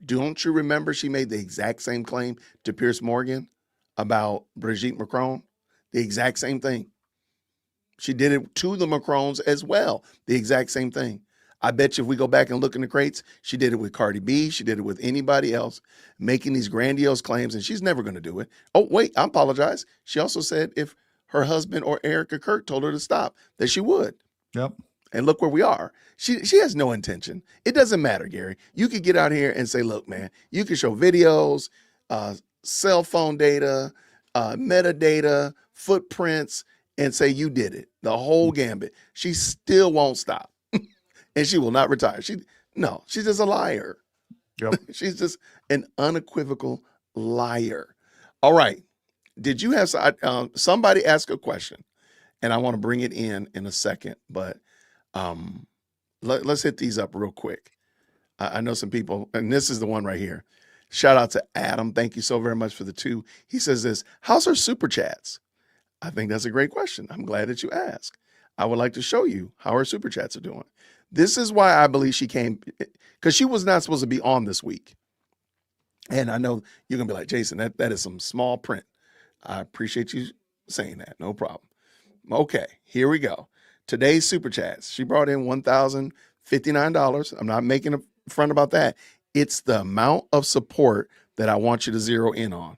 S1: Don't you remember she made the exact same claim to Piers Morgan about Brigitte Macron? The exact same thing. She did it to the Macrons as well. The exact same thing. I bet you if we go back and look in the crates, she did it with Cardi B. She did it with anybody else, making these grandiose claims, and she's never going to do it. Oh, wait, I apologize. She also said if her husband or Erica Kirk told her to stop, that she would.
S2: Yep.
S1: And look where we are. She has no intention. It doesn't matter, Gary. You could get out here and say, look, man, you can show videos, cell phone data, metadata, footprints, and say you did it, the whole gambit. She still won't stop. And she will not retire. She's just a liar.
S2: Yep.
S1: She's just an unequivocal liar. All right. Did you have somebody ask a question? And I want to bring it in a second, but let's hit these up real quick. I know some people, and this is the one right here. Shout out to Adam. Thank you so very much for the 2. He says this, how's her super chats? I think that's a great question. I'm glad that you asked. I would like to show you how her super chats are doing. This is why I believe she came, because she was not supposed to be on this week. And I know you're going to be like, Jason, that is some small print. I appreciate you saying that. No problem. Okay, here we go. Today's super chats. She brought in $1,059. I'm not making a front about that. It's the amount of support that I want you to zero in on.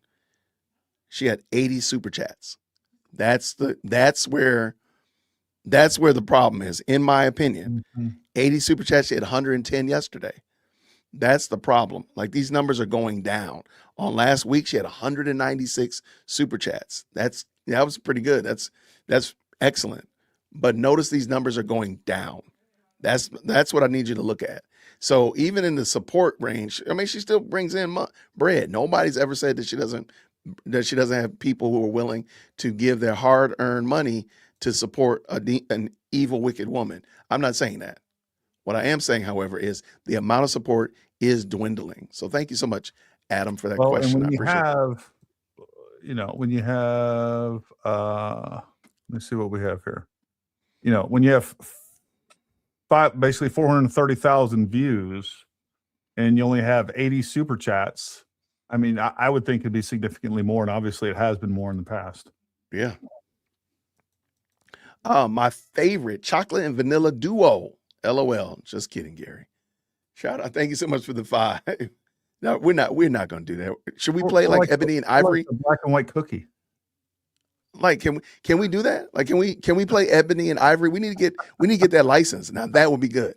S1: She had 80 super chats. That's where the problem is, in my opinion. 80 super chats. She had 110 yesterday. That's the problem. Like, these numbers are going down. On last week, she had 196 super chats. That was pretty good. That's excellent. But notice these numbers are going down. That's what I need you to look at. So even in the support range, I mean, she still brings in bread. Nobody's ever said that she doesn't have people who are willing to give their hard-earned money to support an evil, wicked woman. I'm not saying that. What I am saying, however, is the amount of support is dwindling. So thank you so much, Adam, for that
S2: Well,
S1: question.
S2: and when
S1: I
S2: you
S1: appreciate
S2: have, when you have, let's see what we have here. When you have basically 430,000 views and you only have 80 super chats, I mean, I would think it'd be significantly more, and obviously it has been more in the past.
S1: Yeah. My favorite, chocolate and vanilla duo. LOL. Just kidding, Gary. Shout out. Thank you so much for the 5. No, we're not going to do that. Should we play like Ebony and Ivory?
S2: Like the black and white cookie.
S1: Like, can we do that? Like, can we play Ebony and Ivory? We need to get that license. Now that would be good.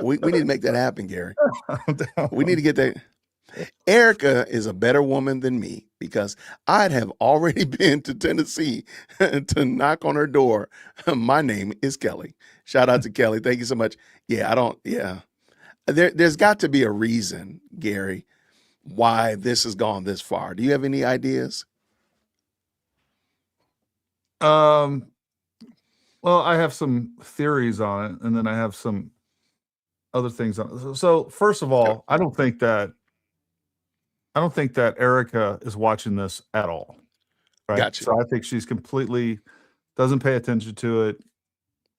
S1: We need to make that happen, Gary. We need to get that. Erica is a better woman than me because I'd have already been to Tennessee to knock on her door. My name is Kelly. Shout out to Kelly. Thank you so much. Yeah. There's got to be a reason, Gary, why this has gone this far. Do you have any ideas?
S2: Well, I have some theories on it, and then I have some other things on it. So first of all, I don't think that Erica is watching this at all. Right.
S1: Gotcha.
S2: So I think she's completely doesn't pay attention to it,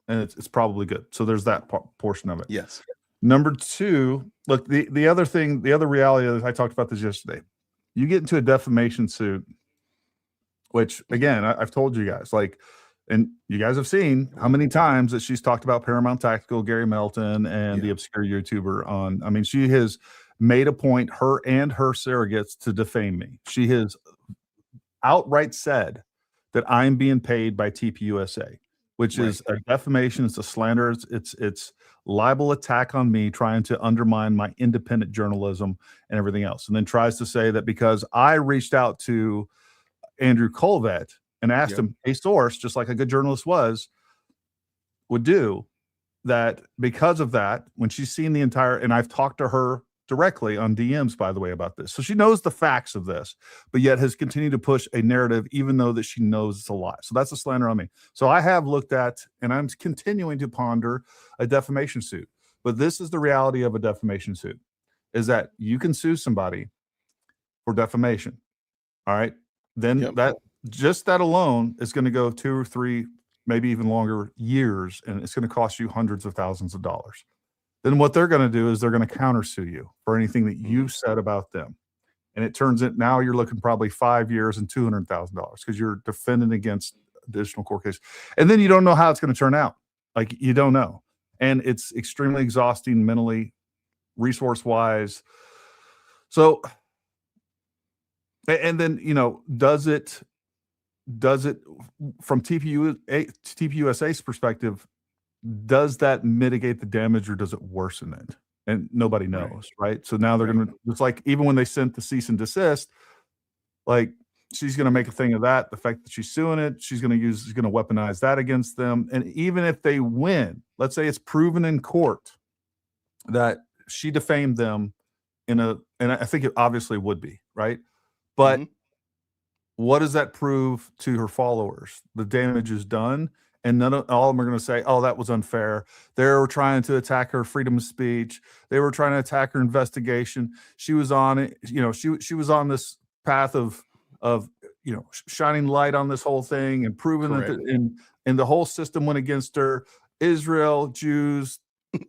S2: and it's probably good. So there's that portion of it.
S1: Yes.
S2: Number 2, look, the other thing, the other reality is I talked about this yesterday. You get into a defamation suit, which again, I've told you guys, and you guys have seen how many times that she's talked about Paramount Tactical, Gary Melton, and the obscure YouTuber on. I mean, she has made a point, her and her surrogates, to defame me. She has outright said that I'm being paid by TPUSA, which is a defamation. It's a slander. It's libel attack on me, trying to undermine my independent journalism and everything else. And then tries to say that because I reached out to Andrew Colvett and asked him a source, just like a good journalist would do, that because of that, when she's seen the entire, and I've talked to her directly on DMs, by the way, about this. So she knows the facts of this, but yet has continued to push a narrative, even though that she knows it's a lie. So that's a slander on me. So I have looked at, and I'm continuing to ponder, a defamation suit. But this is the reality of a defamation suit, is that you can sue somebody for defamation. All right. Then that alone is going to go 2 or 3, maybe even longer years, and it's going to cost you hundreds of thousands of dollars. Then what they're going to do is they're going to countersue you for anything that you said about them. And it turns out now you're looking probably 5 years and $200,000 because you're defending against additional court case. And then you don't know how it's going to turn out. Like, you don't know. And it's extremely exhausting mentally, resource-wise. So, and then, does it from TPUSA's perspective, does that mitigate the damage or does it worsen it? And nobody knows, right? So now they're going to, it's like, even when they sent the cease and desist, like, she's going to make a thing of that. The fact that she's suing it, she's going to weaponize that against them. And even if they win, let's say it's proven in court that she defamed them and I think it obviously would be, right? But what does that prove to her followers? The damage is done. And all of them are going to say, oh, that was unfair. They were trying to attack her freedom of speech. They were trying to attack her investigation. She was on it. She was on this path of shining light on this whole thing and proving that and the whole system went against her. Israel, Jews,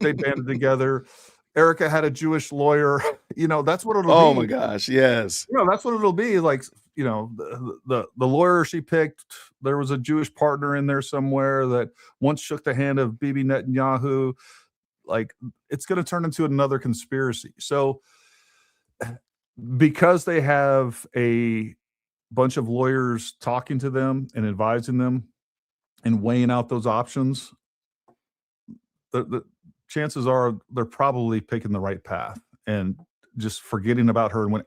S2: they banded together. Erica had a Jewish lawyer. That's what it'll be.
S1: Oh my gosh, yes.
S2: That's what it'll be. Like, the lawyer she picked, there was a Jewish partner in there somewhere that once shook the hand of Bibi Netanyahu. Like, it's going to turn into another conspiracy. So because they have a bunch of lawyers talking to them and advising them and weighing out those options, the chances are they're probably picking the right path and just forgetting about her. And when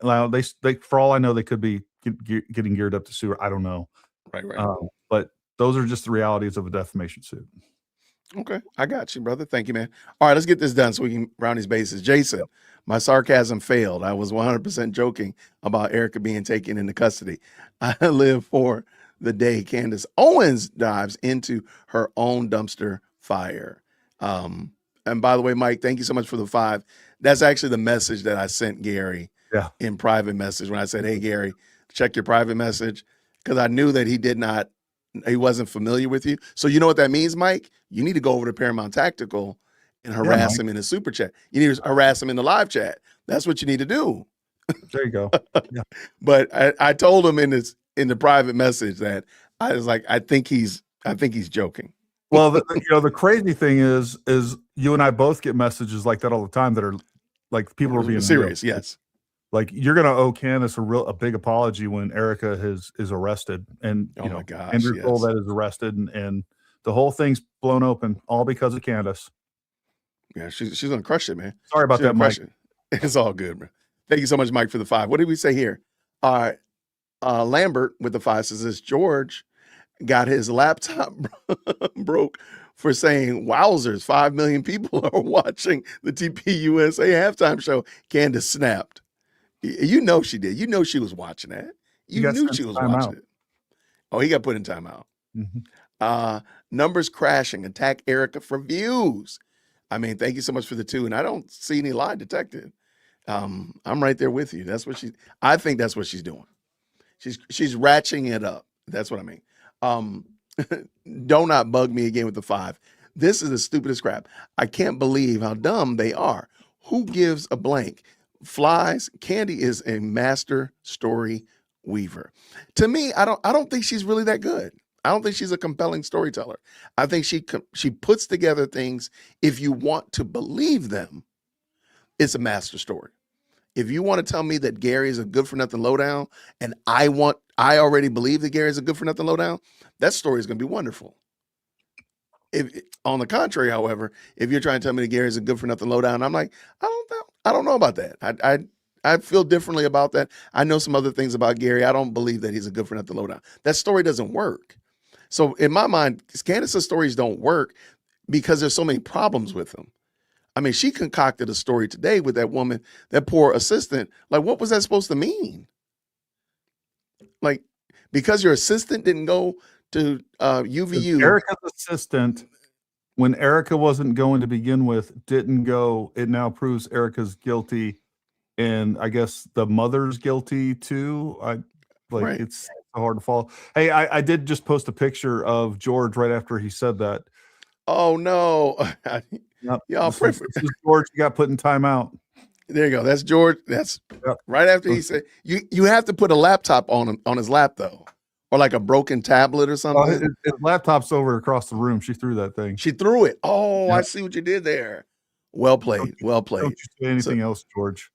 S2: they for all I know, they could be getting geared up to sue her. I don't know.
S1: Right.
S2: But those are just the realities of a defamation suit.
S1: Okay, I got you, brother. Thank you, man. All right, let's get this done so we can round these bases. Jason, my sarcasm failed. I was 100% joking about Erica being taken into custody. I live for the day Candace Owens dives into her own dumpster fire. And by the way, Mike, thank you so much for the 5. That's actually the message that I sent Gary in private message when I said, hey, Gary, check your private message, because I knew that he wasn't familiar with you. So you know what that means, Mike? You need to go over to Paramount Tactical and harass him in his super chat. You need to harass him in the live chat. That's what you need to do.
S2: There you go. Yeah.
S1: But I told him in the private message that I was like, I think he's joking.
S2: Well, the crazy thing is you and I both get messages like that all the time that are like people are being
S1: serious.
S2: real.
S1: Yes.
S2: Like you're gonna owe Candace a big apology when Erica is arrested, and
S1: my gosh,
S2: Andrew Cole that is arrested, and the whole thing's blown open all because of Candace.
S1: Yeah, she's gonna crush it, man.
S2: Sorry about that, Mike.
S1: It's all good, man. Thank you so much, Mike, for the 5. What did we say here? All right, Lambert with the 5 says this: George got his laptop broke for saying, wowzers, 5 million people are watching the TPUSA halftime show. Candace snapped. You know she did. You know she was watching that. You knew she was watching it. Oh, he got put in timeout.
S2: Mm-hmm.
S1: Numbers crashing. Attack Erica for views. I mean, thank you so much for the 2. And I don't see any lie detected. I'm right there with you. I think that's what she's doing. She's ratcheting it up. That's what I mean. Do not bug me again with the 5. This is the stupidest crap. I can't believe how dumb they are. Who gives a blank? Flies. Candy is a master story weaver. To me, I don't think she's really that good. I don't think she's a compelling storyteller. I think she puts together things. If you want to believe them, it's a master story. If you want to tell me that Gary is a good for nothing lowdown, and I already believe that Gary is a good for nothing lowdown, that story is going to be wonderful. If on the contrary, however, if you're trying to tell me that Gary is a good for nothing lowdown, I'm like, I don't know about that. I feel differently about that. I know some other things about Gary. I don't believe that he's a good for nothing lowdown. That story doesn't work. So in my mind, Candace's stories don't work because there's so many problems with them. I mean, she concocted a story today with that woman, that poor assistant. Like, what was that supposed to mean? Like, because your assistant didn't go to UVU.
S2: Erica's assistant, when Erica wasn't going to begin with, didn't go. It now proves Erica's guilty, and I guess the mother's guilty too.
S1: Right.
S2: It's hard to follow. Hey, I did just post a picture of George right after he said that.
S1: Oh no.
S2: Yep.
S1: Y'all
S2: This is George. You got put in timeout.
S1: There you go. That's George. That's right after he said you have to put a laptop on his lap though, or like a broken tablet or something.
S2: His laptop's over across the room. She threw that thing.
S1: She threw it. Oh, I see what you did there. Well played. Well played.
S2: Don't you say anything else, George.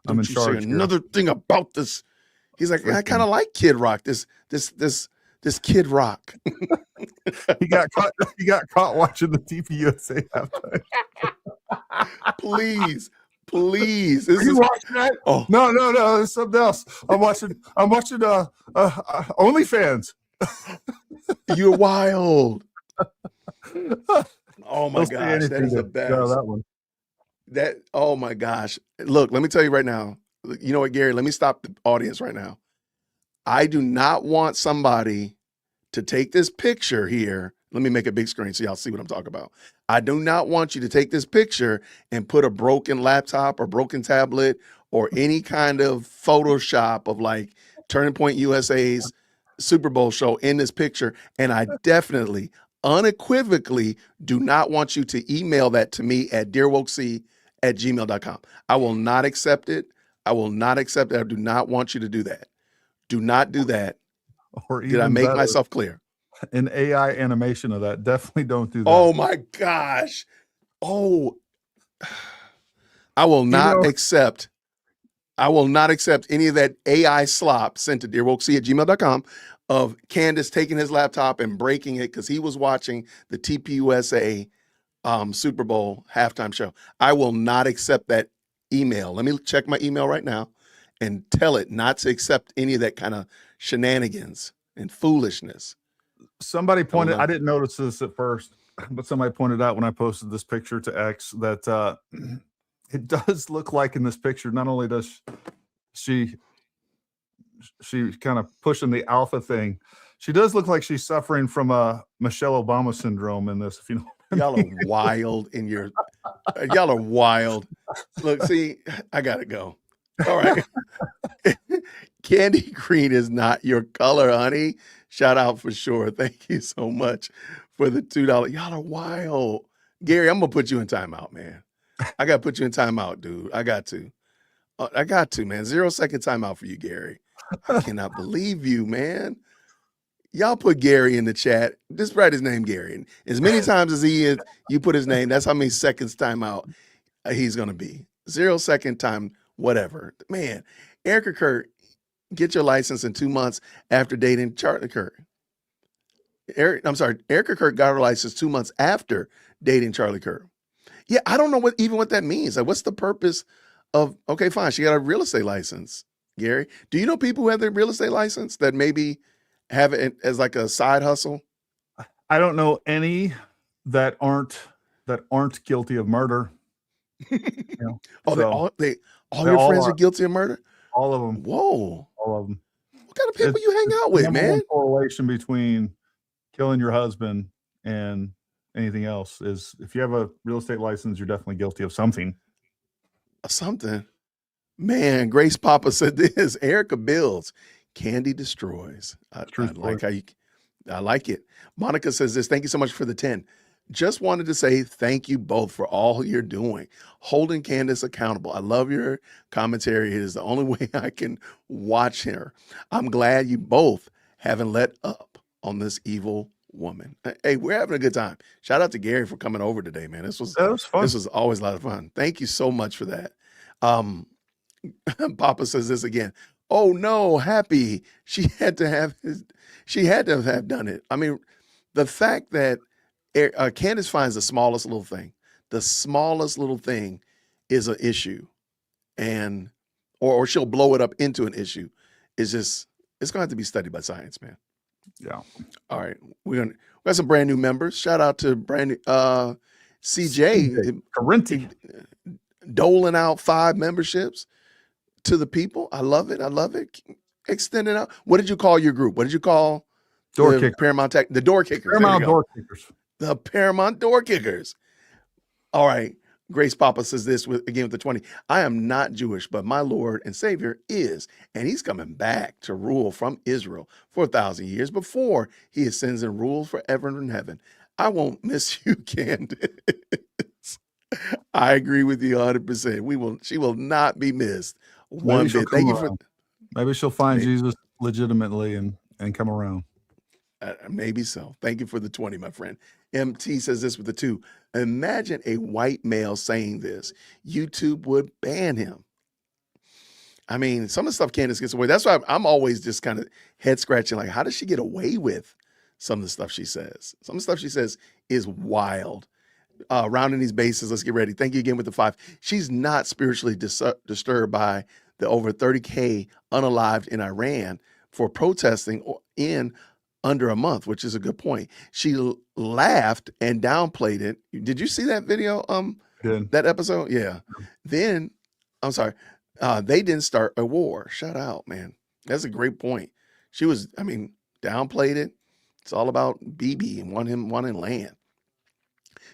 S2: I'm in charge.
S1: Another thing about this. He's like, I kind of like Kid Rock. This Kid Rock.
S2: He got caught watching the TPUSA halftime.
S1: Please.
S2: Are you watching that?
S1: Oh
S2: no, it's something else. I'm watching OnlyFans.
S1: You're wild. Oh my gosh, that is the best.
S2: No, that one.
S1: Oh my gosh. Look, let me tell you right now. You know what, Gary? Let me stop the audience right now. I do not want somebody to take this picture here. Let me make a big screen so y'all see what I'm talking about. I do not want you to take this picture and put a broken laptop or broken tablet or any kind of Photoshop of like Turning Point USA's Super Bowl show in this picture. And I definitely, unequivocally do not want you to email that to me at dearwokec@gmail.com. I will not accept it. I will not accept it. I do not want you to do that. Do not do that.
S2: Or
S1: did I make myself clear?
S2: An AI animation of that. Definitely don't do that.
S1: Oh my gosh. Oh, I will not accept. I will not accept any of that AI slop sent to dearwokec@gmail.com of Candace taking his laptop and breaking it because he was watching the TPUSA Super Bowl halftime show. I will not accept that email. Let me check my email right now and tell it not to accept any of that kind of shenanigans and foolishness.
S2: Somebody pointed, I didn't notice this at first. but somebody pointed out when I posted this picture to X that it does look like in this picture, not only does she kind of pushing the alpha thing, she does look like she's suffering from a Michelle Obama syndrome in this, if you know.
S1: Y'all are wild in your y'all are wild. Look, see, I gotta go. All right. Candy green is not your color, honey. Shout out for sure. Thank you so much for the $2. Y'all are wild. Gary, I'm gonna put you in timeout, man. I gotta put you in timeout, dude. I got to, man. 0-second timeout for you, Gary. I cannot believe you, man. Y'all put Gary in the chat. Just write his name, Gary. And as many times as he is, you put his name. That's how many seconds timeout he's gonna be. 0-second time, whatever. Man, Erica Kirk, get your license in 2 months after dating Charlie Kirk. Erica Kirk got her license 2 months after dating Charlie Kirk. Yeah, I don't know what that means. Like, what's the purpose of? Okay, fine, she got a real estate license. Gary, do you know people who have their real estate license that maybe have it as like a side hustle?
S2: I don't know any that aren't guilty of murder. You know,
S1: all
S2: so
S1: your friends are guilty of murder?
S2: All of them.
S1: Whoa.
S2: All of them.
S1: What kind of people you hang out with, man?
S2: One correlation between killing your husband and anything else is if you have a real estate license, you're definitely guilty of something.
S1: Something. Man, Grace Papa said this. Erica builds, Candy destroys. I like it. Monica says this. Thank you so much for the 10. Just wanted to say thank you both for all you're doing, holding Candace accountable. I love your commentary. It is the only way I can watch her. I'm glad you both haven't let up on this evil woman. Hey, we're having a good time. Shout out to Gary for coming over today, man. That was fun. This was always a lot of fun. Thank you so much for that. Papa says this again. Oh no, Happy. She had to have done it. I mean, the fact that Candace finds the smallest little thing. The smallest little thing is an issue, and or she'll blow it up into an issue. It's going to have to be studied by science, man.
S2: Yeah.
S1: All right, we got some brand new members. Shout out to brand new CJ
S2: Corinthian
S1: doling out 5 memberships to the people. I love it. Extend it out. What did you call your group? What did you call the Paramount Tech? The Door Kickers.
S2: Paramount Door Kickers.
S1: The Paramount Door Kickers. All right. Grace Papa says this with the 20. I am not Jewish, but my Lord and Savior is, and he's coming back to rule from Israel for 1,000 years before he ascends and rules forever in heaven. I won't miss you, Candace. I agree with you 100%. She will not be missed one bit. Thank you for.
S2: Maybe she'll find Jesus legitimately and come around.
S1: Maybe so. Thank you for the 20, my friend. MT says this with the 2. Imagine a white male saying this. YouTube would ban him. I mean, some of the stuff Candace gets away. That's why I'm always just kind of head scratching. Like, how does she get away with some of the stuff she says? Some of the stuff she says is wild. Rounding these bases, let's get ready. Thank you again with the 5. She's not spiritually disturbed by the over 30K unalived in Iran for protesting in under a month, which is a good point. She laughed and downplayed it. Did you see that video? That episode? Yeah. Then, I'm sorry, they didn't start a war. Shut out, man. That's a great point. She was, downplayed it. It's all about BB and wanting land.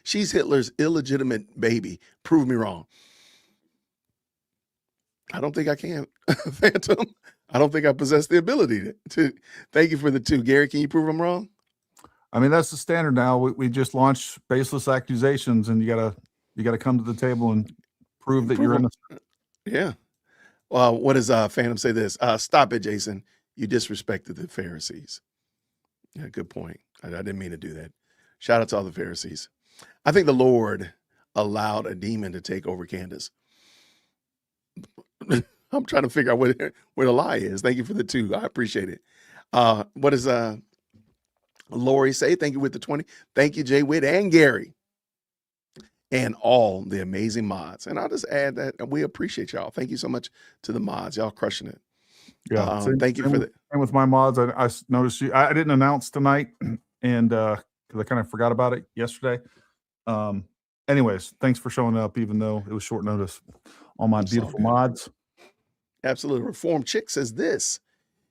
S1: She's Hitler's illegitimate baby. Prove me wrong. I don't think I can, Phantom. I don't think I possess the ability to. Thank you for the 2. Gary, can you prove I'm wrong?
S2: I mean, that's the standard now. We just launched baseless accusations, and you gotta come to the table and prove that you're innocent.
S1: Yeah. What does Phantom say this? Stop it, Jason. You disrespected the Pharisees. Yeah, good point. I didn't mean to do that. Shout out to all the Pharisees. I think the Lord allowed a demon to take over Candace. I'm trying to figure out where the lie is. Thank you for the 2. I appreciate it. What does Lori say? Thank you with the 20. Thank you, Jay Witt and Gary. And all the amazing mods. And I'll just add that we appreciate y'all. Thank you so much to the mods. Y'all crushing it.
S2: Yeah.
S1: Thank you for that.
S2: And with my mods, I noticed I didn't announce tonight, and because I kind of forgot about it yesterday. Anyways, thanks for showing up, even though it was short notice. All my
S1: It's all
S2: beautiful
S1: good.
S2: mods.
S1: Absolutely. Reform Chick says this.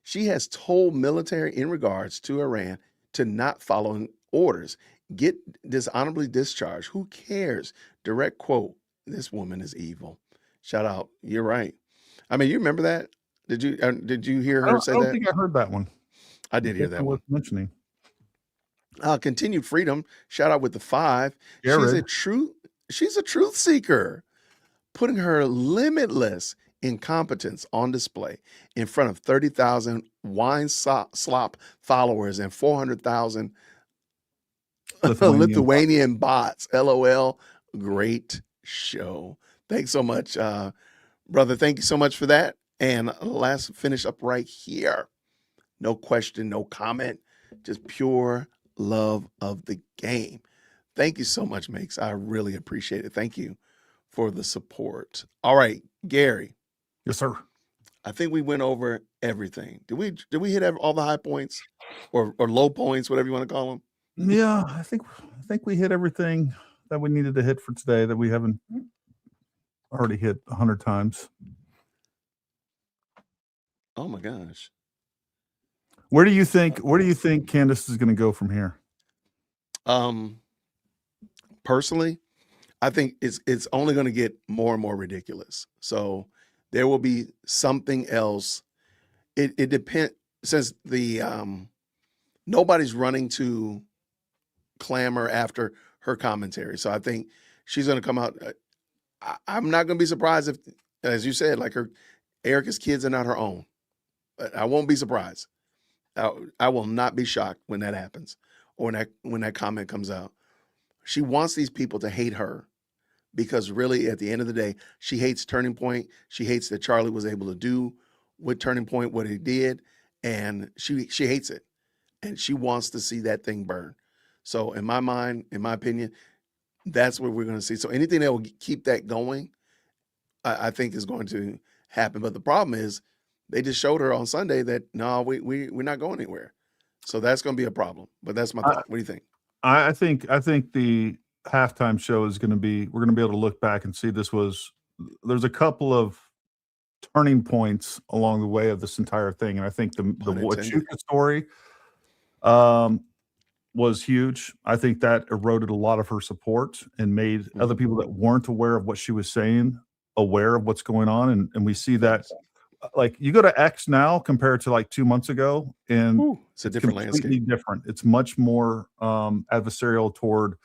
S1: She has told military in regards to Iran to not follow orders, get dishonorably discharged. Who cares? Direct quote. This woman is evil. Shout out. You're right. I mean, you remember that? Did you hear her
S2: I
S1: say
S2: don't
S1: that?
S2: think I heard that one.
S1: I did hear that
S2: Definitely
S1: one.
S2: worth mentioning.
S1: Continued freedom. Shout out with the 5.
S2: Jared.
S1: She's a truth seeker, putting her limitless incompetence on display in front of 30,000 wine slop followers and 400,000 Lithuanian bots. LOL. Great show. Thanks so much, brother. Thank you so much for that. And let's finish up right here. No question, no comment, just pure love of the game. Thank you so much, Makes. I really appreciate it. Thank you for the support. All right, Gary.
S2: Yes, sir.
S1: I think we went over everything. Did we hit all the high points or low points, whatever you want to call them?
S2: Yeah, I think we hit everything that we needed to hit for today that we haven't already hit 100 times.
S1: Oh my gosh.
S2: Where do you think Candace is going to go from here?
S1: Personally, I think it's only going to get more and more ridiculous. So there will be something else. It depends, since the nobody's running to clamor after her commentary. So I think she's going to come out. I'm not going to be surprised if, as you said, like Erica's kids are not her own. I won't be surprised. I will not be shocked when that happens or when that comment comes out. She wants these people to hate her because really at the end of the day, she hates Turning Point. She hates that Charlie was able to do with Turning Point what he did, and she hates it. And she wants to see that thing burn. So in my mind, in my opinion, that's what we're going to see. So anything that will keep that going, I think is going to happen. But the problem is they just showed her on Sunday that no, we're not going anywhere. So that's going to be a problem. But that's my thought. What do you think?
S2: I think the halftime show is going to be, we're going to be able to look back and see there's a couple of turning points along the way of this entire thing. And I think the Wachuca story was huge. I think that eroded a lot of her support and made other people that weren't aware of what she was saying aware of what's going on. And we see that, like, you go to X now compared to like 2 months ago, and
S1: it's a different landscape.
S2: Different. It's much more adversarial toward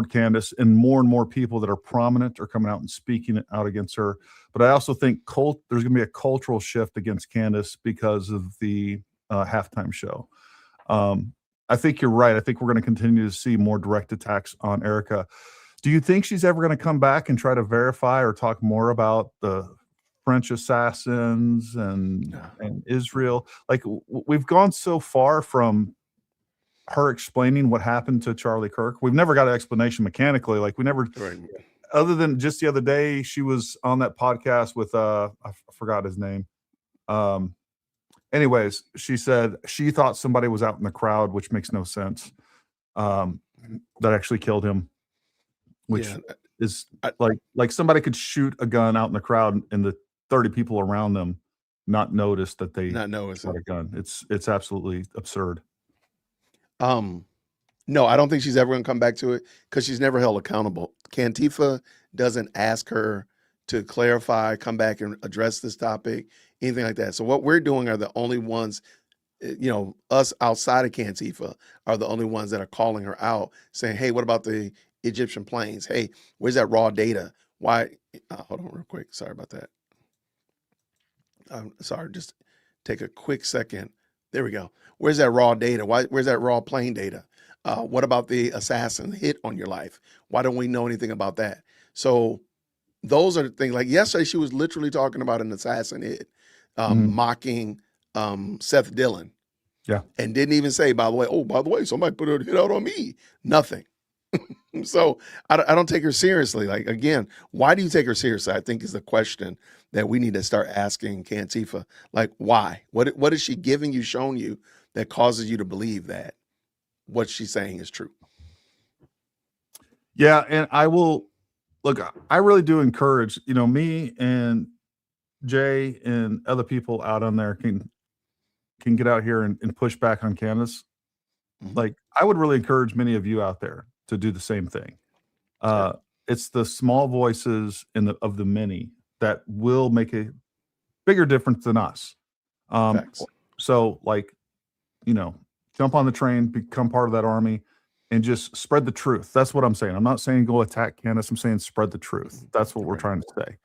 S2: Candace, and more people that are prominent are coming out and speaking out against her. But I also think there's going to be a cultural shift against Candace because of the halftime show. I think you're right. I think we're going to continue to see more direct attacks on Erica. Do you think she's ever going to come back and try to verify or talk more about the French assassins and Israel? Like, we've gone so far from her explaining what happened to Charlie Kirk. We've never got an explanation mechanically. Like, we never, other than just the other day, she was on that podcast with I forgot his name. Anyways, she said she thought somebody was out in the crowd, which makes no sense. That actually killed him, which is like somebody could shoot a gun out in the crowd and the 30 people around them not notice that they shot a gun. It's absolutely absurd.
S1: No, I don't think she's ever going to come back to it because she's never held accountable. Cantifa doesn't ask her to clarify, come back and address this topic, anything like that. So what we're doing are the only ones, us outside of Cantifa are the only ones that are calling her out, saying, hey, what about the Egyptian planes? Hey, where's that raw data? Why? Hold on real quick. Sorry about that. Sorry, just take a quick second. There we go. Where's that raw data? Where's that raw plane data? What about the assassin hit on your life? Why don't we know anything about that? So those are the things. Like yesterday, she was literally talking about an assassin hit, mocking Seth Dillon.
S2: Yeah.
S1: And didn't even say, by the way, somebody put a hit out on me. Nothing. So I don't take her seriously. Like, again, why do you take her seriously? I think is the question that we need to start asking Cantifa. Like, why? What is she giving you, showing you that causes you to believe that? what she's saying is true.
S2: Yeah, and I will look. I really do encourage, me and Jay and other people out on there can get out here and push back on Candace.
S1: Mhm.
S2: Like, I would really encourage many of you out there to do the same thing.
S1: Sure.
S2: It's the small voices of the many that will make a bigger difference than us.
S1: Facts.
S2: So, like, jump on the train, become part of that army, and just spread the truth. That's what I'm saying. I'm not saying go attack Candace. I'm saying spread the truth. That's what we're
S1: Right.
S2: trying to say.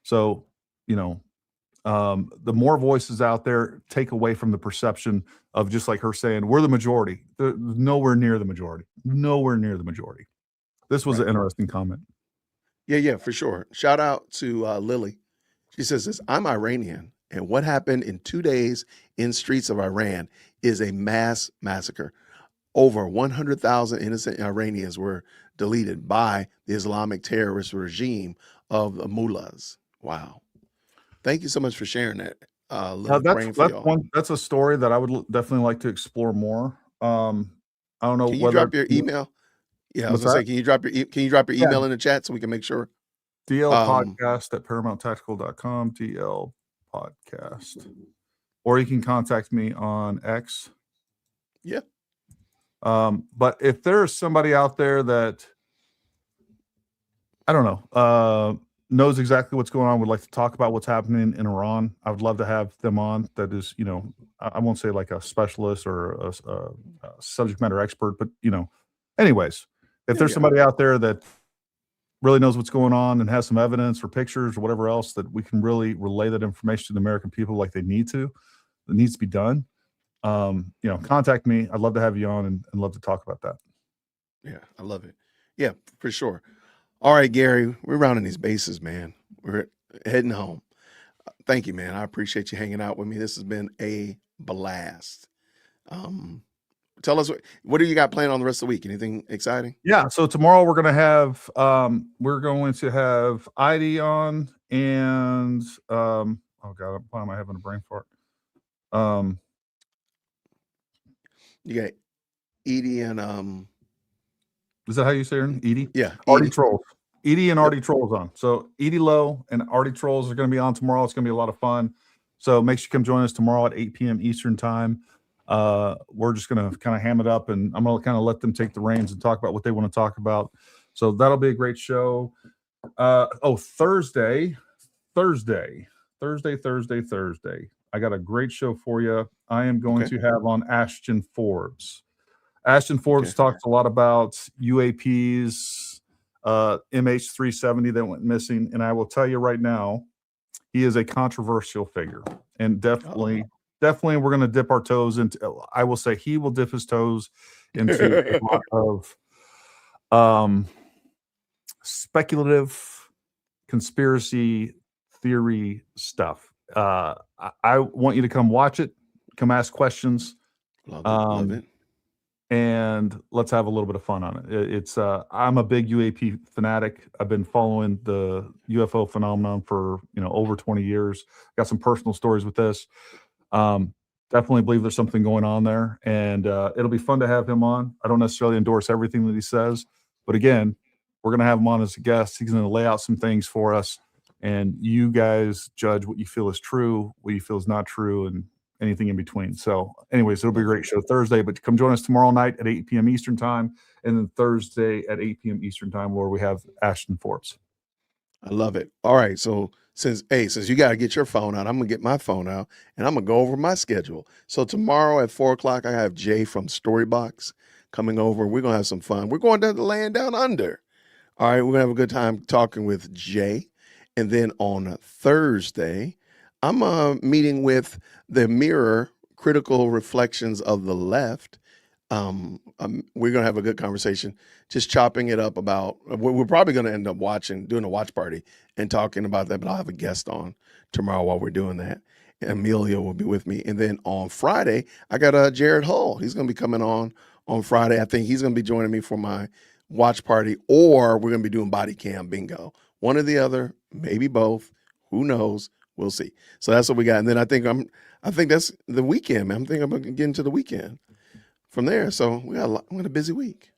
S2: So, the more voices out there, take away from the perception of just like her saying, we're the majority. Nowhere near the majority. Nowhere near the majority. This was
S1: Right.
S2: an interesting comment.
S1: Yeah, for sure. Shout out to Lily. She says this, I'm Iranian, and what happened in 2 days in streets of Iran is a mass massacre. Over 100,000 innocent Iranians were deleted by the Islamic terrorist regime of the mullahs. Wow. Thank you so much for sharing that, Lily. Praying for y'all.
S2: That's a story that I would definitely like to explore more. I don't know
S1: Can you
S2: whether
S1: drop your email? Yeah, I was
S2: What's
S1: gonna say,
S2: that?
S1: can you drop your
S2: Yeah.
S1: email in the chat so we can make sure?
S2: DL podcast at ParamountTactical.com, DL podcast. Or you can contact me on X.
S1: Yeah.
S2: But if there's somebody out there that I don't know, knows exactly what's going on, would like to talk about what's happening in Iran, I would love to have them on. That is, I won't say like a specialist or a subject matter expert, but anyways, if there's somebody out there that really knows what's going on and has some evidence or pictures or whatever else that we can really relay that information to the American people like they need to, that needs to be done, contact me. I'd love to have you on and love to talk about that.
S1: Yeah, I love it. Yeah, for sure. All right, Gary, we're rounding these bases, man. We're heading home. Thank you, man. I appreciate you hanging out with me. This has been a blast. Tell us what do you got planned on the rest of the week? Anything exciting?
S2: Yeah. So tomorrow we're going to have ID on and oh God, why am I having a brain fart?
S1: You got Edie and
S2: is that how you say her name? Edie?
S1: Yeah,
S2: Artie
S1: Edie.
S2: Trolls. Edie and Artie Trolls on. So Edie Lowe and Artie Trolls are going to be on tomorrow. It's going to be a lot of fun. So make sure you come join us tomorrow at 8 p.m. Eastern time. We're just going to kind of ham it up, and I'm going to kind of let them take the reins and talk about what they want to talk about. So that'll be a great show. Thursday. I got a great show for you. I am going to have on Ashton Forbes. Ashton Forbes talks a lot about UAPs, MH370 that went missing. And I will tell you right now, he is a controversial figure. And definitely we're going to dip our toes into, I will say he will dip his toes into a lot of speculative conspiracy theory stuff. I want you to come watch it, come ask questions.
S1: Love it.
S2: And let's have a little bit of fun on it. I'm a big UAP fanatic. I've been following the UFO phenomenon for over 20 years. Got some personal stories with this. Definitely believe there's something going on there, and it'll be fun to have him on. I don't necessarily endorse everything that he says, but again, we're going to have him on as a guest. He's going to lay out some things for us, and you guys judge what you feel is true, what you feel is not true, and anything in between. So anyways, it'll be a great show Thursday, but come join us tomorrow night at 8 p.m. Eastern time, and then Thursday at 8 p.m. Eastern time, where we have Ashton Forbes.
S1: I love it. All right. So since you got to get your phone out, I'm going to get my phone out and I'm going to go over my schedule. So tomorrow at 4:00, I have Jay from Storybox coming over. We're going to have some fun. We're going to the land down under. All right. We're going to have a good time talking with Jay. And then on Thursday, I'm meeting with the Mirror Critical Reflections of the Left. We're going to have a good conversation, just chopping it up about, we're probably going to end up doing a watch party and talking about that, but I'll have a guest on tomorrow while we're doing that. Amelia will be with me. And then on Friday, I got Jared Hull. He's going to be coming on Friday. I think he's going to be joining me for my watch party, or we're going to be doing body cam bingo. One or the other, maybe both. Who knows? We'll see. So that's what we got. And then I think that's the weekend, man. I'm thinking I'm going to get into the weekend. from there. So we had a busy week.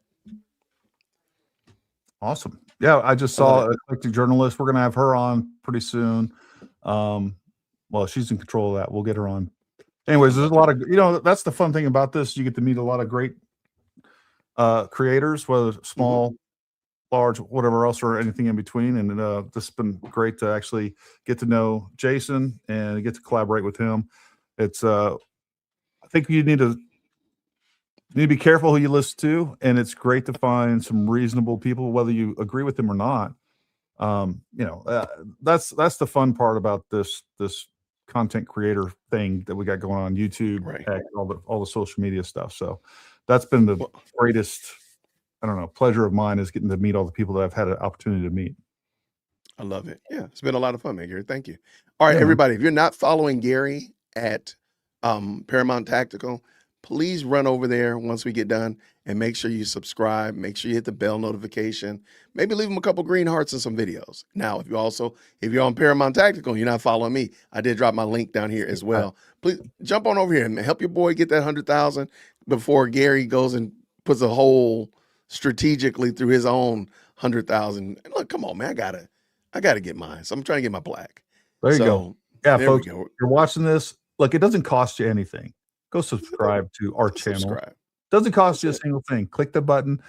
S2: Awesome. Yeah, I just saw Eclectic Journalist. We're going to have her on pretty soon. Well, she's in control of that. We'll get her on. Anyways, there's a lot of, that's the fun thing about this. You get to meet a lot of great creators, whether small, large, whatever else, or anything in between. And this has been great to actually get to know Jason and get to collaborate with him. It's, I think you need to be careful who you listen to, and it's great to find some reasonable people, whether you agree with them or not. That's the fun part about this content creator thing that we got going on YouTube,
S1: Right.
S2: all the social media stuff. So that's been the greatest, pleasure of mine, is getting to meet all the people that I've had an opportunity to meet.
S1: I love it. Yeah, it's been a lot of fun, man, Gary. Thank you. All right,
S2: Yeah,
S1: everybody, if you're not following Gary at Paramount Tactical, please run over there once we get done and make sure you subscribe. Make sure you hit the bell notification. Maybe leave them a couple green hearts and some videos. Now, if you're on Paramount Tactical and you're not following me, I did drop my link down here as well. Please jump on over here and help your boy get that 100,000 before Gary goes and puts a hole strategically through his own 100,000. Look, come on, man, I gotta get mine. So I'm trying to get my plaque.
S2: There you go. Yeah,
S1: there
S2: folks,
S1: we go.
S2: you're watching this. Look, it doesn't cost you anything. Go subscribe to our channel.
S1: Subscribe.
S2: Doesn't cost you a single thing. Click the button.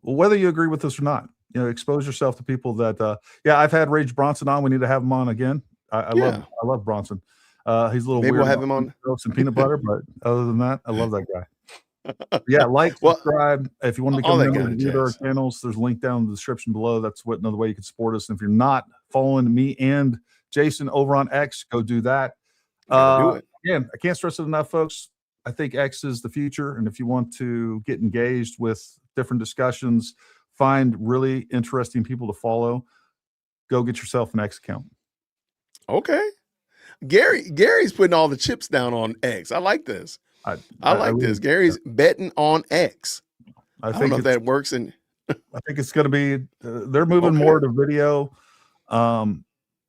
S2: Whether you agree with us or not, expose yourself to people that, I've had Rage Bronson on. We need to have him on again. I love Bronson. He's a little
S1: Maybe
S2: weird.
S1: we'll have him on
S2: some peanut butter, but other than that, I love that guy. Subscribe. If you want to become a member of either our channels, there's a link down in the description below. That's another way you can support us. And if you're not following me and Jason over on X, go do that.
S1: Do it.
S2: Again, I can't stress it enough, folks. I think X is the future. And if you want to get engaged with different discussions, find really interesting people to follow, go get yourself an X account.
S1: Okay. Gary's putting all the chips down on X. I like this. I like this. Gary's betting on X. I don't know if that works. I
S2: think it's going to be, they're moving more to video.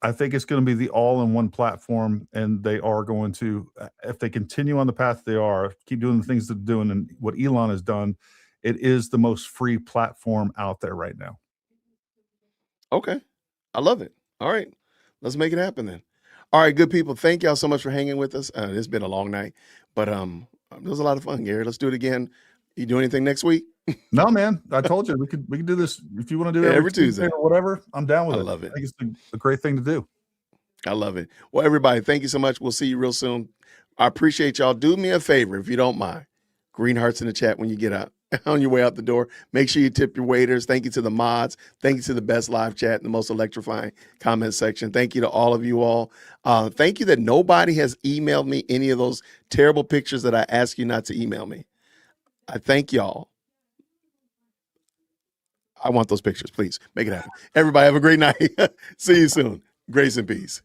S2: I think it's going to be the all-in-one platform, and they are going to, if they continue on the path they are, keep doing the things they're doing and what Elon has done, it is the most free platform out there right now.
S1: Okay. I love it. All right. Let's make it happen then. All right, good people. Thank y'all so much for hanging with us. It's been a long night, but it was a lot of fun, Gary. Let's do it again. You do anything next week?
S2: No, man. I told you we can do this if you want to do it
S1: every Tuesday
S2: or whatever. I'm down with it.
S1: I love it.
S2: I think it's a great thing to do.
S1: I love it. Well, everybody, thank you so much. We'll see you real soon. I appreciate y'all. Do me a favor, if you don't mind. Green hearts in the chat when you get out on your way out the door. Make sure you tip your waiters. Thank you to the mods. Thank you to the best live chat and the most electrifying comment section. Thank you to all of you all. Thank you that nobody has emailed me any of those terrible pictures that I asked you not to email me. I thank y'all. I want those pictures. Please make it happen. Everybody have a great night. See you soon. Grace and peace.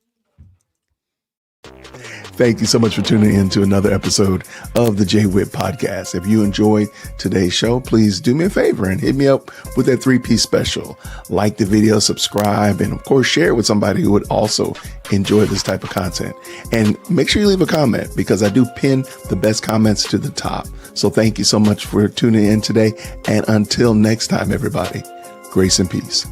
S1: Thank you so much for tuning in to another episode of the Jay Whip Podcast. If you enjoyed today's show, please do me a favor and hit me up with that 3-piece special. Like the video, subscribe, and of course, share it with somebody who would also enjoy this type of content. And make sure you leave a comment, because I do pin the best comments to the top. So thank you so much for tuning in today. And until next time, everybody, grace and peace.